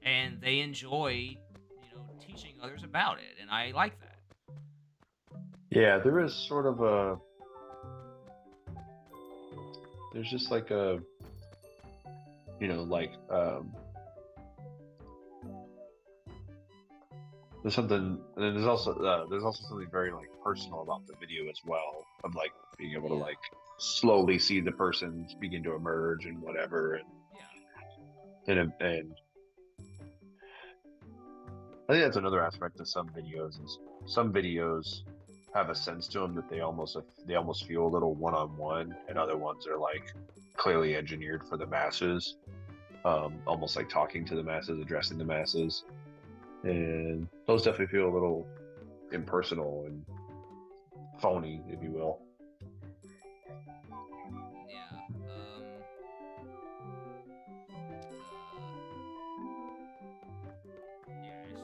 and they enjoy, teaching others about it, and I like that. Yeah, there is sort of a. There's just like a. Like there's something, and then there's also something very like personal about the video as well, of like being able to Yeah, like slowly see the person begin to emerge and whatever, and I think that's another aspect of some videos is some videos have a sense to them that they almost feel a little one-on-one, and other ones are like clearly engineered for the masses, almost like talking to the masses, addressing the masses, and those definitely feel a little impersonal and phony, if you will. yeah. Yeah. So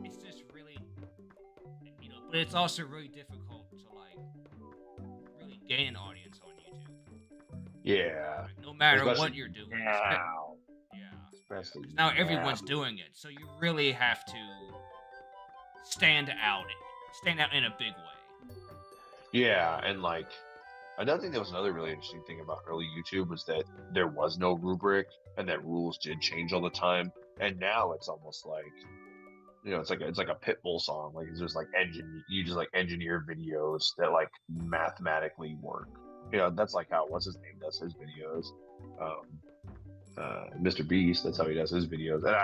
it's just really, but it's also really difficult to like really gain an audience on YouTube. Yeah, Like, no matter especially what you're doing. now, Yeah. especially Because now now. everyone's doing it, so you really have to stand out, stand out in a big way. Yeah, and like another thing that was another really interesting thing about early YouTube was that there was no rubric, and that rules did change all the time. And now it's almost like it's like a Pitbull song. Like it's just like you just like engineer videos that like mathematically work. That's like how what's his name does his videos. Um, Mr. Beast, that's how he does his videos. And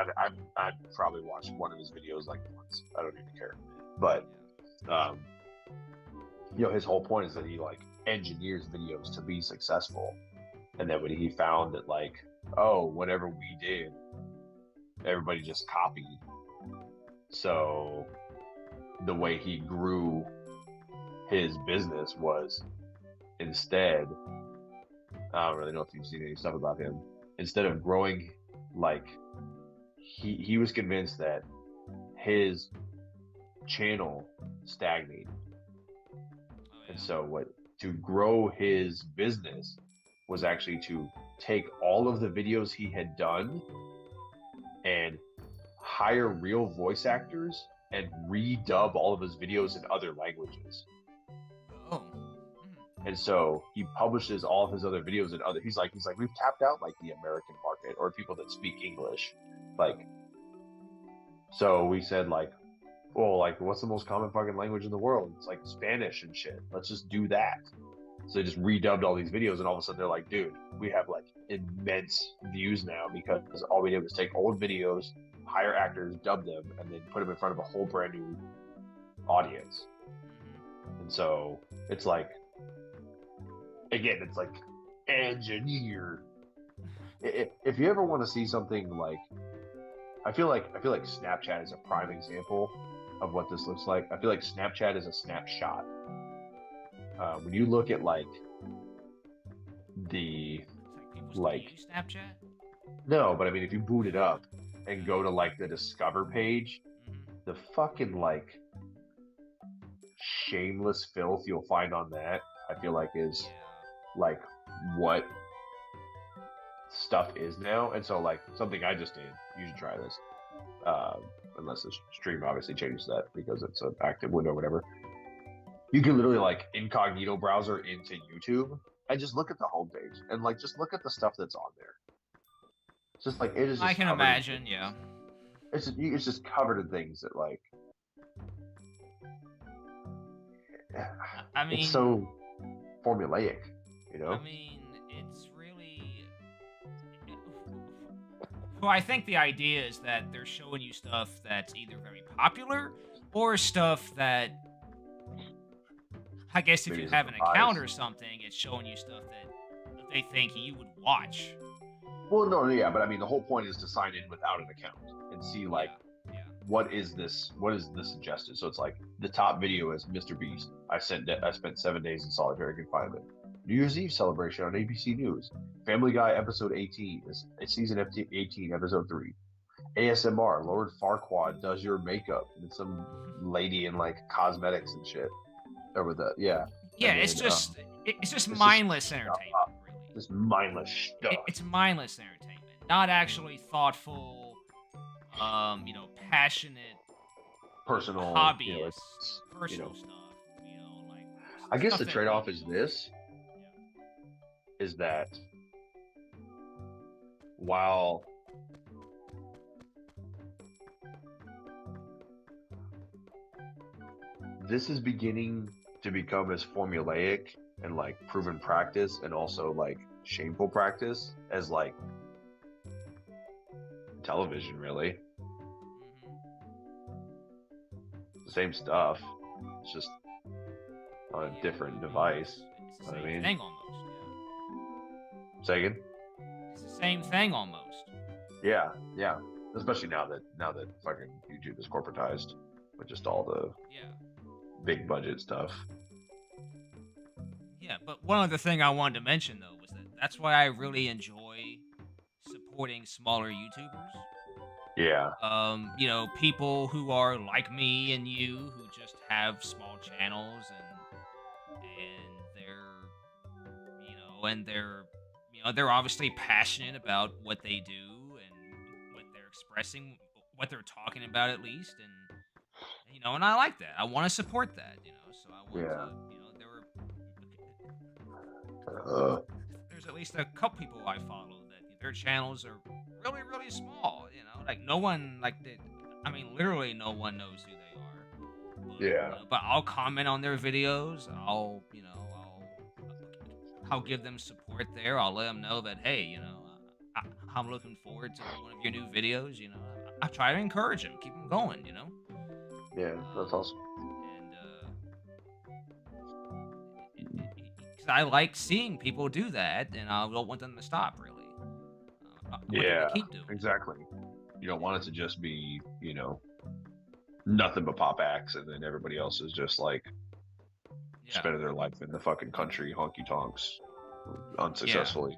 I'd probably watched one of his videos like once. I don't even care. But um, his whole point is that he like engineers videos to be successful. And then when he found that like, oh, whatever we did, everybody just copied. So the way he grew his business was instead, I don't really know if you've seen any stuff about him. Instead of growing, like he was convinced that his channel stagnated, Oh and yeah. so what to grow his business was actually to take all of the videos he had done and hire real voice actors and redub all of his videos in other languages. Oh. And so he publishes all of his other videos in other. He's like we've tapped out like the American market or people that speak English, like. So we said like, well, like what's the most common fucking language in the world? It's like Spanish and shit. Let's just do that. So they just redubbed all these videos, and all of a sudden they're like, dude, we have like immense views now because all we did was take old videos, hire actors, dub them, and then put them in front of a whole brand new audience. And so it's like, again, it's like engineer. If you ever want to see something like, I feel like Snapchat is a prime example of what this looks like. I feel like Snapchat is a snapshot. When you look at like the It's like people still use Snapchat. no, but I mean if you boot it up and go to like the discover page, the fucking like shameless filth you'll find on that, I feel like is like what stuff is now. And so like something I just did, you should try this. Unless the stream obviously changes that because it's an active window or whatever. You can literally like incognito browser into YouTube and just look at the homepage and like just look at the stuff that's on there. It's just like it is. Just I can imagine, yeah. It's just covered in things that like. I mean, it's so formulaic, I mean, it's really. Well, I think the idea is that they're showing you stuff that's either very popular or stuff that, I guess, if Maybe you it's have an a bias. account or something, it's showing you stuff that they think you would watch. Well, no, yeah, but I mean, the whole point is to sign in without an account and see like what is this? What is this suggested? So it's like the top video is Mr. Beast. I spent 7 days in solitary confinement. New Year's Eve celebration on ABC News. Family Guy episode 18 is season 18 episode 3. ASMR Lord Farquaad does your makeup. And it's some lady in like cosmetics and shit over the Yeah, and it's then, just it's just it's mindless just entertainment, really. this mindless stuff. It's mindless entertainment, not actually thoughtful, passionate Personal hobbies, you know, it's, you personal know, stuff. Like I guess stuff the that trade-off we is do. this Yeah. is that while this is beginning to become as formulaic and like proven practice and also like shameful practice as like television, really Mhm. the same stuff. It's just on a Yeah, different I mean, device. it's the You know what I same mean? thing almost. Say again? Yeah, it's the same thing almost. Yeah, yeah. Especially now that fucking YouTube is corporatized with just all the Yeah. big budget stuff. Yeah, but one other thing I wanted to mention though was that's why I really enjoy supporting smaller YouTubers. Yeah, People who are like me and you who just have small channels and they're obviously passionate about what they do and what they're expressing, what they're talking about at least, and I like that. I want to support that, so I want yeah. to, there were Uh, there's at least a couple people I follow that their channels are really, really small. Like no one, I mean, literally no one knows who they are. But, yeah, but I'll comment on their videos. I'll give them support there. I'll let them know that hey, I'm looking forward to one of your new videos. I try to encourage them, keep them going. yeah. That's awesome. And 'cause I like seeing people do that, and I don't want them to stop. Really, I want them Yeah, to keep doing it. exactly. You don't want it to just be, nothing but pop acts, and then everybody else is just like Yeah. spending their life in the fucking country honky tonks, Yeah. unsuccessfully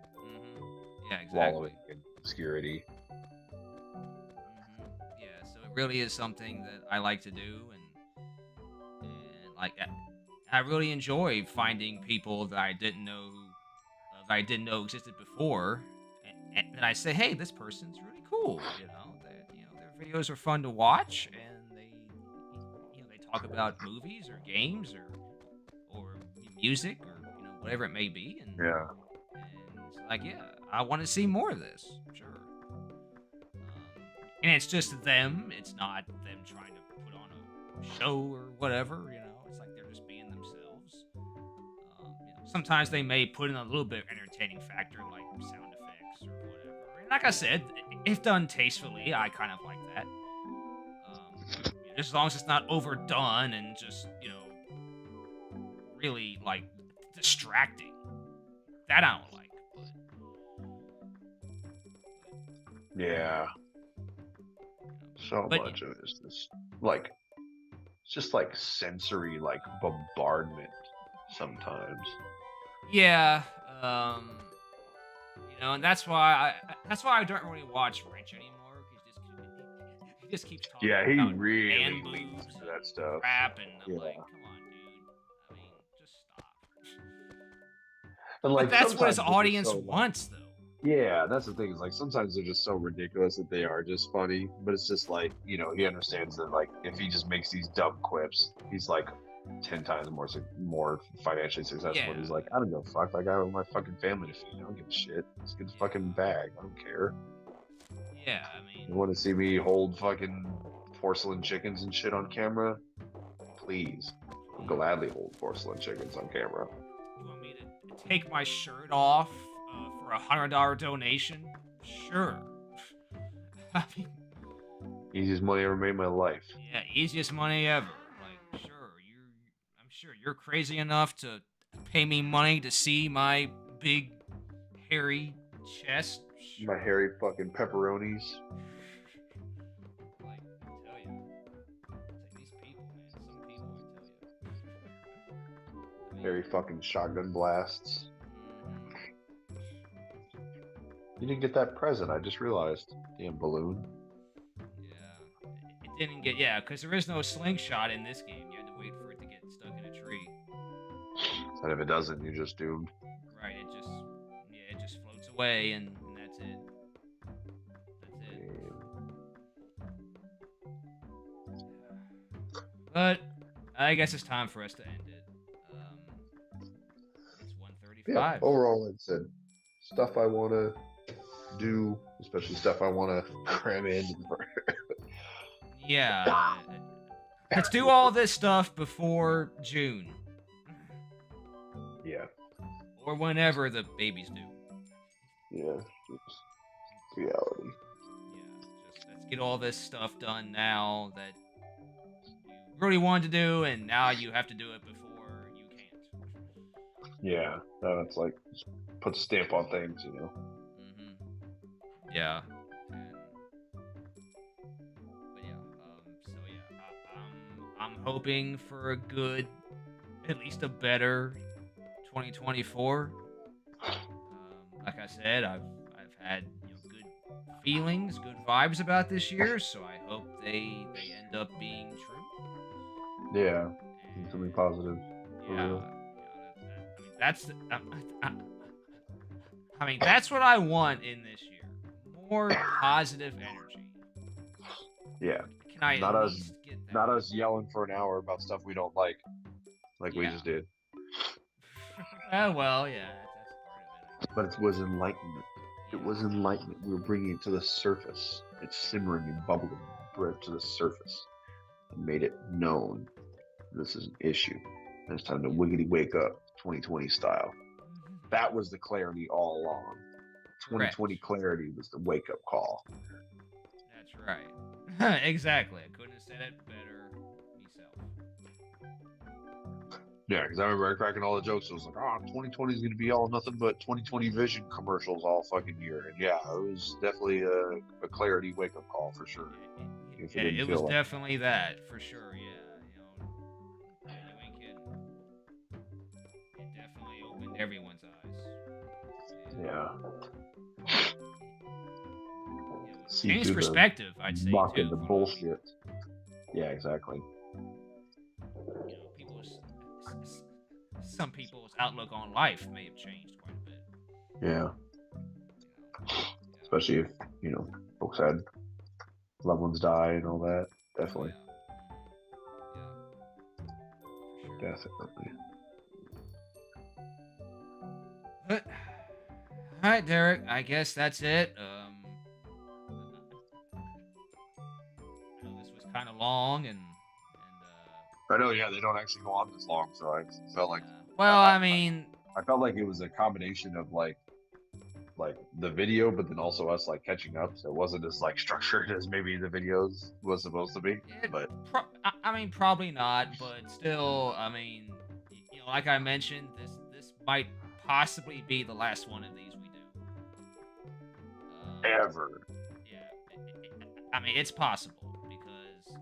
Yeah, exactly. wallowing in obscurity. Yeah, so it really is something that I like to do, and like I really enjoy finding people that I didn't know existed before, and then I say, hey, this person's really cool. Their videos are fun to watch, and they talk about movies or games or music or whatever it may be, and Yeah, it's like, yeah, I want to see more of this. Sure. And it's just them. It's not them trying to put on a show or whatever. It's like they're just being themselves. Sometimes they may put in a little bit of entertaining factor, like sound effects or whatever. And like I said, if done tastefully, I kind of like that. Just as long as it's not overdone and just really like distracting. That I don't like. yeah. So But much of it is this, like, it's just like sensory, like bombardment sometimes. yeah, and that's why I don't really watch Wrench anymore. He just keeps talking Yeah, he about really man leans boobs into that and stuff. crap, and I'm Yeah. like, come on, dude. I mean, just stop. And But like that's what his sometimes they're just audience so, like, wants, though. yeah, that's the thing. Is like sometimes they're just so ridiculous that they are just funny. But it's just like he understands that like if he just makes these dumb quips, he's like 10 times more financially successful. Yeah. And he's like, I don't give a fuck. Like I have my fucking family to feed. I don't give a shit. Just get the fucking bag. I don't care. Yeah, I You mean, want to see me hold fucking porcelain chickens and shit on camera? Please, I'll gladly hold porcelain chickens on camera. you want me to take my shirt off for $100 donation? Sure. I mean, Easiest money I ever made in my life. yeah, easiest money ever. Like, sure, I'm sure you're crazy enough to pay me money to see my big, hairy chest. My hairy fucking pepperonis. Like, I tell you. Very fucking shotgun blasts. Mhm. You didn't get that present. I just realized. Damn balloon. Yeah. It didn't get, yeah, because there is no slingshot in this game. You had to wait for it to get stuck in a tree. And if it doesn't, you're just doomed. Right, it just floats away and that's it. That's it. But I guess it's time for us to end it. It's Yeah. 1:35. Overall, like I said, stuff I want to do, especially stuff I want to cram in. Yeah. Let's do all this stuff before June. Yeah. Or whenever the babies do. Yeah. It's reality. Yeah, just let's get all this stuff done now that you really wanted to do, and now you have to do it before you can't. Yeah. That's like just put a stamp on things, you know. Yeah. But yeah, so yeah, I'm hoping for a good, at least a better 2024. Like I said, I've had good feelings, good vibes about this year, so I hope they end up being true. Yeah. Something positive. Yeah, that's I mean that's what I want in this year. More positive energy. Yeah. Can I Not at us, least get that? not us yelling for an hour about stuff we don't like we Yeah. just did. Well, yeah, that's part of it. But it was enlightenment. It was enlightenment. We were bringing it to the surface. It's simmering and bubbling, brought it to the surface, and made it known this is an issue. And it's time to wiggity wake up, 2020 style. That was the clarity all along. 2020 clarity was the wake up call. That's right. Exactly. I couldn't have said it better myself. Yeah, because I remember cracking all the jokes. It was like, 2020 is going to be all nothing but 2020 vision commercials all fucking year. And yeah, it was definitely a clarity wake up call for sure. Yeah, it was definitely that for sure. Yeah, you ain't kidding. It definitely opened everyone's eyes. Yeah. Changed perspective, I'd say too. The bullshit. Yeah, exactly. Some people's outlook on life may have changed quite a bit. Yeah. Especially if, folks had loved ones die and all that. Definitely. Yeah. Definitely. But, all right, Derek. I guess that's it. I know this was kind of long, and I know. Yeah, they don't actually go on this long, so I felt like. Well, I mean, I felt like it was a combination of like the video, but then also us like catching up. So it wasn't as like structured as maybe the videos was supposed to be. But I mean, probably not. But still, I mean, like I mentioned, this might possibly be the last one of these we do. Ever. Yeah. I mean, it's possible because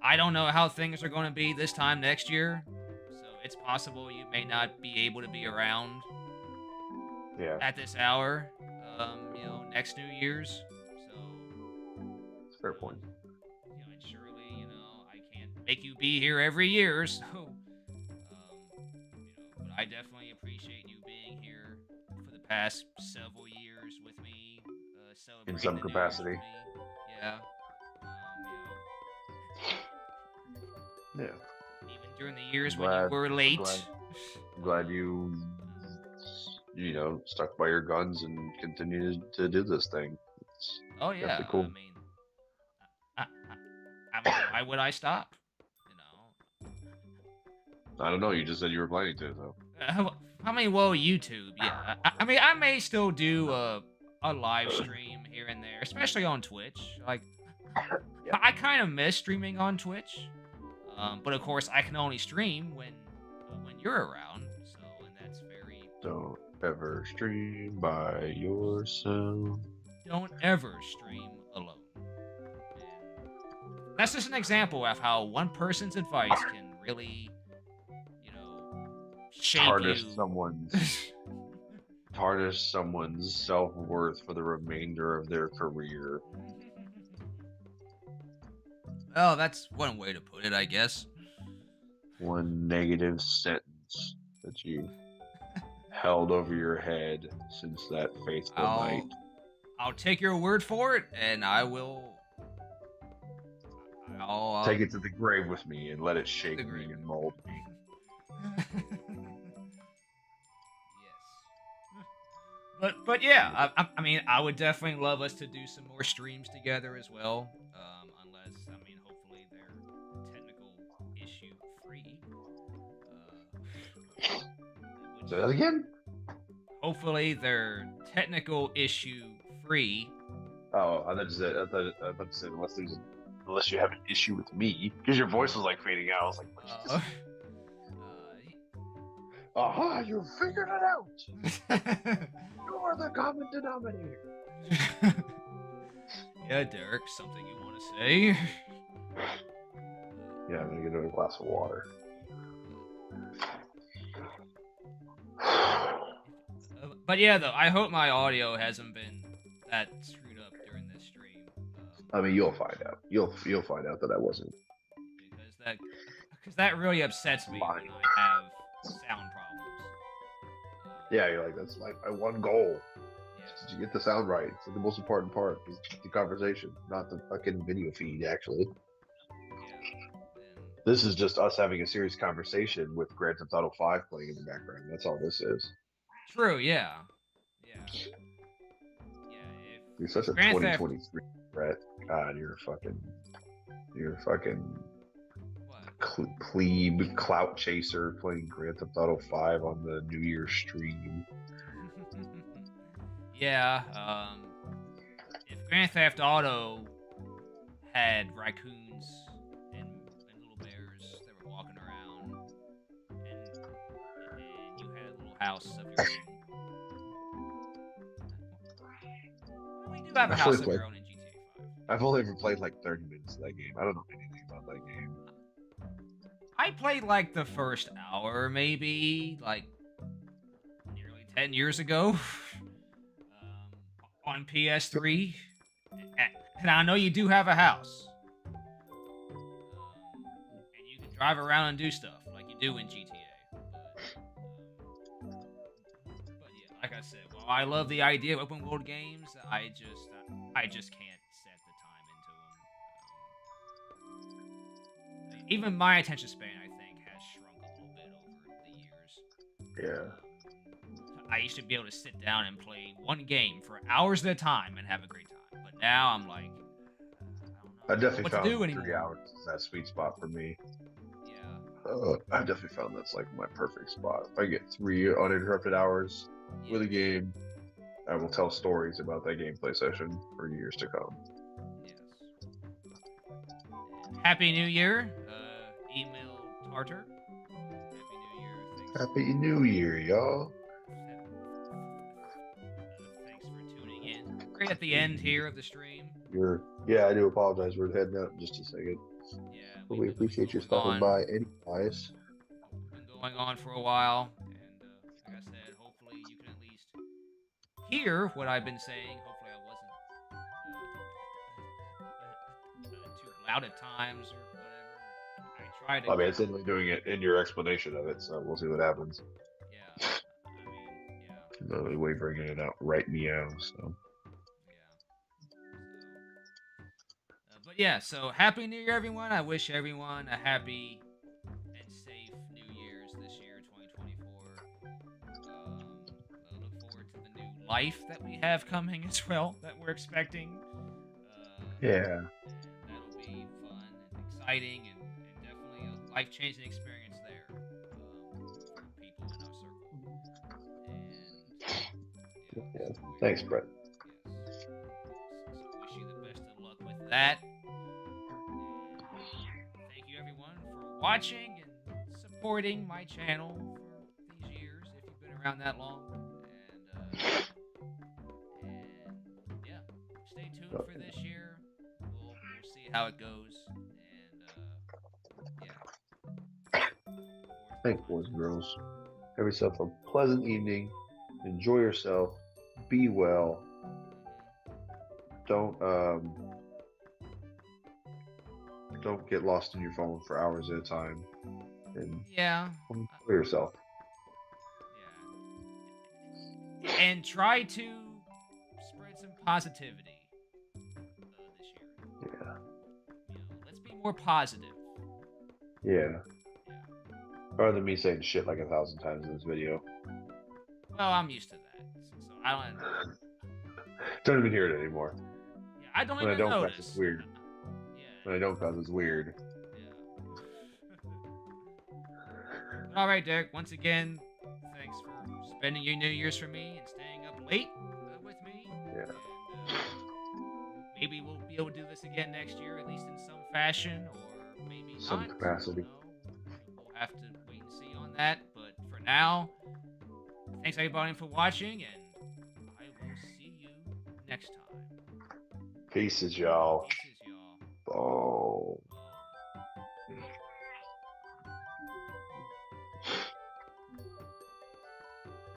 I don't know how things are going to be this time next year. So it's possible you may not be able to be around. Yeah. At this hour, next New Year's. So. It's a fair point. And surely, I can't make you be here every year, so. But I definitely appreciate you being here for the past several years with me, celebrating in some capacity. Yeah. Yeah. Even during the years when you were late. I'm glad you stuck by your guns and continued to do this thing. It's definitely cool. I mean, why would I stop? I don't know. You just said you were planning to, though. I mean, well, YouTube, yeah. I mean, I may still do a live stream here and there, especially on Twitch. Like, yeah. I kind of miss streaming on Twitch, but of course, I can only stream when you're around. So, and that's very. Don't ever stream by yourself. Don't ever stream alone. And that's just an example of how one person's advice can really, shape tarnish you. someone's self-worth for the remainder of their career. Well, that's one way to put it, I guess. One negative sentence that you held over your head since that fateful night. I'll take your word for it, and I'll Take it to the grave with me and let it shape the me grave. and mold me. Yes. But yeah, I mean, I would definitely love us to do some more streams together as well. Unless, I mean, hopefully they're technical issue free. Say that again? Hopefully they're technical issue free. Oh, I thought you said unless you have an issue with me, because your voice was like fading out. I was like, what you just... Aha, you figured it out. You are the common denominator. Yeah, Derek, something you want to say? Yeah, I'm gonna get a glass of water. But yeah, though, I hope my audio hasn't been that screwed up during this stream. I mean, you'll find out. You'll find out that I wasn't. Because that really upsets me when I have sound problems. Yeah, you're like, that's like my one goal. Yeah. Did you get the sound right? It's the most important part is the conversation, not the fucking video feed, actually. Yeah. This is just us having a serious conversation with Grand Theft Auto 5 playing in the background. That's all this is. True, yeah. Yeah. You're such a 2023 Brett. God, you're a fucking plebe clout chaser playing Grand Theft Auto 5 on the New Year's stream. Yeah, if Grand Theft Auto had raccoons and little bears that were walking around, and you had a little house of your own. Well, we do have a house of your own in GTA 5. I've only ever played like 30 minutes of that game. I don't know anything about that game. I played like the first hour, maybe, like nearly 10 years ago, on PS3. And I know you do have a house. And you can drive around and do stuff like you do in GTA. But yeah, like I said, well, I love the idea of open world games. I just can't set the time into them. Even my attention span, I think, has shrunk a little bit over the years. Yeah. I used to be able to sit down and play one game for hours at a time and have a great time. But now I'm like, I definitely found 3 hours is that sweet spot for me. Yeah. I definitely found that's like my perfect spot. If I get 3 uninterrupted hours with a game, I will tell stories about that gameplay session for years to come. Yes. Happy New Year, email Tartar. Happy New Year. Happy New Year, y'all. Thanks for tuning in. Right at the end here of the stream. Yeah, I do apologize. We're heading out in just a second. Yeah. But we appreciate you stopping by anyways. We've been going on for a while, and like I said, hopefully you can at least hear what I've been saying. Hopefully I wasn't too loud at times or whatever. I tried to. I mean, it's only doing it in your explanation of it, so we'll see what happens. Yeah. I mean, yeah. The only way bringing it out right meow, so. But yeah, so Happy New Year, everyone. I wish everyone a happy and safe New Year's this year, 2024. I look forward to the new life that we have coming as well, that we're expecting. Yeah. And that'll be fun and exciting and definitely a life-changing experience there for people in our circle. And Thanks, Brett. Yes. So wish you the best of luck with that. Watching and supporting my channel for these years, if you've been around that long, and yeah, stay tuned for this year. We'll see how it goes, and yeah. Thanks, boys and girls. Have yourself a pleasant evening. Enjoy yourself. Be well. Don't don't get lost in your phone for hours at a time, and Yeah. enjoy yourself. Yeah. And try to spread some positivity this year. Yeah. Let's be more positive. Yeah. Yeah. Rather than me saying shit like 1,000 times in this video. Well, I'm used to that, so I don't. Don't even hear it anymore. Yeah, I don't When I even don't cuss, notice. it's weird. Yeah. When I don't cuss, it's weird. Yeah. All right, Derek. Once again, thanks for spending your New Year's for me and staying up late with me. Yeah. And maybe we'll be able to do this again next year, at least in some fashion, or maybe Some not. capacity. We'll have to wait and see on that. But for now, thanks everybody for watching, and I will see you next time. Peace, y'all. Peace.